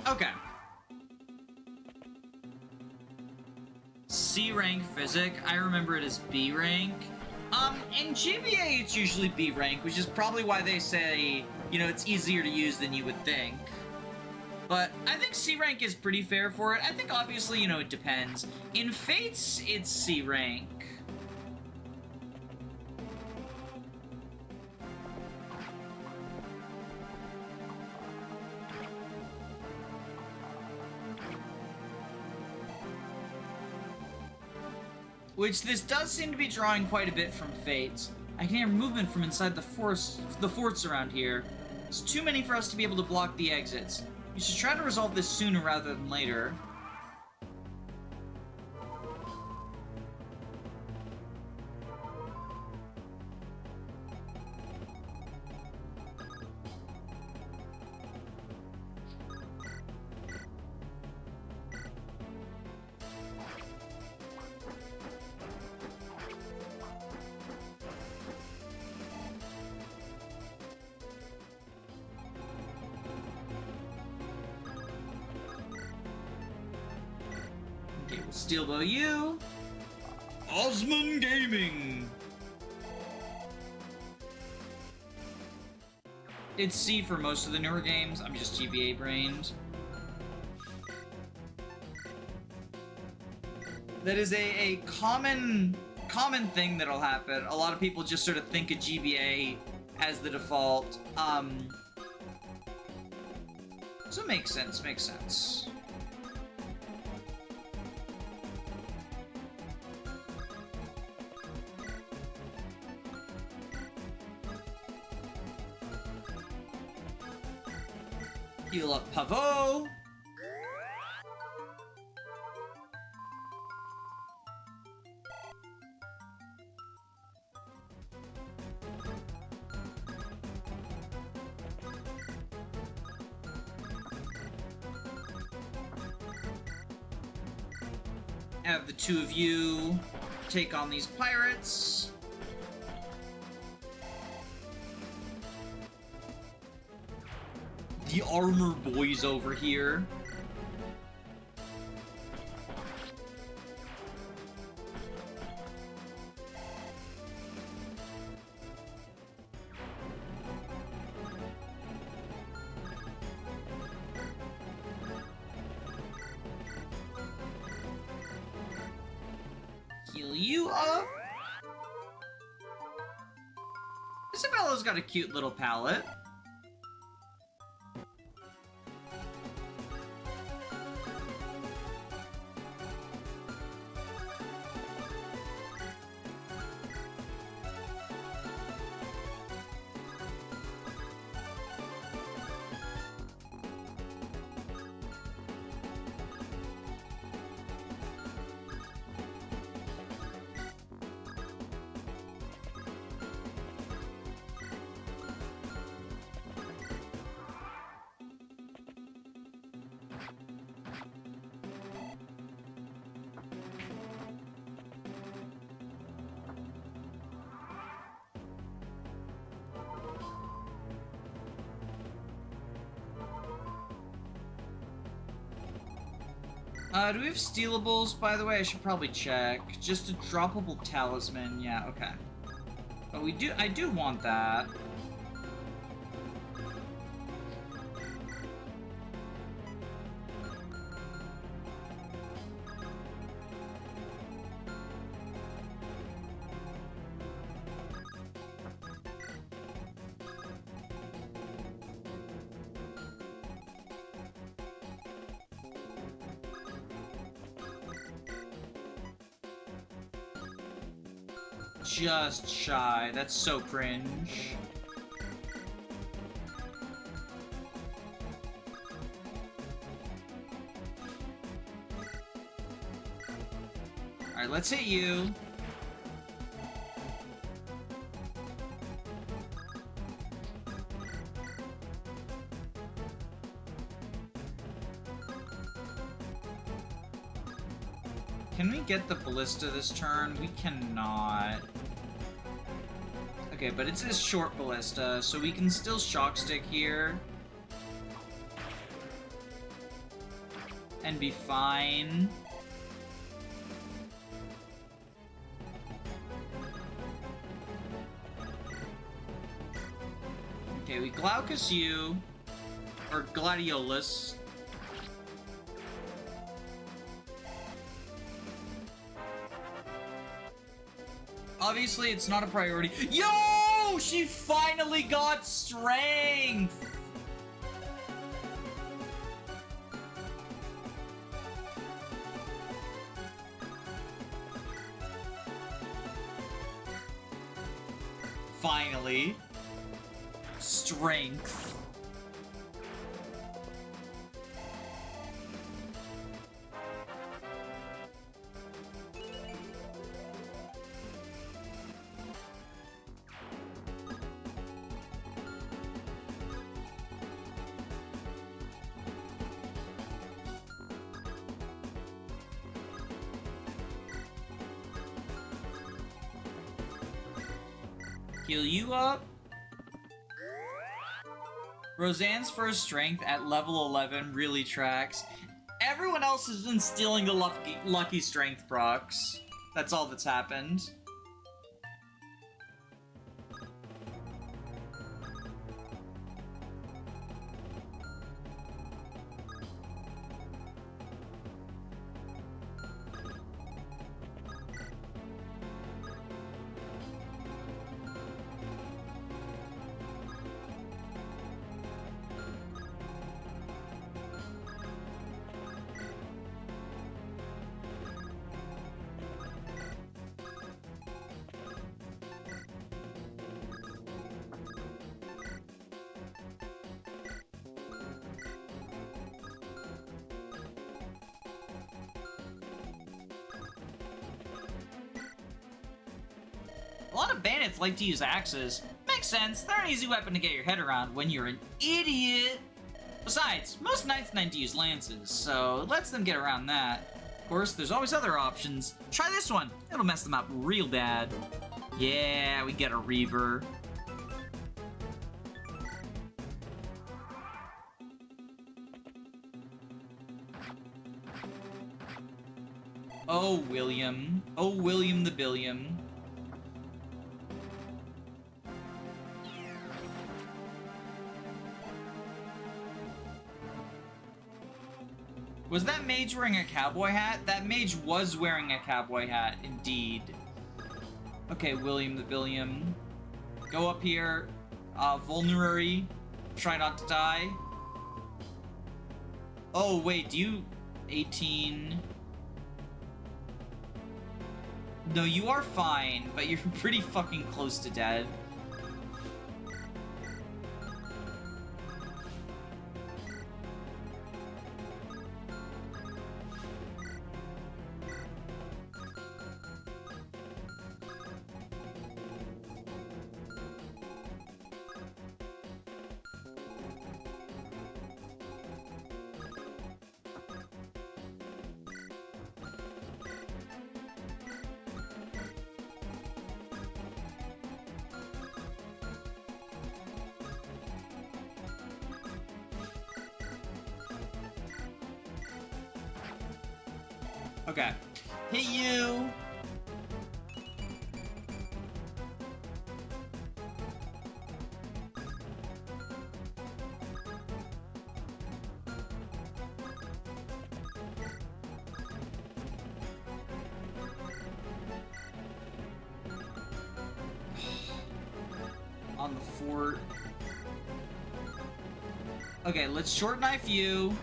Okay. C rank physic. I remember it as B rank. In GBA it's usually B rank, which is probably why they say, you know, it's easier to use than you would think. But I think C rank is pretty fair for it. I think obviously, you know, it depends. In Fates, it's C rank. Which this does seem to be drawing quite a bit from Fates. I can hear movement from inside the forts around here. It's too many for us to be able to block the exits. You should try to resolve this sooner rather than later. Okay, we'll steelbow you. Osman Gaming! It's C for most of the newer games. I'm just GBA brained. That is a common thing that'll happen. A lot of people just sort of think of GBA as the default. So it makes sense, makes sense. Heal up Pavot. Have the two of you take on these pirates. The armor boys over here. Heal you up. Isabella's got a cute little palette. Do we have stealables, by the way? I should probably check. Just a droppable talisman. Yeah, okay. But I do want that. just shy. That's so cringe. Alright, let's hit you. Can we get the ballista this turn? We cannot. Okay, but it's this short ballista, so we can still shock stick here. And be fine. Okay, we Glaucus you. Or Gladiolus. Obviously, it's not a priority. Yo! She finally got strength! Finally. Strength. Heal you up. Roseanne's first strength at level 11 really tracks. Everyone else has been stealing the lucky strength procs. That's all that's happened. A lot of bandits like to use axes. Makes sense, they're an easy weapon to get your head around when you're an idiot. Besides, most knights like to use lances, so it lets them get around that. Of course, there's always other options. Try this one, it'll mess them up real bad. Yeah, we get a Reaver. Oh, William. Oh, William the Billiam. Was that mage wearing a cowboy hat? That mage was wearing a cowboy hat, indeed. Okay, William the Billiam. Go up here. Vulnerary. Try not to die. Oh, wait, do you... 18... No, you are fine, but you're pretty fucking close to dead. Okay. Hit you! On the fort. Okay, let's short knife you.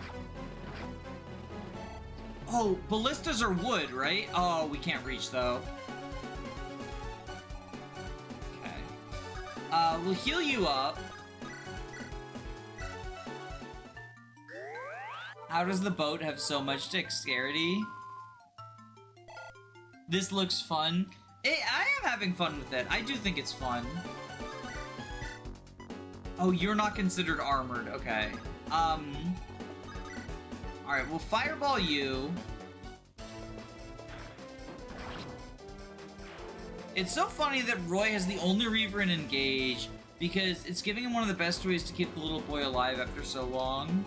Oh, ballistas are wood, right? Oh, we can't reach, though. We'll heal you up. How does the boat have so much dexterity? This looks fun. Hey, I am having fun with it. I do think it's fun. Oh, you're not considered armored. Okay. Alright, we'll fireball you. It's so funny that Roy has the only Reaver in Engage because it's giving him one of the best ways to keep the little boy alive after so long.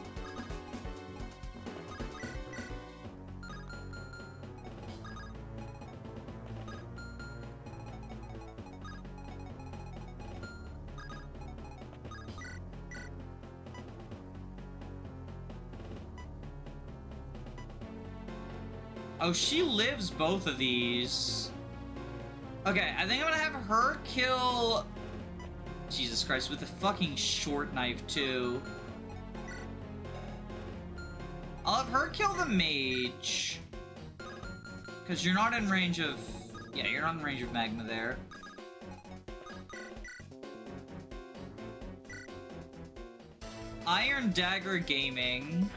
Oh, she lives both of these. Okay, I think I'm gonna have her kill... Jesus Christ, with a fucking short knife, too. I'll have her kill the mage. Because you're not in range of... Yeah, you're not in range of magma there. Iron Dagger Gaming.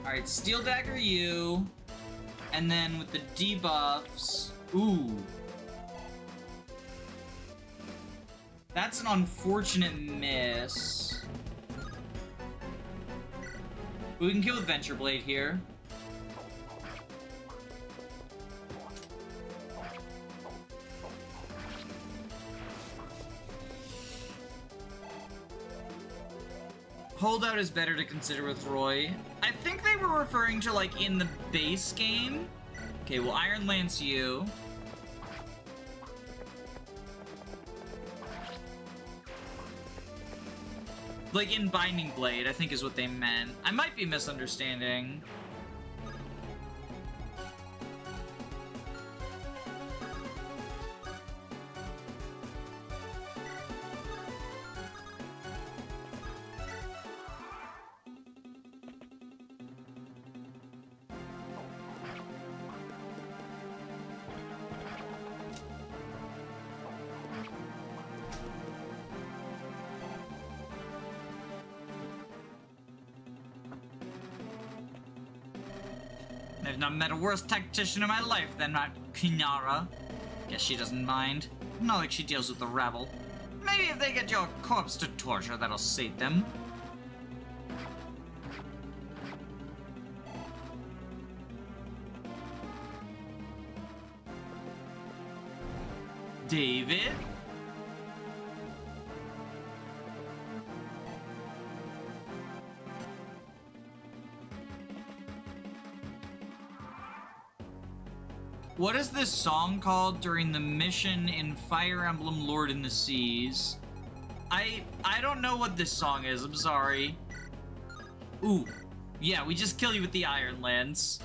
Alright, Steel Dagger you. And then with the debuffs... Ooh. That's an unfortunate miss. We can kill with Venture Blade here. Holdout is better to consider with Roy. I think they were referring to, like, in the base game. Okay, well, Iron Lance you. Like, in Binding Blade, I think is what they meant. I might be misunderstanding. I've not met a worse tactician in my life than that Kinara. Guess she doesn't mind. Not like she deals with the rabble. Maybe if they get your corpse to torture, that'll sate them. David? What is this song called during the mission in Fire Emblem Lord in the Seas? I don't know what this song is, I'm sorry. Ooh, yeah, we just kill you with the Iron Lance.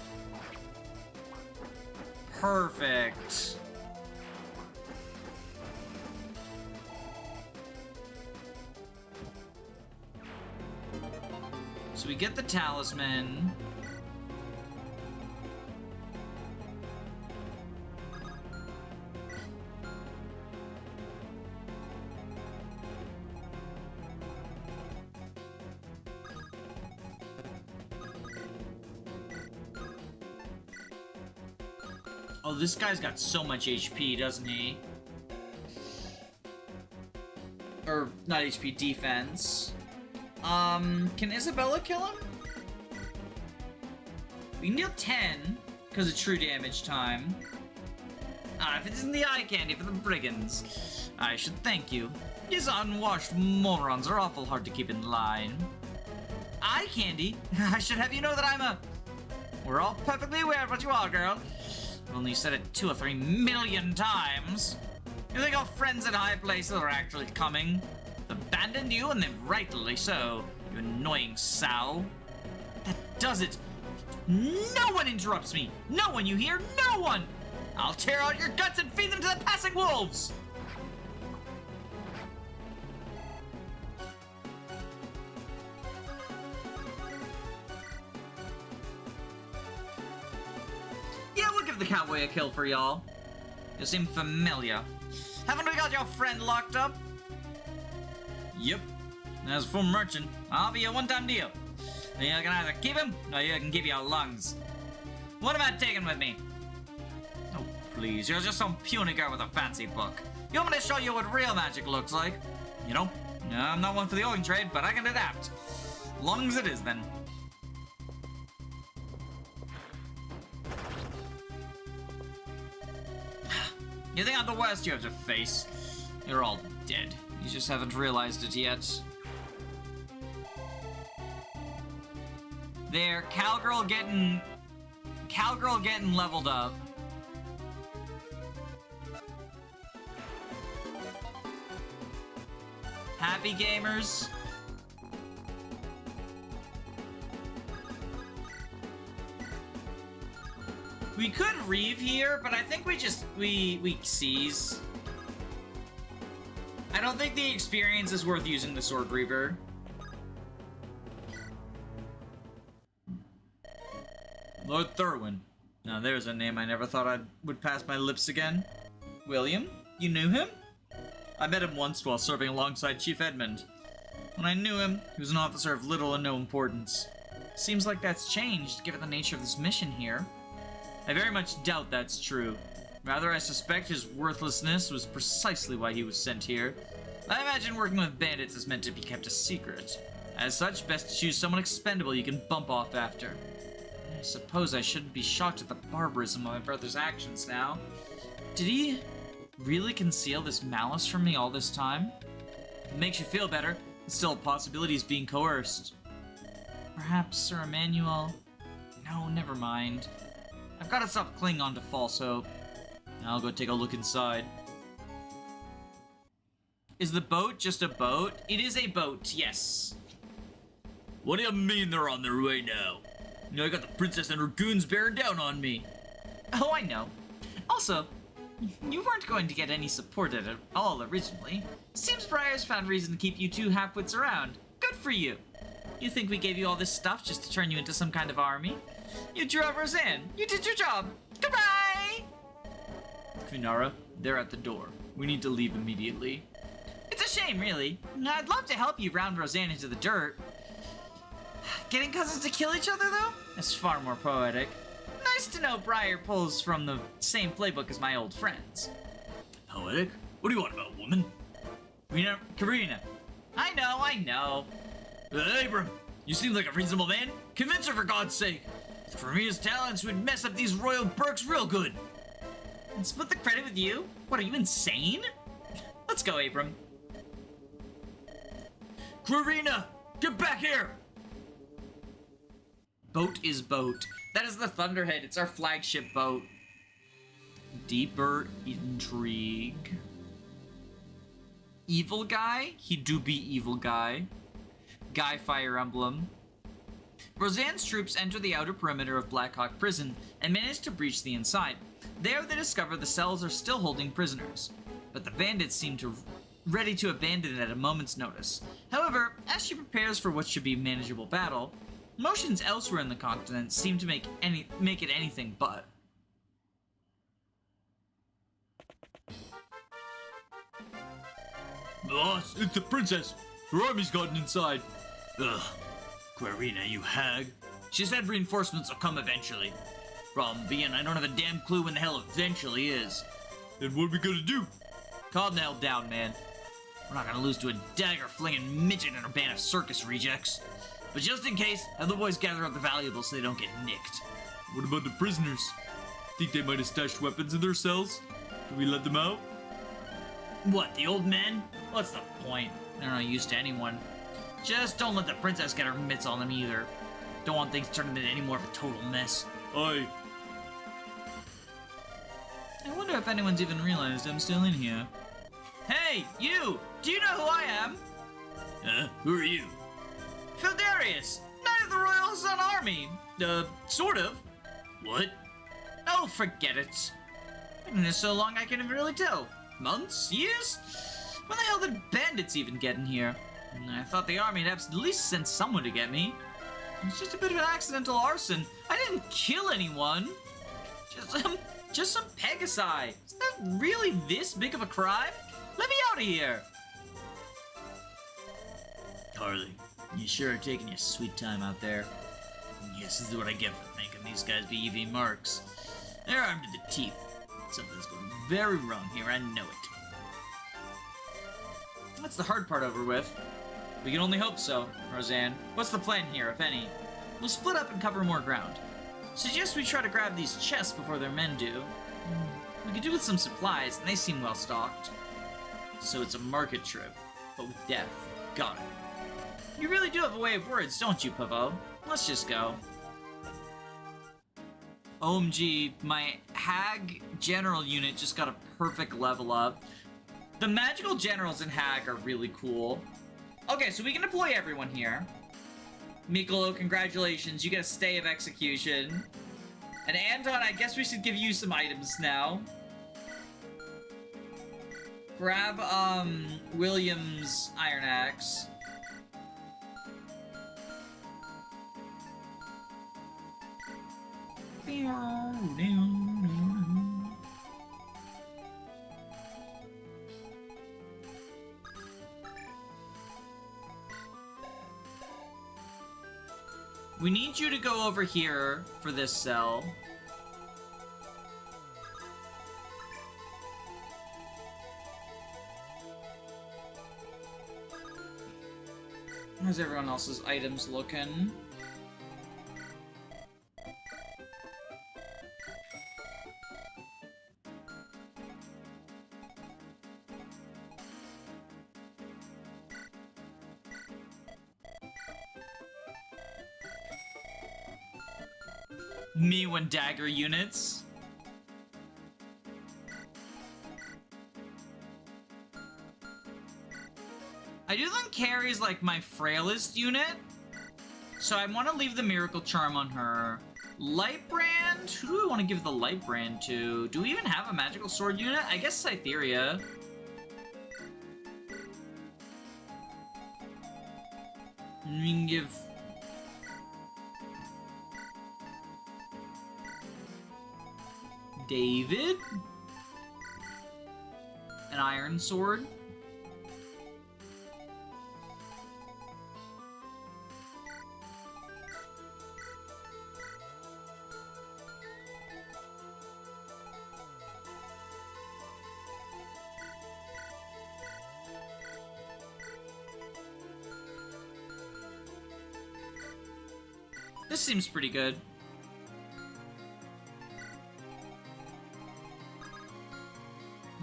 Perfect. So we get the talisman. Oh, this guy's got so much HP, doesn't he? Or, not HP, defense. Can Isabella kill him? We can deal 10, because of true damage time. Ah, if it's in the eye candy for the brigands, I should thank you. These unwashed morons are awful hard to keep in line. eye candy? I should have you know that I'm a... We're all perfectly aware of what you are, girl. I've only said it 2 or 3 million times. You think our friends in high places are actually coming? They've abandoned you, and they've rightly so, you annoying sow. That does it. No one interrupts me. No one, you hear? No one! I'll tear out your guts and feed them to the passing wolves! Yeah, we'll give the cowboy a kill for y'all. You seem familiar. Haven't we got your friend locked up? Yep. As for merchant, I'll be a one-time deal. You can either keep him, or you can keep your lungs. What about taking with me? Oh, please, you're just some puny girl with a fancy book. You want me to show you what real magic looks like? You know, I'm not one for the organ trade, but I can adapt. Lungs it is, then. You think I'm the worst you have to face? You're all dead. You just haven't realized it yet. There, cowgirl getting leveled up. Happy gamers. We could Reeve here, but I think we seize. I don't think the experience is worth using the Sword Reaver. Lord Thurwin. Now there's a name I never thought I would pass my lips again. William? You knew him? I met him once while serving alongside Chief Edmund. When I knew him, he was an officer of little and no importance. Seems like that's changed, given the nature of this mission here. I very much doubt that's true. Rather, I suspect his worthlessness was precisely why he was sent here. I imagine working with bandits is meant to be kept a secret. As such, best to choose someone expendable you can bump off after. I suppose I shouldn't be shocked at the barbarism of my brother's actions now. Did he really conceal this malice from me all this time? It makes you feel better. It's still a possibility he's being coerced. Perhaps Sir Emmanuel... No, never mind. I've got to stop clinging on to false hope. I'll go take a look inside. Is the boat just a boat? It is a boat, yes. What do you mean they're on their way now? You know, I got the princess and her goons bearing down on me. Oh, I know. Also, you weren't going to get any support at all originally. Seems Briar's found reason to keep you two half-wits around. Good for you. You think we gave you all this stuff just to turn you into some kind of army? You drew out Roseanne. You did your job. Goodbye! Kunara, they're at the door. We need to leave immediately. It's a shame, really. I'd love to help you round Roseanne into the dirt. Getting cousins to kill each other, though? That's far more poetic. Nice to know Briar pulls from the same playbook as my old friends. Poetic? What do you want about, woman? Karina. I know. Abram, you seem like a reasonable man. Convince her, for God's sake. With Karina's talents, we'd mess up these royal perks real good. And split the credit with you? What, are you insane? Let's go, Abram. Karina, get back here! Boat is boat. That is the Thunderhead. It's our flagship boat. Deeper intrigue. Evil guy? He do be evil guy. Guy Fire Emblem. Roseanne's troops enter the outer perimeter of Blackhawk Prison and manage to breach the inside. There they discover the cells are still holding prisoners, but the bandits seem ready to abandon it at a moment's notice. However, as she prepares for what should be a manageable battle, motions elsewhere in the continent seem to make it anything but. Boss, it's the princess. Her army's gotten inside. Ugh. Karina, you hag. She said reinforcements will come eventually. Problem being, I don't have a damn clue when the hell eventually is. Then what are we gonna do? Calm the hell down, man. We're not gonna lose to a dagger-flinging midget and her band of circus rejects. But just in case, have the boys gather up the valuables so they don't get nicked. What about the prisoners? Think they might have stashed weapons in their cells? Do we let them out? What, the old men? What's the point? They're not used to anyone. Just don't let the princess get her mitts on them either. Don't want things turning into any more of a total mess. Oi. I wonder if anyone's even realized I'm still in here. Hey, you! Do you know who I am? Who are you? Fildarius, Knight of the Royal Sun Army. Sort of. What? Oh, forget it. I've been there so long I can't even really tell. Months? Years? When the hell did bandits even get in here? I thought the army had at least sent someone to get me. It's just a bit of an accidental arson. I didn't kill anyone. Just some Pegasi. Is that really this big of a crime? Let me out of here. Harley, you sure are taking your sweet time out there. Yes, this is what I get for making these guys be EV marks. They're armed to the teeth. Something's going very wrong here, I know it. That's the hard part over with. We can only hope so, Roseanne. What's the plan here, if any? We'll split up and cover more ground. Suggest we try to grab these chests before their men do. We could do with some supplies, and they seem well stocked. So it's a market trip, but with death. Got it. You really do have a way of words, don't you, Pavo? Let's just go. OMG, my Hag General unit just got a perfect level up. The magical generals in Hag are really cool. Okay, so we can deploy everyone here. Mikolo, congratulations, you get a stay of execution. And Anton, I guess we should give you some items now. Grab, William's Iron Axe. We need you to go over here for this cell. How's everyone else's items looking? Me when dagger units. I do think Carrie's like my frailest unit, so I want to leave the miracle charm on her. Lightbrand? Who do I want to give the Lightbrand to? Do we even have a magical sword unit? I guess Cytheria. We can give... David? An iron sword? This seems pretty good.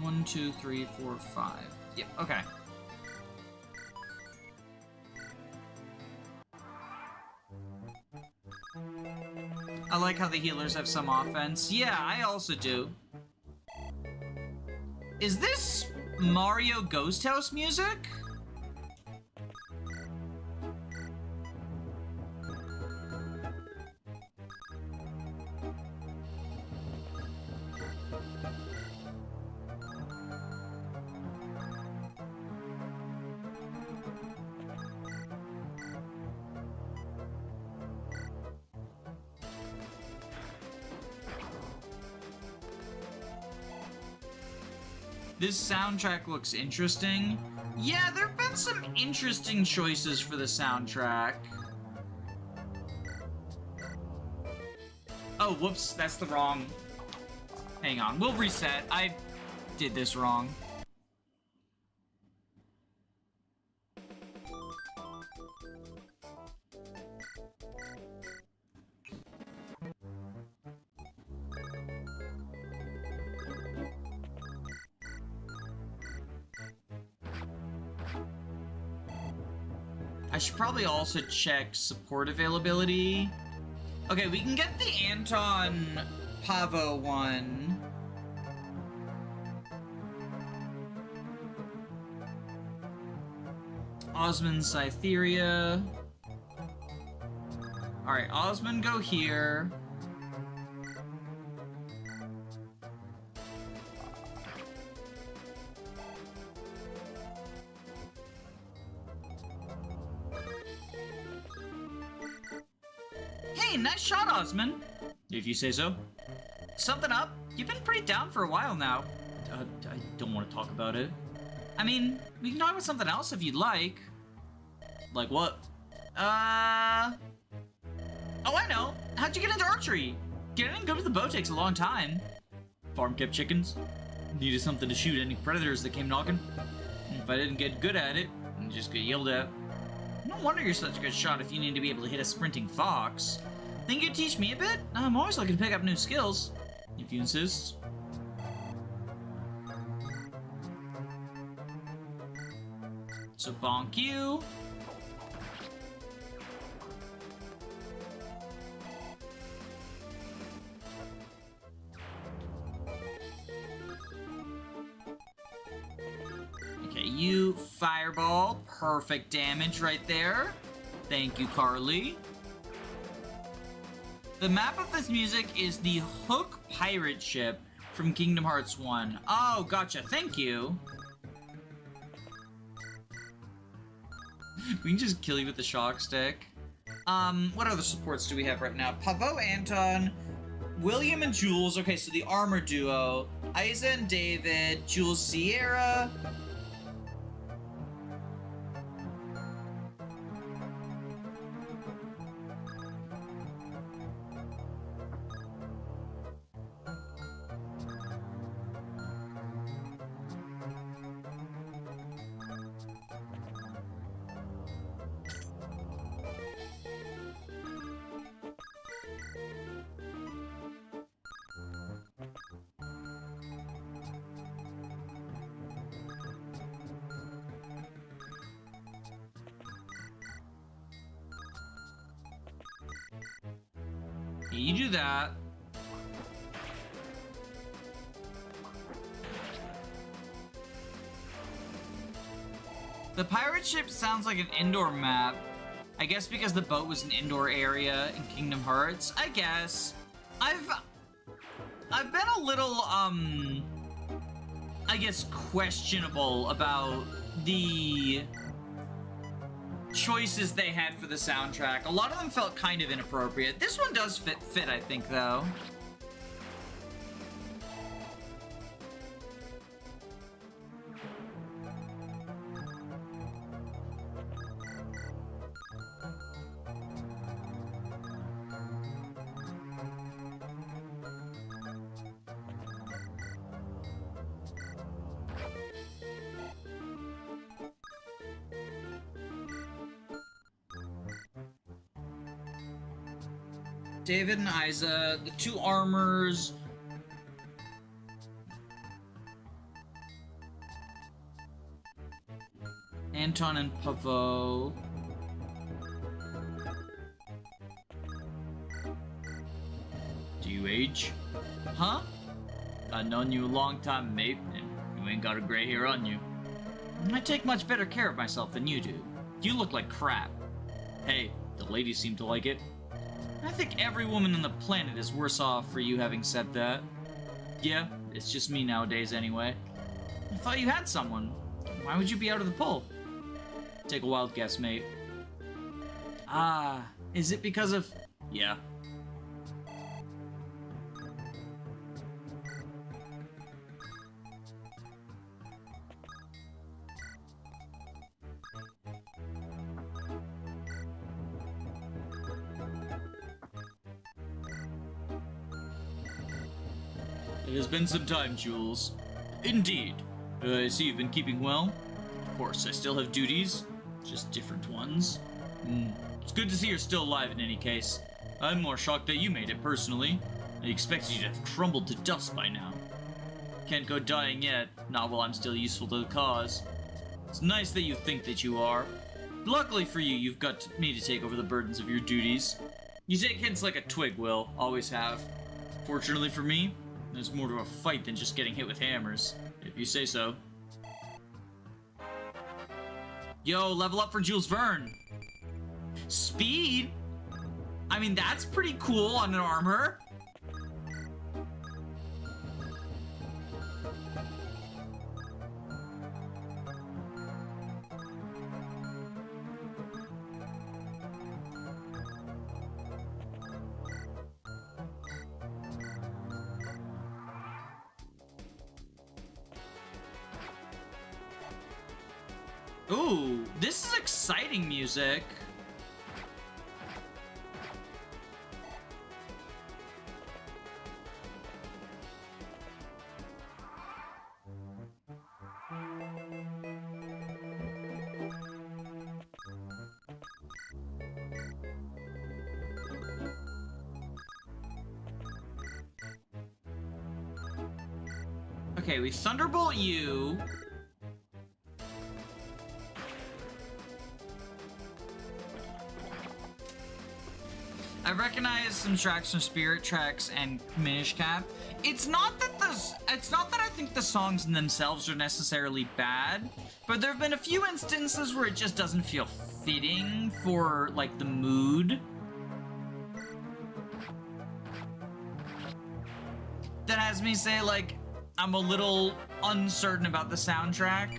One, two, three, four, five. Yep, okay. I like how the healers have some offense. Yeah, I also do. Is this Mario Ghost House music? This soundtrack looks interesting. Yeah, there have been some interesting choices for the soundtrack. Oh, whoops, that's the wrong... Hang on, we'll reset. I did this wrong. I should probably also check support availability. Okay, we can get the Anton Pavo one. Osmond Cytheria. Alright, Osmond, go here. Hey, nice shot, Osmond. If you say so. Something up? You've been pretty down for a while now. I don't want to talk about it. I mean, we can talk about something else if you'd like. Like what? Oh, I know. How'd you get into archery? Getting good with the bow takes a long time. Farm kept chickens. Needed something to shoot any predators that came knocking. If I didn't get good at it, I'd just get yelled at. No wonder you're such a good shot if you need to be able to hit a sprinting fox. Think you'd teach me a bit? I'm always looking to pick up new skills. If you insist. So bonk you. Okay, you fireball. Perfect damage right there. Thank you, Carly. The map of this music is the Hook pirate ship from Kingdom Hearts 1. Oh, gotcha. Thank you. We can just kill you with the shock stick. What other supports do we have right now? Pavo Anton, William and Jules. Okay, so the armor duo. Isa and David, Jules Sierra. You do that. The pirate ship sounds like an indoor map. I guess because the boat was an indoor area in Kingdom Hearts. I guess. I've been a little, I guess questionable about the choices they had for the soundtrack. A lot of them felt kind of inappropriate. This one does fit, I think, though. David and Isa, the two armors. Anton and Pavo. Do you age? Huh? I've known you a long time, mate, and you ain't got a gray hair on you. I take much better care of myself than you do. You look like crap. Hey, the ladies seem to like it. I think every woman on the planet is worse off for you having said that. Yeah, it's just me nowadays anyway. I thought you had someone. Why would you be out of the pool? Take a wild guess, mate. Ah, is it because of... Yeah. It has been some time, Jules. Indeed. I see you've been keeping well. Of course, I still have duties, just different ones. It's good to see you're still alive in any case. I'm more shocked that you made it, personally. I expected you to have crumbled to dust by now. Can't go dying yet, not while I'm still useful to the cause. It's nice that you think that you are. Luckily for you, you've got me to take over the burdens of your duties. You take hints like a twig, Will. Always have. Fortunately for me, there's more to a fight than just getting hit with hammers, if you say so. Yo, level up for Jules Verne. Speed? I mean, that's pretty cool on an armor. Ooh, this is exciting music. Okay, we Thunderbolt you. I recognize some tracks from Spirit Tracks and Minish Cap. It's not that I think the songs in themselves are necessarily bad, but there have been a few instances where it just doesn't feel fitting for like the mood. That has me say like I'm a little uncertain about the soundtrack.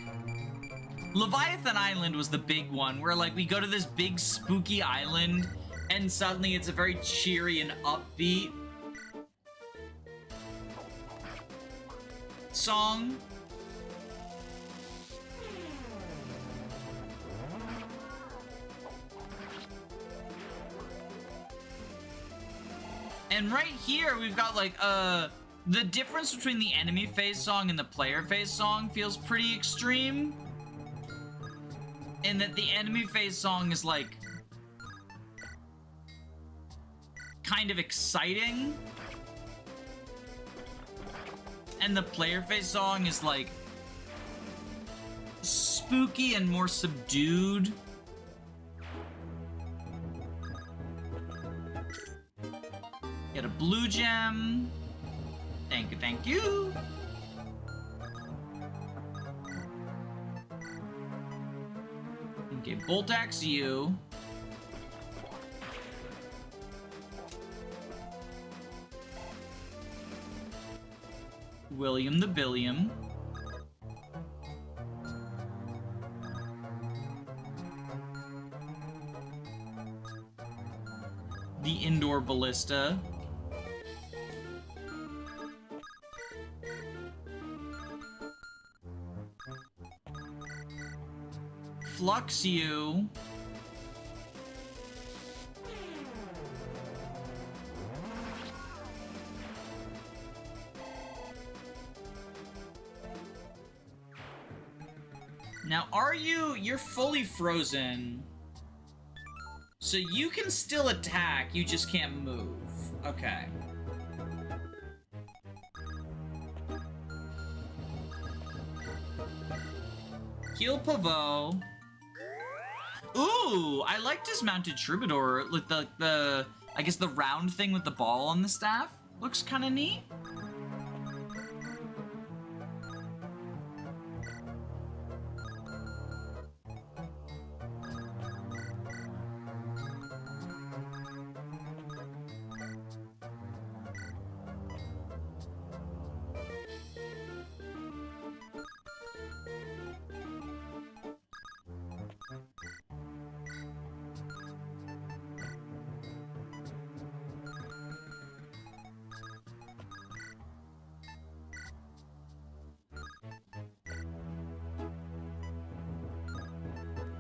Leviathan Island was the big one where like we go to this big spooky island and suddenly it's a very cheery and upbeat song. And right here we've got like the difference between the enemy phase song and the player phase song feels pretty extreme. In that the enemy phase song is like kind of exciting, and the player phase song is like spooky and more subdued. Get a blue gem. Thank you, thank you. Okay, Bolt Axe you. William the Billiam. The Indoor Ballista. Flux you. Now, you're fully frozen, so you can still attack, you just can't move. Okay. Heal Pavot. Ooh, I like Dismounted Troubadour, like the I guess the round thing with the ball on the staff. Looks kind of neat.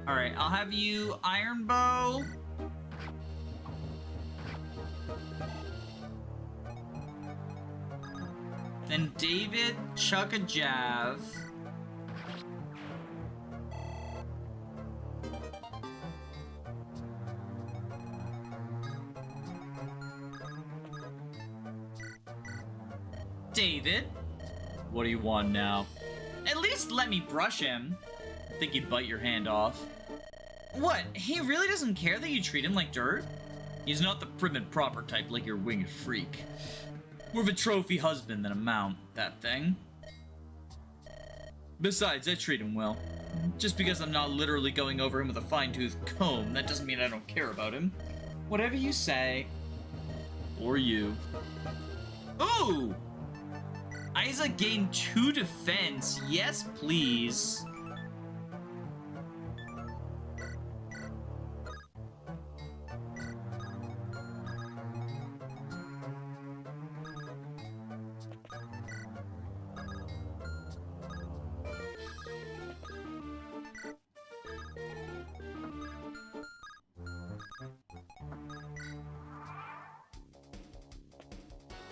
Alright, I'll have you Iron Bow. Then David chuck a Jav. David, what do you want now? At least let me brush him. I think he'd bite your hand off. What? He really doesn't care that you treat him like dirt? He's not the prim and proper type like your winged freak. More of a trophy husband than a mount, that thing. Besides, I treat him well. Just because I'm not literally going over him with a fine-tooth comb, that doesn't mean I don't care about him. Whatever you say. Or you. Ooh! Isaac gained 2 defense. Yes, please.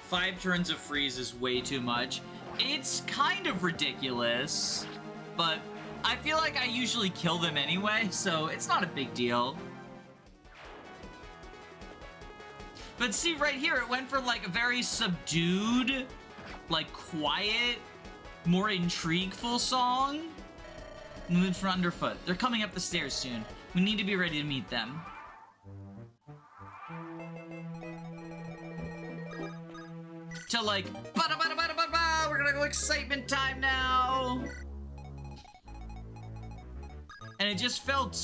Five turns of freeze is way too much. It's kind of ridiculous, but I feel like I usually kill them anyway, so it's not a big deal. But see, right here, it went for like a very subdued, like quiet, more intrigueful song. Moving from underfoot. They're coming up the stairs soon. We need to be ready to meet them. To like, we're gonna go excitement time now. And it just felt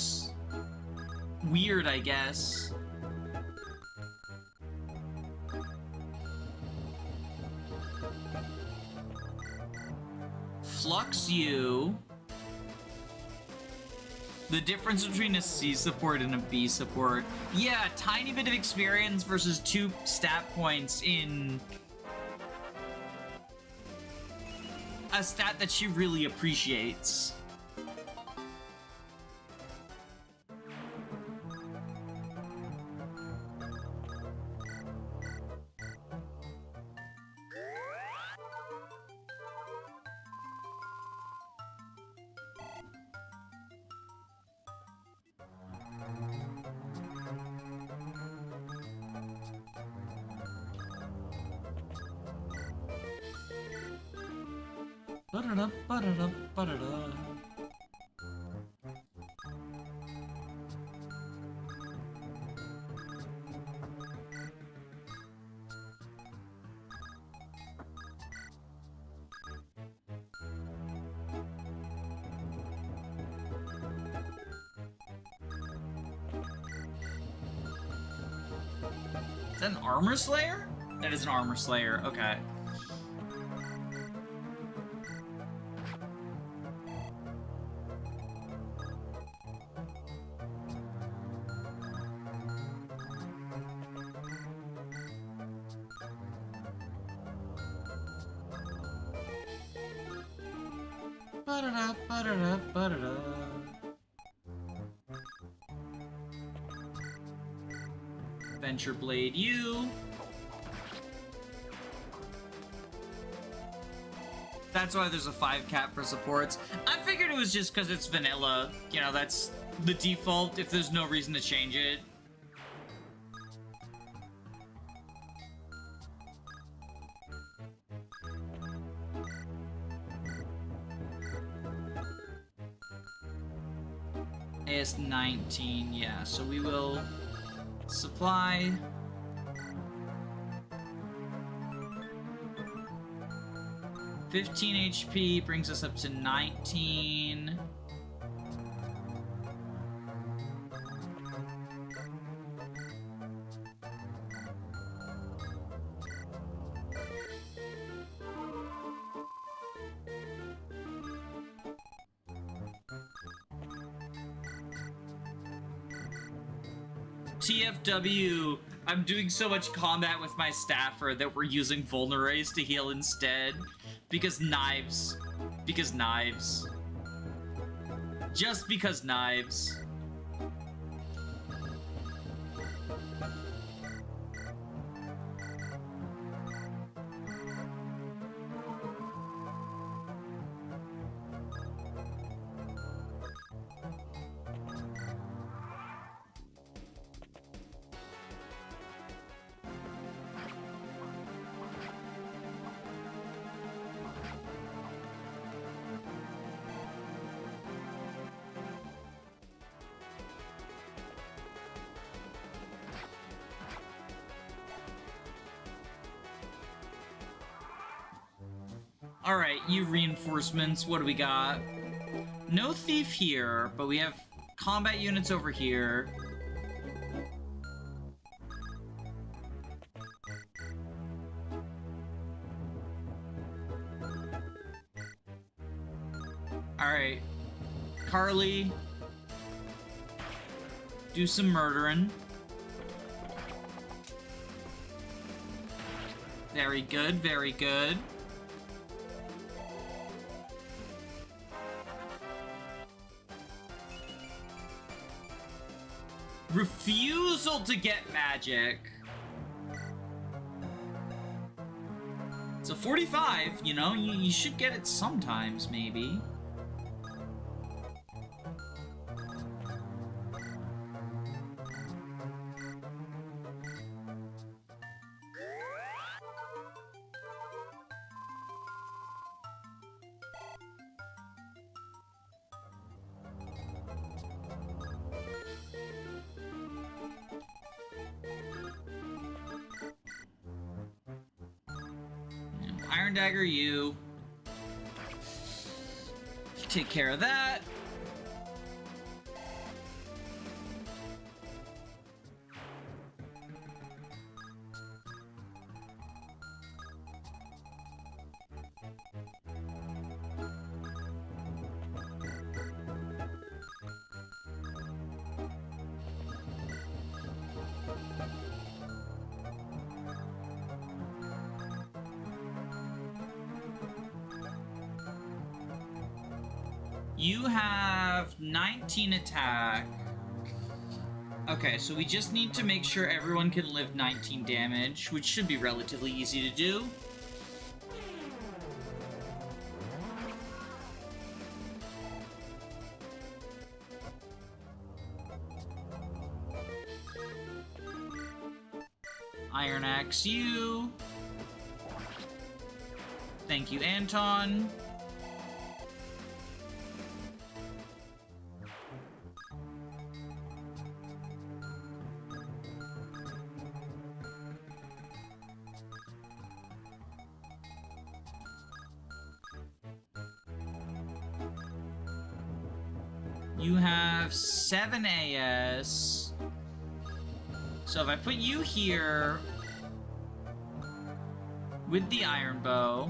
weird, I guess. Flux you. The difference between a C support and a B support. Yeah, tiny bit of experience versus 2 stat points in a stat that she really appreciates. Ba-da-da. Is that an armor slayer? That is an armor slayer, okay. Venture Blade you. That's why there's a 5 cap for supports. I figured it was just because it's vanilla. You know, that's the default if there's no reason to change it. AS19, yeah, so we will supply. $15 HP brings us up to 19. TFW, I'm doing so much combat with my staffer that we're using vulnerays to heal instead. Because knives. Because knives. Just because knives. Alright, you reinforcements, what do we got? No thief here, but we have combat units over here. Alright. Carly. Do some murdering. Very good, very good. Refusal to get magic. It's a 45, you know, you should get it sometimes, maybe. Iron Dagger, you. Take care of that. You have 19 attack. Okay, so we just need to make sure everyone can live 19 damage, which should be relatively easy to do. Iron Axe you. Thank you, Anton. You have 7 AS. So if I put you here with the iron bow,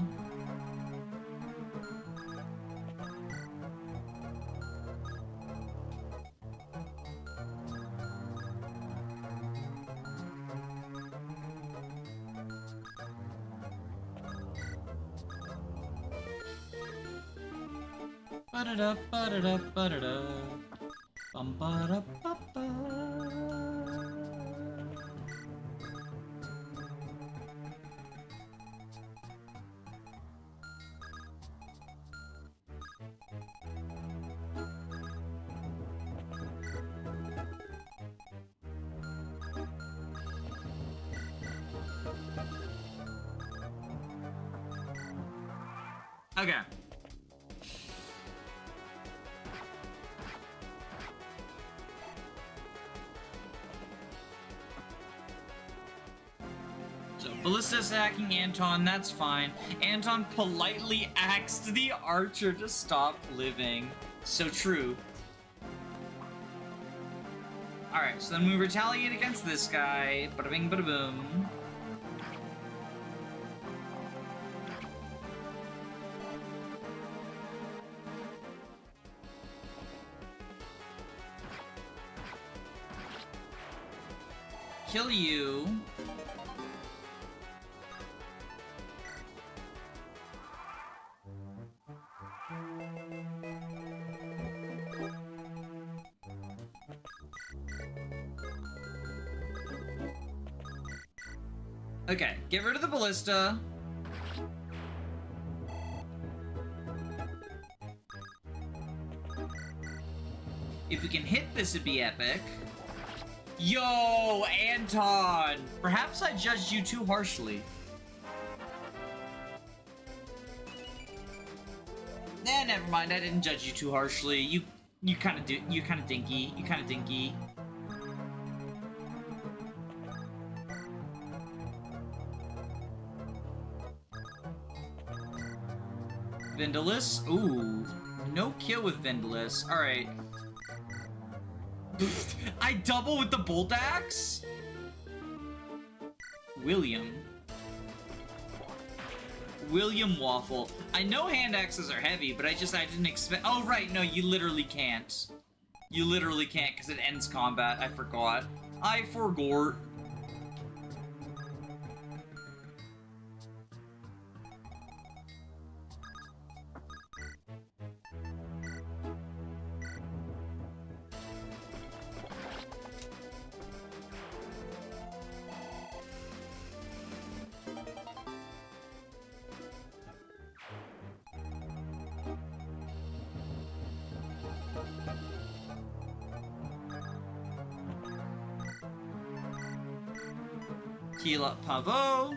ba-da-da, ba-da-da, ba-da-da. Bum, ba-da, ba-ba. Okay. So, ballistas hacking Anton, that's fine. Anton politely asked the archer to stop living. So true. Alright, so then we retaliate against this guy. Bada bing, bada boom. Kill you. Okay, get rid of the ballista. If we can hit this, it'd be epic. Yo, Anton! Perhaps I judged you too harshly. Nah, never mind. I didn't judge you too harshly. You kind of dinky. You kind of dinky. Vindalus. Ooh. No kill with Vindalus. Alright. I double with the bolt axe? William Waffle. I know hand axes are heavy, but I didn't expect. Oh, right. No, you literally can't. You literally can't because it ends combat. I forgot. I forgot. Heal up Pavo.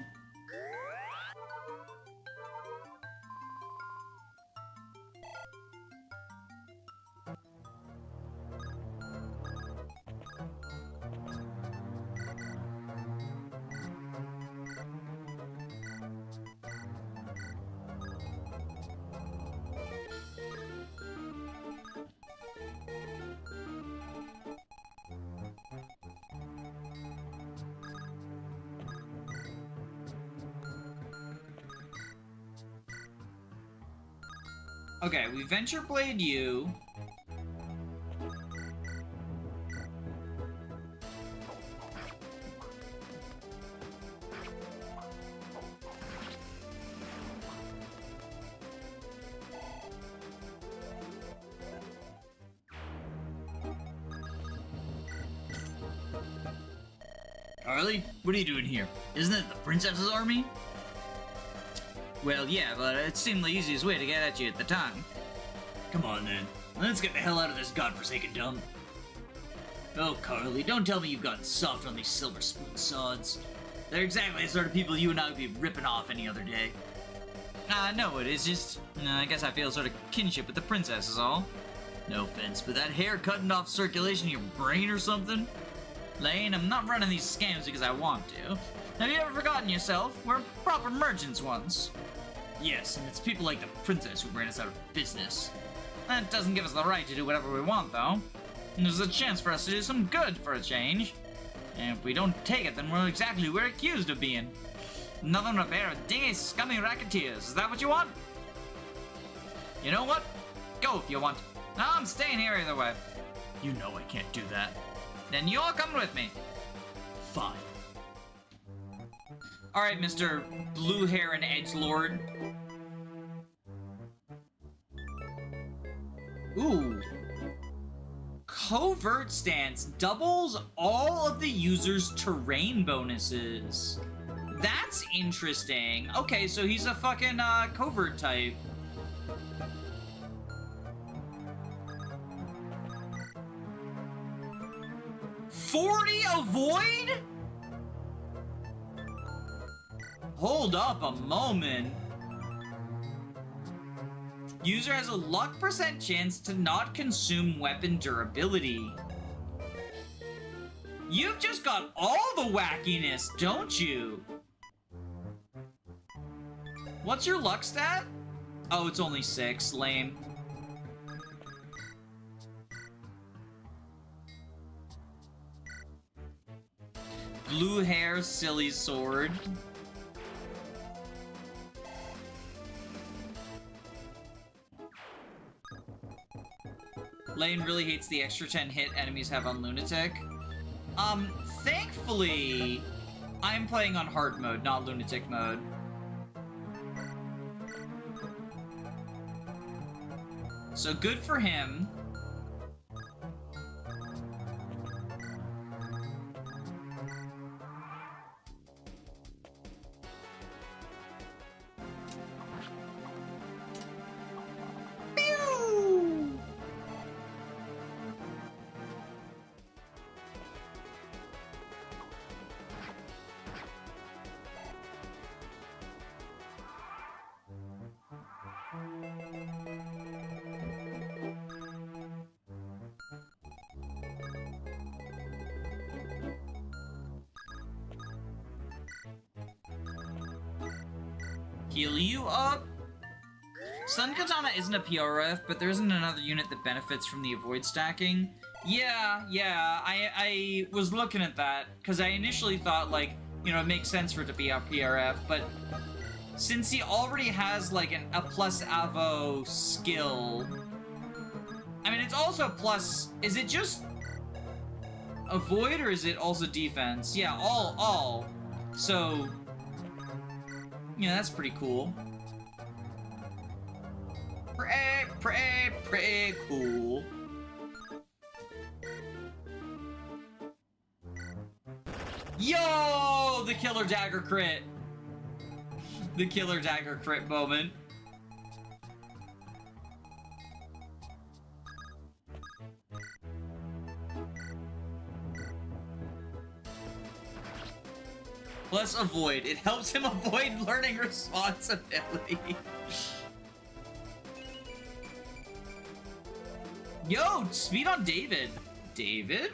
Okay, we Venture Blade you. Carly, what are you doing here? Isn't it the princess's army? Well, yeah, but it seemed the easiest way to get at you at the time. Come on, then. Let's get the hell out of this godforsaken dump. Oh, Carly, don't tell me you've gotten soft on these silver spoon sods. They're exactly the sort of people you and I would be ripping off any other day. No, it is just... I guess I feel sort of kinship with the princess is all. No offense, but that hair cutting off circulation in your brain or something? Lane, I'm not running these scams because I want to. Have you ever forgotten yourself? We're proper merchants once. Yes, and it's people like the princess who ran us out of business. That doesn't give us the right to do whatever we want, though. And there's a chance for us to do some good for a change. And if we don't take it, then we're exactly who we're accused of being. Nothing but a pair of dingy, scummy racketeers. Is that what you want? You know what? Go if you want. No, I'm staying here either way. You know I can't do that. Then you're coming with me. Fine. Alright, Mr. Blue Hair and Edgelord. Ooh. Covert Stance doubles all of the user's terrain bonuses. That's interesting. Okay, so he's a fucking covert type. $40 avoid? Hold up a moment. User has a luck percent chance to not consume weapon durability. You've just got all the wackiness, don't you? What's your luck stat? Oh, it's only 6. Lame. Blue hair, silly sword. Lane really hates the extra 10 hit enemies have on Lunatic. Thankfully, I'm playing on hard mode, not Lunatic mode. So good for him. Heal you up. Stun Katana isn't a PRF, but there isn't another unit that benefits from the avoid stacking. Yeah, I was looking at that, because I initially thought, like, you know, it makes sense for it to be a PRF, but since he already has, like, a plus Avo skill... I mean, it's also plus... Is it just avoid, or is it also defense? Yeah, all. So... yeah, that's pretty cool. Pretty cool. Yo! The Killer Dagger crit. The Killer Dagger crit moment. Plus avoid. It helps him avoid learning responsibility. Yo, speed on David. David?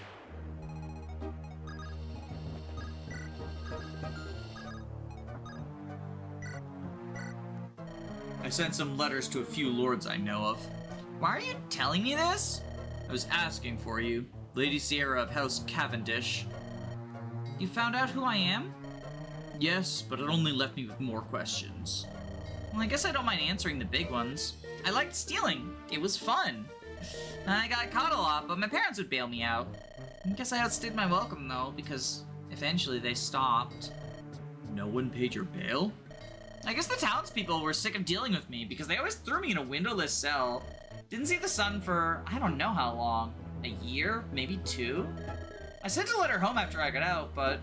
I sent some letters to a few lords I know of. Why are you telling me this? I was asking for you. Lady Sierra of House Cavendish. You found out who I am? Yes, but it only left me with more questions. Well, I guess I don't mind answering the big ones. I liked stealing. It was fun. I got caught a lot, but my parents would bail me out. I guess I outstayed my welcome, though, because eventually they stopped. No one paid your bail? I guess the townspeople were sick of dealing with me, because they always threw me in a windowless cell. Didn't see the sun for, I don't know how long. A year? Maybe 2? I sent a letter home after I got out, but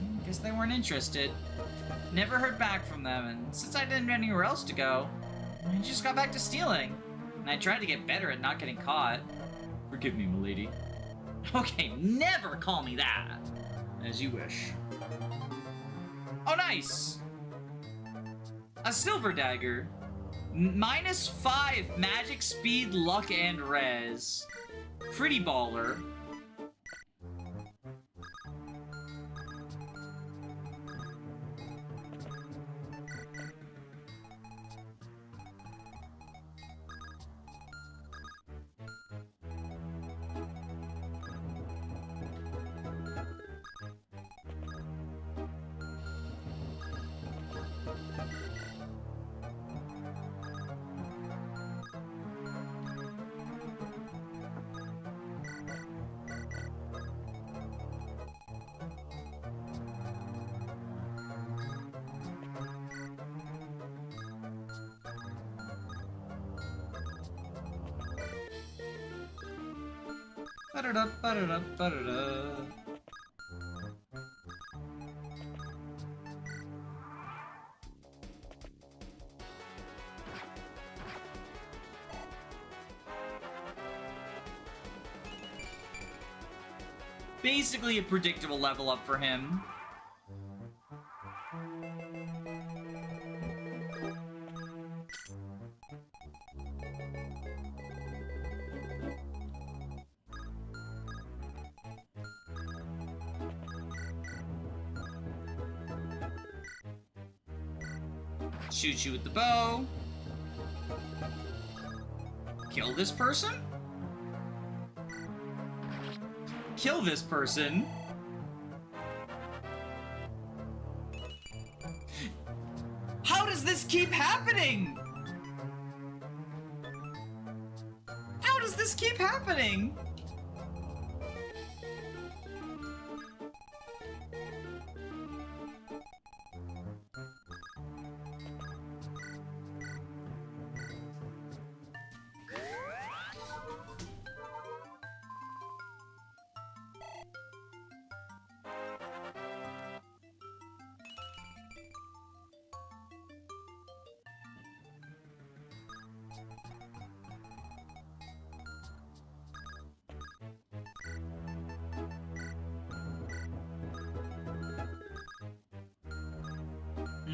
I guess they weren't interested. Never heard back from them, and since I didn't have anywhere else to go, I just got back to stealing. And I tried to get better at not getting caught. Forgive me, milady. Okay, never call me that. As you wish. Oh, nice! A silver dagger. -5 magic, speed, luck, and res. Pretty baller. Ba-da-da-ba-da-da-ba-da-da. Basically a predictable level up for him. Shoot you with the bow. Kill this person? Kill this person. How does this keep happening? How does this keep happening?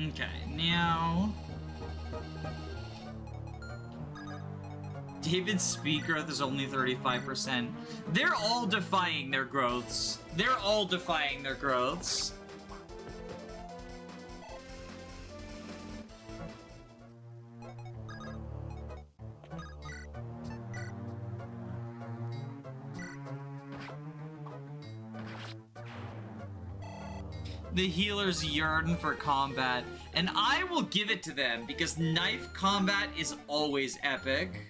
Okay, now... David's speed growth is only 35%. They're all defying their growths. They're all defying their growths. The healers yearn for combat, and I will give it to them because knife combat is always epic.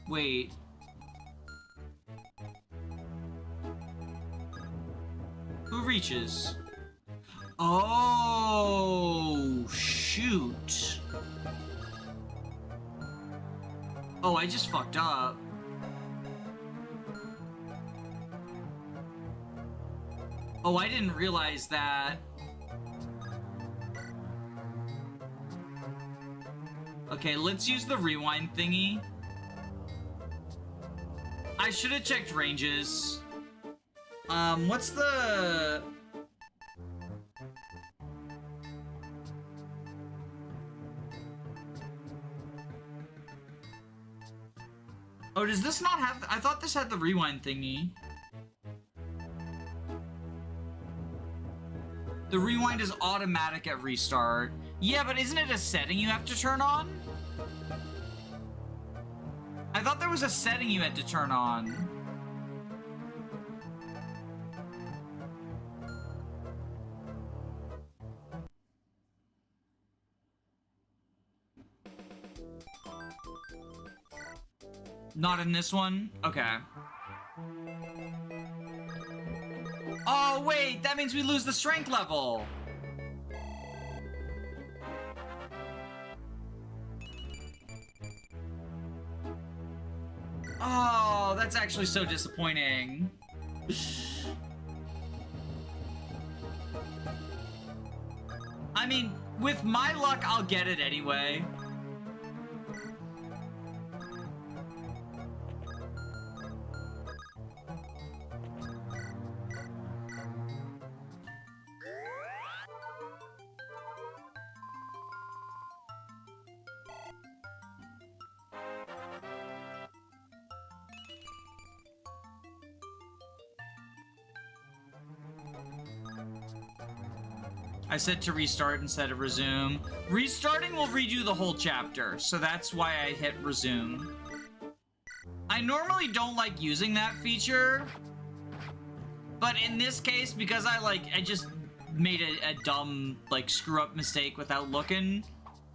Wait. Who reaches? Oh, shoot. Oh, I just fucked up. Oh, I didn't realize that. Okay, let's use the rewind thingy. I should have checked ranges. What's the... Oh, does this not have... I thought this had the rewind thingy. The rewind is automatic at restart. Yeah, but isn't it a setting you have to turn on? I thought there was a setting you had to turn on. Not in this one? Okay. Oh, wait, that means we lose the strength level. Oh, that's actually so disappointing. I mean, with my luck, I'll get it anyway. I said to restart instead of resume. Restarting will redo the whole chapter, so that's why I hit resume. I normally don't like using that feature, but in this case, because I just made a dumb, like, screw-up mistake without looking,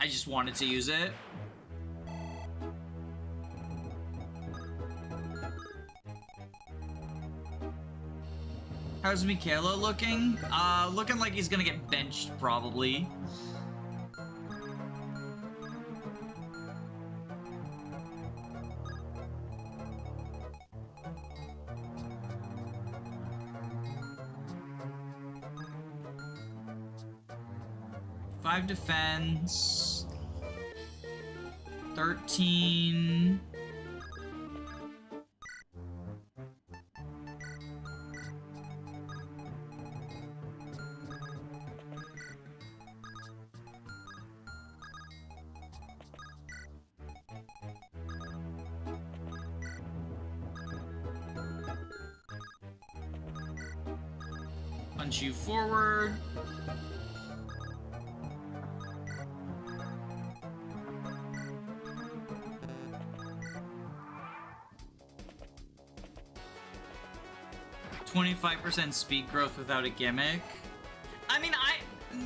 I just wanted to use it. How's Michaela looking? Looking like he's gonna get benched, probably. Five defense. 13. Punch you forward. %25 speed growth without a gimmick. I mean,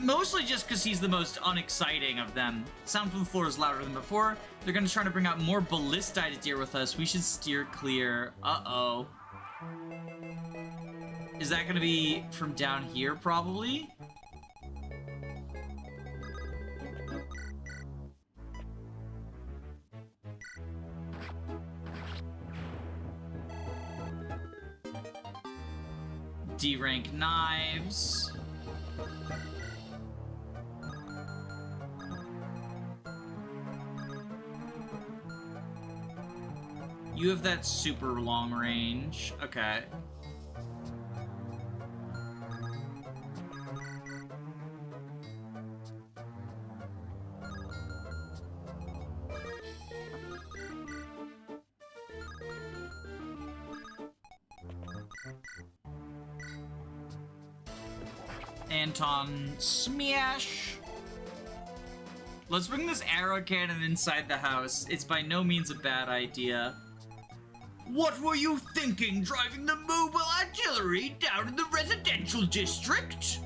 mostly just because he's the most unexciting of them. Sound from the floor is louder than before. They're gonna try to bring out more ballistae to deal with us. We should steer clear. Uh-oh. Is that gonna be from down here, probably? D-rank knives. You have that super long range. Okay. Anton smash. Let's bring this arrow cannon inside the house. It's by no means a bad idea. What were you thinking, driving the mobile artillery down in the residential district?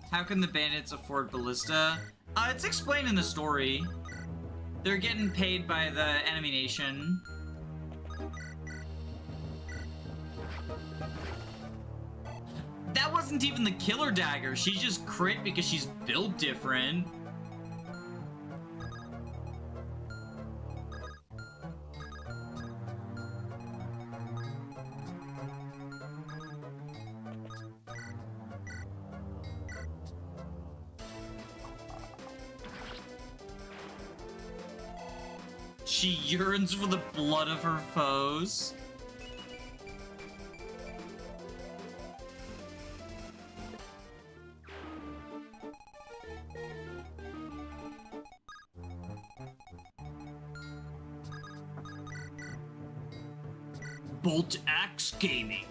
How can the bandits afford ballista? It's explained in the story. They're getting paid by the enemy nation. That wasn't even the killer dagger. She just crit because she's built different. She yearns for the blood of her foes. Bolt Axe Gaming.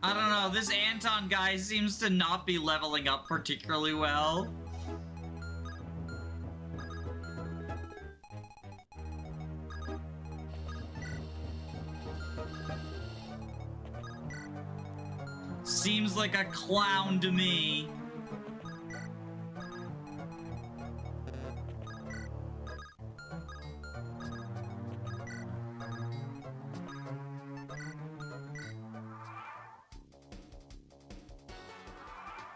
I don't know, this Anton guy seems to not be leveling up particularly well. Seems like a clown to me.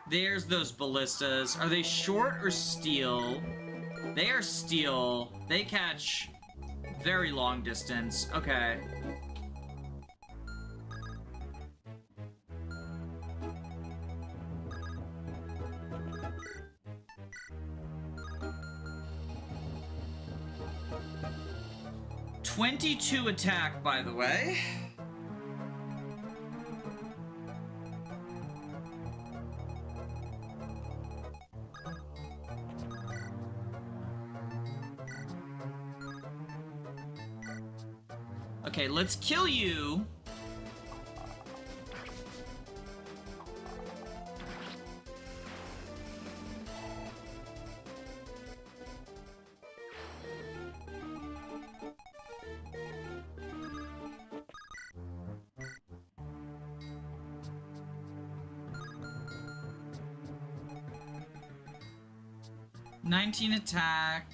There's those ballistas. Are they short or steel? They are steel. They catch very long distance. Okay. .22 attack, by the way. Okay, let's kill you. $19 attack.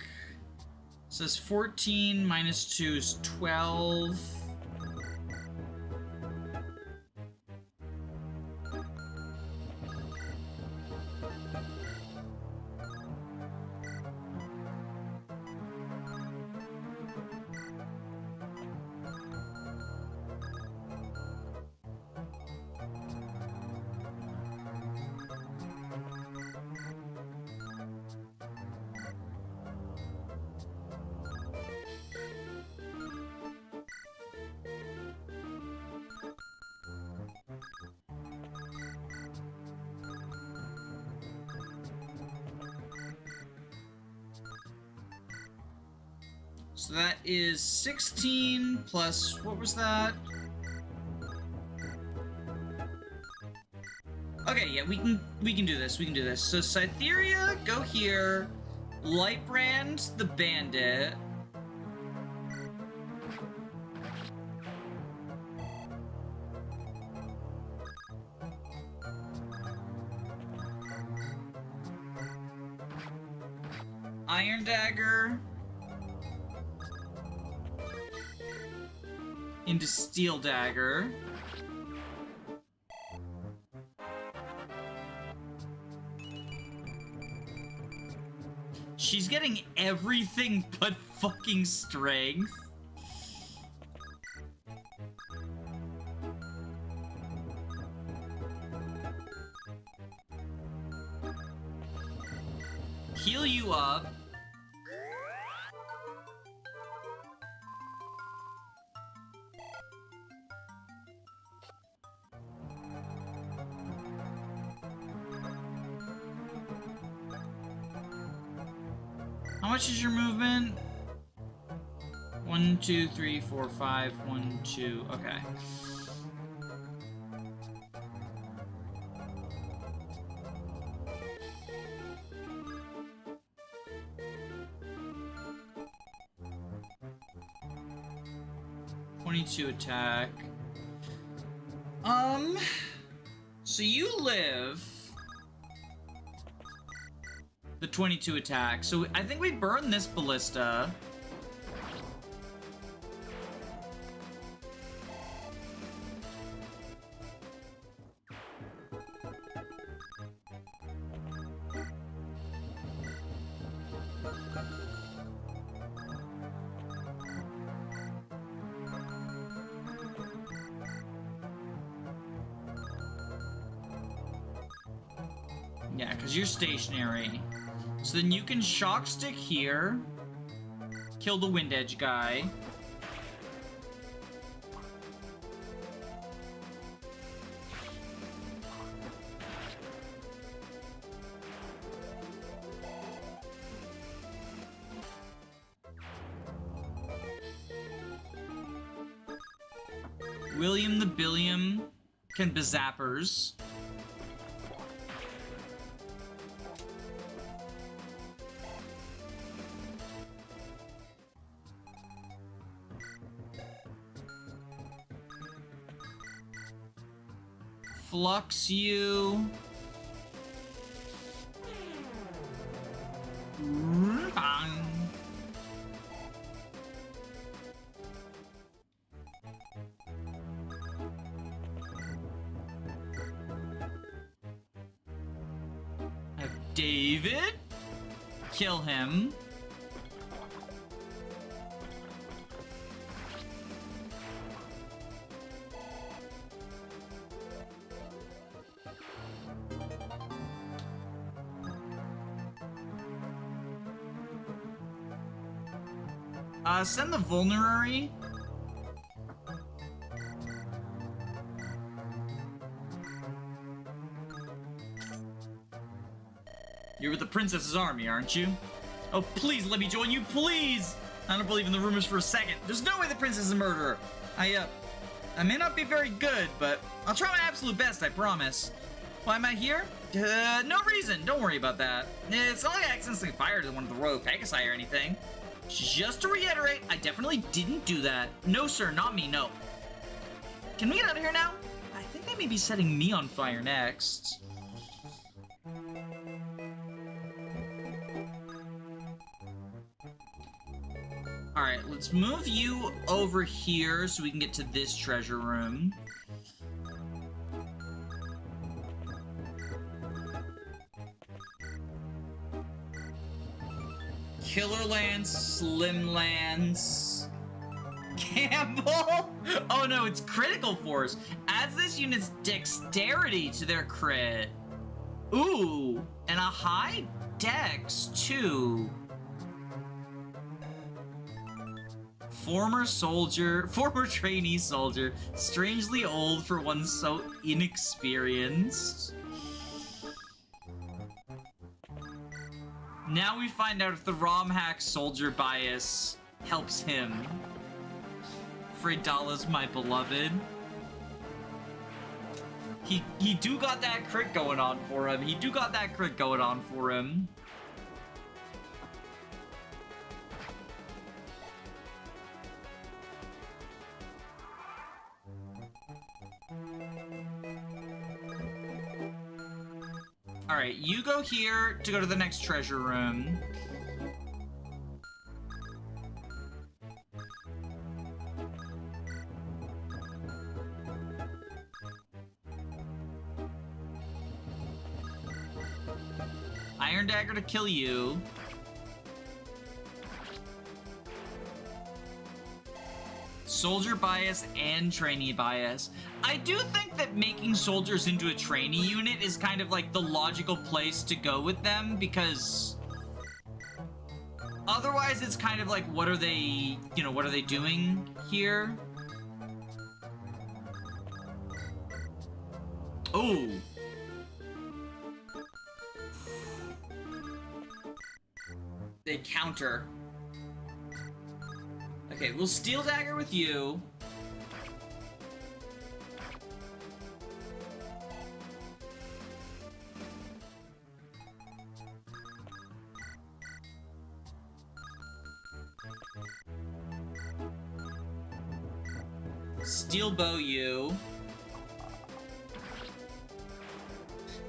Says 14 minus 2 is 12. So that is 16 plus, what was that? Okay, yeah, we can do this. We can do this. So Cytheria, go here. Lightbrand, the bandit. iron dagger into steel dagger. She's getting everything but fucking strength. Heal you up. How much is your movement? 1, 2, 3, 4, 5. 1, 2. Okay. Attack. So you live the 22 attack. So I think we burn this ballista. Yeah, because you're stationary. So then you can shock stick here. Kill the wind edge guy. William the Billiam can be zappers. Flux you. Bang. Have David kill him. Send the vulnerary. You're with the princess's army, aren't you? Oh, please let me join you, please! I don't believe in the rumors for a second. There's no way the princess is a murderer. I may not be very good, but I'll try my absolute best, I promise. Why am I here? No reason. Don't worry about that. It's not like I accidentally fired one of the royal Pegasus or anything. Just to reiterate, I definitely didn't do that. No, sir, not me, no. Can we get out of here now? I think they may be setting me on fire next. Alright, let's move you over here so we can get to this treasure room. Killer Lance, Slim Lance, Campbell. Oh no, it's Critical Force. Adds this unit's dexterity to their crit. Ooh, and a high dex too. Former trainee soldier, strangely old for one so inexperienced. Now we find out if the ROM hack soldier bias helps him. Freydala's my beloved. He do got that crit going on for him. He do got that crit going on for him. Alright, you go here to go to the next treasure room. Iron Dagger to kill you. Soldier bias and trainee bias. I do think that making soldiers into a trainee unit is kind of like the logical place to go with them, because otherwise it's kind of like, what are they, you know, what are they doing here? Oh. They counter. Okay, we'll Steel Dagger with you. Steel Bow you.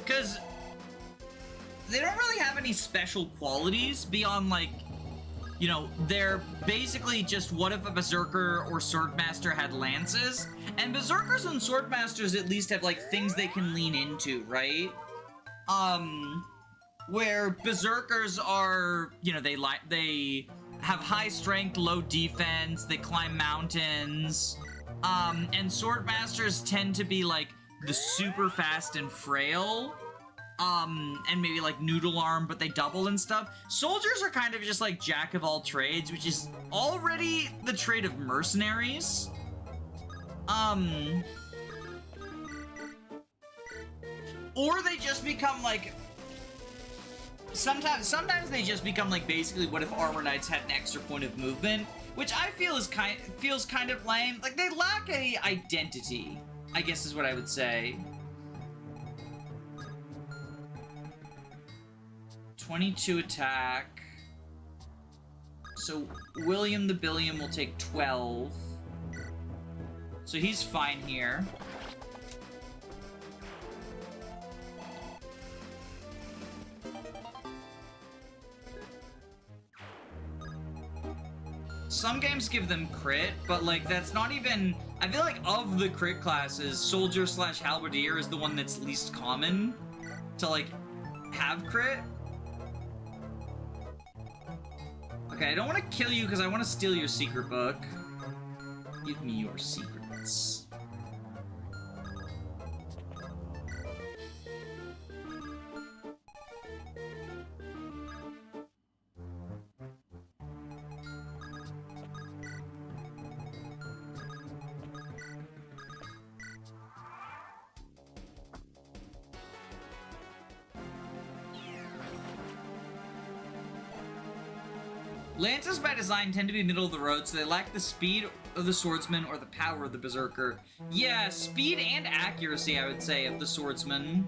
Because they don't really have any special qualities beyond, like, you know, they're basically just, what if a Berserker or Swordmaster had lances? And Berserkers and Swordmasters at least have, like, things they can lean into, right? Where Berserkers are, you know, they have high strength, low defense, they climb mountains, and Swordmasters tend to be, like, the super fast and frail, and maybe like noodle arm, but they double and stuff. Soldiers are kind of just like jack of all trades, which is already the trait of mercenaries. Or they just become like, sometimes they just become like basically what if Armor Knights had an extra point of movement, which I feel is feels kind of lame. Like, they lack a identity, I guess is what I would say. 22 attack. So William the Billion will take 12. So he's fine here. Some games give them crit, but like that's not even... I feel like of the crit classes, Soldier / Halberdier is the one that's least common to like have crit. Okay, I don't want to kill you because I want to steal your secret book. Give me your secrets. Lances by design tend to be middle of the road, so they lack the speed of the swordsman or the power of the berserker. Yeah, speed and accuracy, I would say, of the swordsman.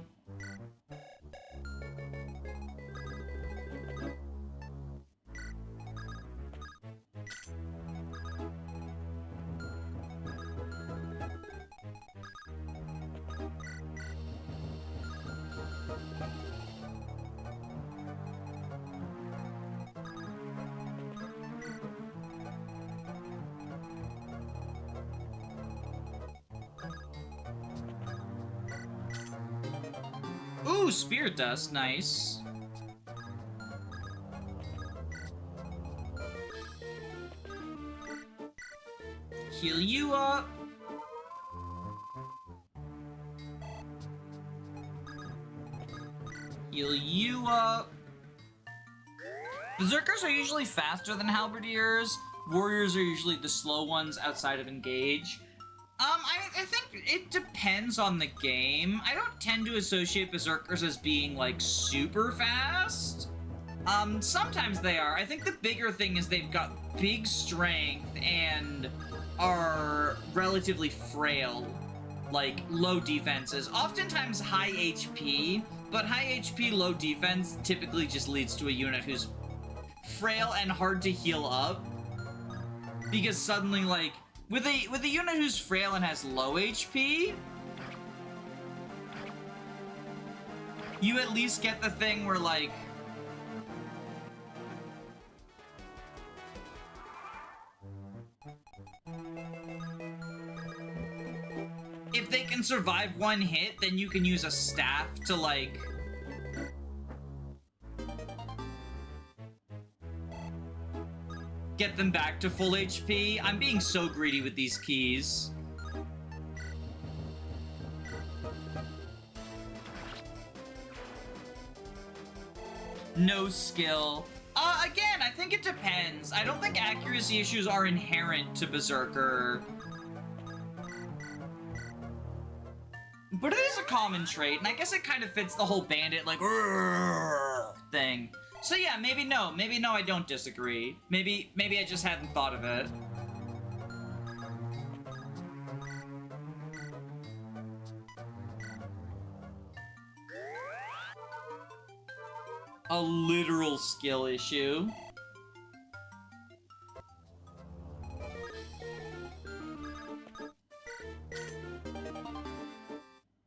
Ooh, Spirit Dust, nice. Heal you up. Heal you up. Berserkers are usually faster than Halberdiers. Warriors are usually the slow ones outside of Engage. I think it depends on the game. I don't tend to associate Berserkers as being, like, super fast. Sometimes they are. I think the bigger thing is they've got big strength and are relatively frail, like, low defenses. Oftentimes high HP, but high HP, low defense typically just leads to a unit who's frail and hard to heal up. Because suddenly, like, with a unit who's frail and has low HP, you at least get the thing where, like, if they can survive one hit, then you can use a staff to, like, get them back to full HP. I'm being so greedy with these keys. No skill. Again, I think it depends. I don't think accuracy issues are inherent to Berserker. But it is a common trait, and I guess it kind of fits the whole bandit, like, thing. So yeah, maybe no, I don't disagree. Maybe I just hadn't thought of it. A literal skill issue.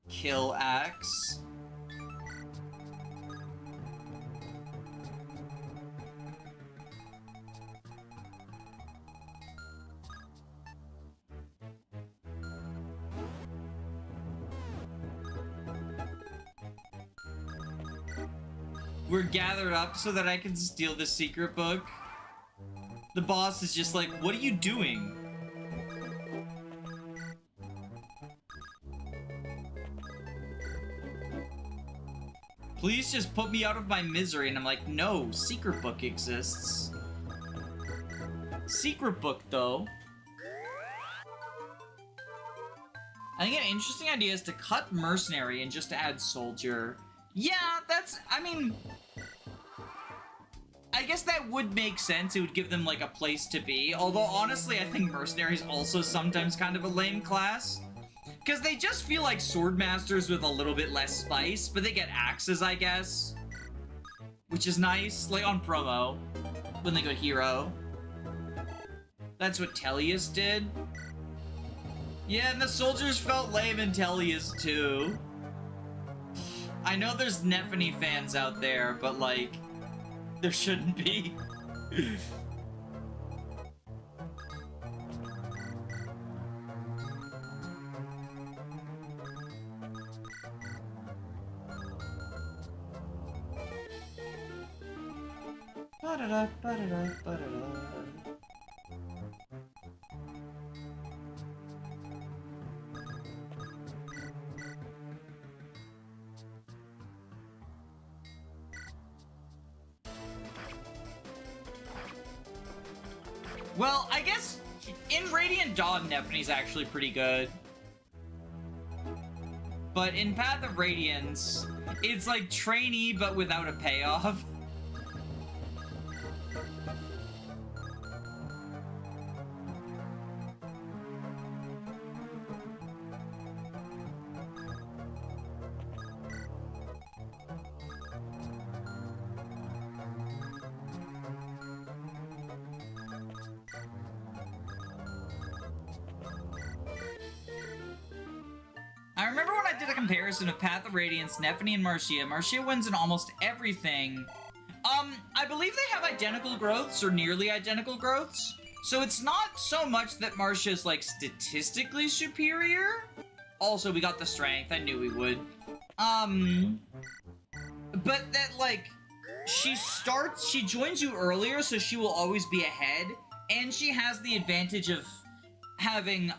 Kill axe. We're gathered up so that I can steal the secret book. The boss is just like, what are you doing? Please just put me out of my misery. And I'm like, no, secret book exists. Secret book, though. I think an interesting idea is to cut mercenary and just to add soldier. Yeah, that's, I mean, I guess that would make sense. It would give them, like, a place to be. Although, honestly, I think mercenary is also sometimes kind of a lame class. Because they just feel like sword masters with a little bit less spice, but they get axes, I guess. Which is nice, like on promo, when they go hero. That's what Tellius did. Yeah, and the soldiers felt lame in Tellius, too. I know there's Nephany fans out there, but, like, there shouldn't be. Ba-da-da, ba-da-da, ba-da-da. Well, I guess in Radiant Dawn, Nephany's actually pretty good. But in Path of Radiance, it's like trainee but without a payoff. I remember when I did a comparison of Path of Radiance, Nephany, and Marcia. Marcia wins in almost everything. I believe they have identical growths, or nearly identical growths. So it's not so much that Marcia's, like, statistically superior. Also, we got the strength. I knew we would. But that, like, she joins you earlier, so she will always be ahead. And she has the advantage of having,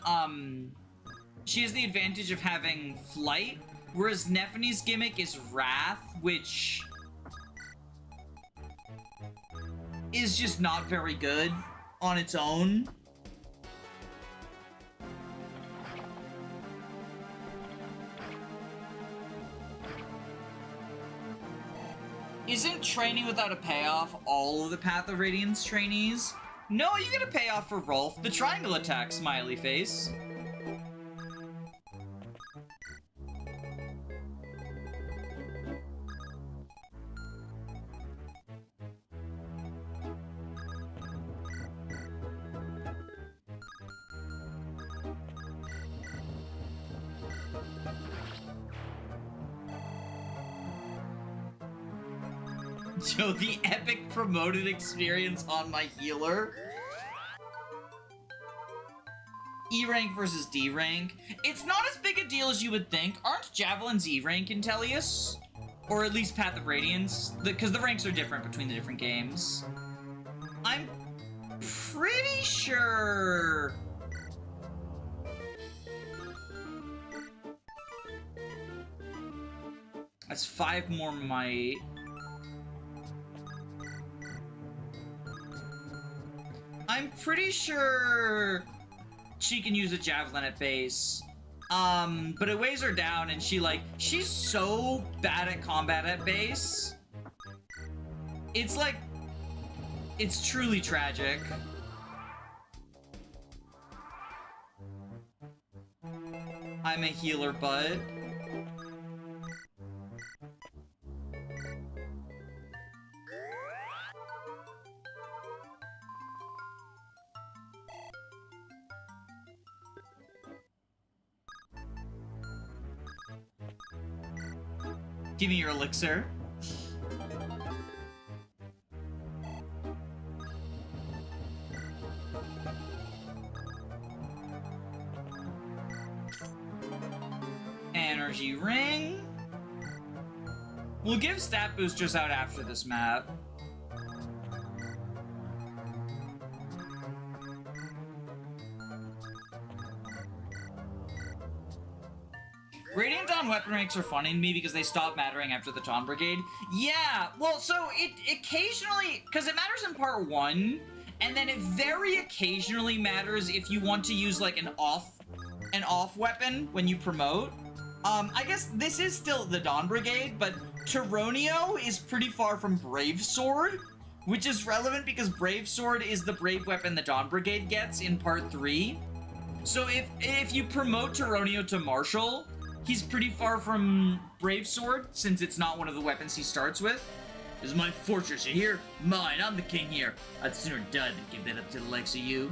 she has the advantage of having flight, whereas Nephany's gimmick is wrath, which is just not very good on its own. Isn't training without a payoff all of the Path of Radiance trainees? No, you get a payoff for Rolf. The triangle attack, smiley face. Yo, the epic promoted experience on my healer. E rank versus D rank. It's not as big a deal as you would think. Aren't Javelins E rank in Tellius? Or at least Path of Radiance? Because the ranks are different between the different games. I'm pretty sure... That's 5 more might. I'm pretty sure she can use a javelin at base. But it weighs her down and she's so bad at combat at base. It's like, it's truly tragic. I'm a healer, bud. Give me your elixir. Energy ring. We'll give stat boosters out after this map. Radiant Dawn weapon ranks are funny to me because they stop mattering after the Dawn Brigade. Yeah, well, so it occasionally, because it matters in part 1, and then it very occasionally matters if you want to use like an off weapon when you promote. I guess this is still the Dawn Brigade, but Tyronio is pretty far from Brave Sword, which is relevant because Brave Sword is the brave weapon the Dawn Brigade gets in part 3. So if you promote Tyronio to Marshal, he's pretty far from Brave Sword, since it's not one of the weapons he starts with. This is my fortress, you hear? Mine, I'm the king here. I'd sooner die than give that up to the likes of you.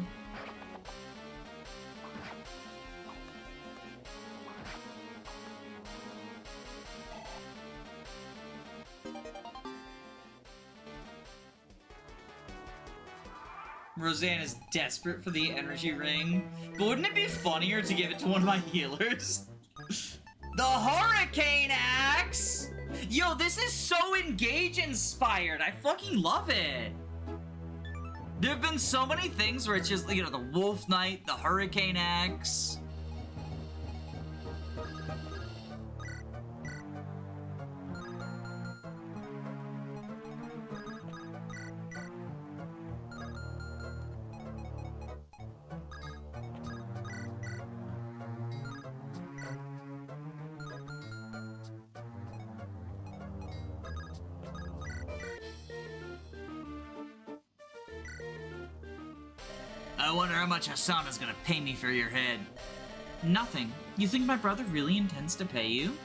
Roseanne is desperate for the energy ring, but wouldn't it be funnier to give it to one of my healers? The Hurricane Axe! Yo, this is so Engage inspired. I fucking love it. There have been so many things where it's just, you know, the Wolf Knight, the Hurricane Axe. I wonder how much Hasana's gonna pay me for your head. Nothing. You think my brother really intends to pay you?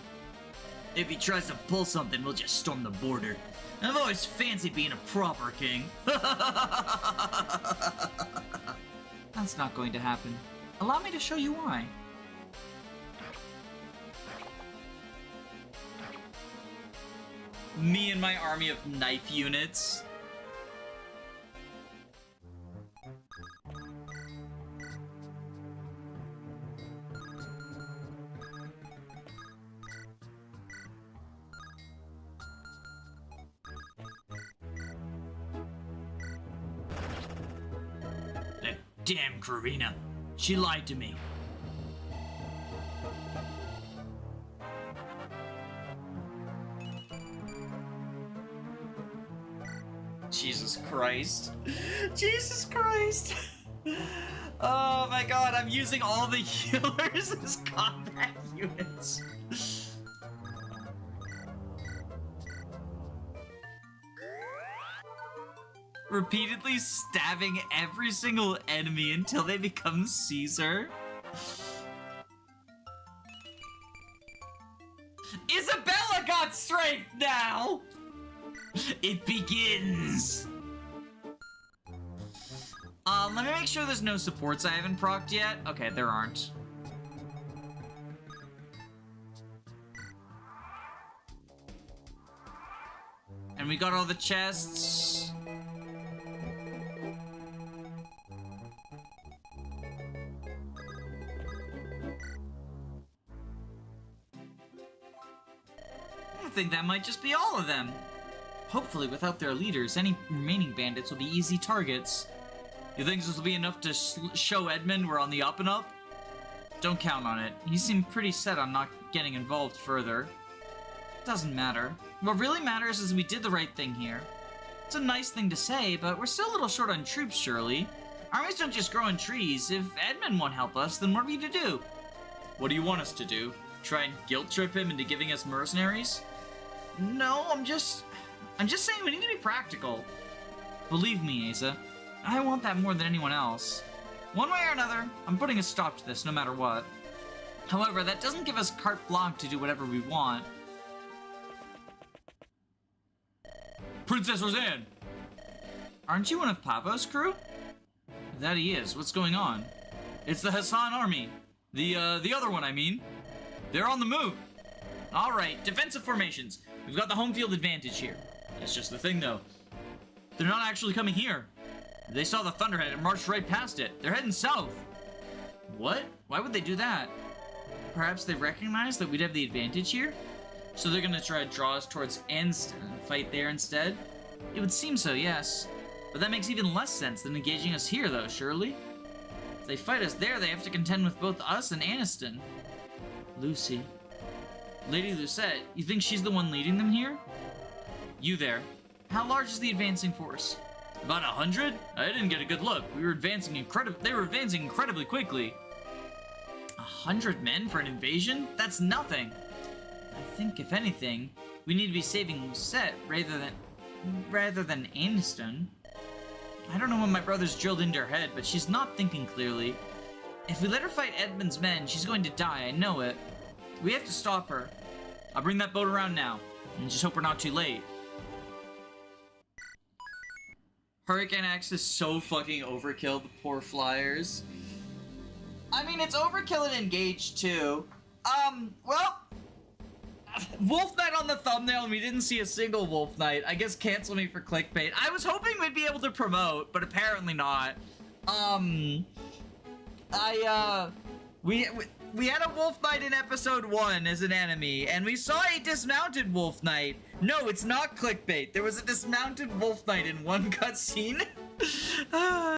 If he tries to pull something, we'll just storm the border. I've always fancied being a proper king. That's not going to happen. Allow me to show you why. Me and my army of knife units. Damn Karina. She lied to me. Jesus Christ. Jesus Christ. Oh my god, I'm using all the healers as combat units. Repeatedly stabbing every single enemy until they become Caesar. Isabella got strength now! It begins! Let me make sure there's no supports I haven't procced yet. Okay, there aren't. And we got all the chests. I think that might just be all of them. Hopefully, without their leaders, any remaining bandits will be easy targets. You think this will be enough to show Edmund we're on the up and up? Don't count on it. He seemed pretty set on not getting involved further. Doesn't matter. What really matters is we did the right thing here. It's a nice thing to say, but we're still a little short on troops, surely. Armies don't just grow on trees. If Edmund won't help us, then what are we to do? What do you want us to do? Try and guilt trip him into giving us mercenaries? No, I'm just saying we need to be practical. Believe me, Asa, I want that more than anyone else. One way or another, I'm putting a stop to this no matter what. However, that doesn't give us carte blanche to do whatever we want. Princess Roseanne! Aren't you one of Pavo's crew? That he is. What's going on? It's the Hassan army. The other one, I mean. They're on the move. All right, defensive formations. We've got the home field advantage here. That's just the thing, though. They're not actually coming here. They saw the Thunderhead and marched right past it. They're heading south. What? Why would they do that? Perhaps they recognize that we'd have the advantage here? So they're gonna try to draw us towards Anston and fight there instead? It would seem so, yes. But that makes even less sense than engaging us here, though, surely? If they fight us there, they have to contend with both us and Aniston. Lucy. Lady Lucette, you think she's the one leading them here? You there. How large is the advancing force? About 100? I didn't get a good look. They were advancing incredibly quickly. 100 men for an invasion? That's nothing. I think, if anything, we need to be saving Lucette rather than Aniston. I don't know what my brother's drilled into her head, but she's not thinking clearly. If we let her fight Edmund's men, she's going to die, I know it. We have to stop her. I'll bring that boat around now, and just hope we're not too late. Hurricane Axe is so fucking overkill, the poor flyers. I mean, it's overkill and engaged, too. Well, Wolf Knight on the thumbnail, and we didn't see a single Wolf Knight. I guess cancel me for clickbait. I was hoping we'd be able to promote, but apparently not. We had a Wolf Knight in episode 1 as an enemy, and we saw a dismounted Wolf Knight. No, it's not clickbait. There was a dismounted Wolf Knight in one cutscene.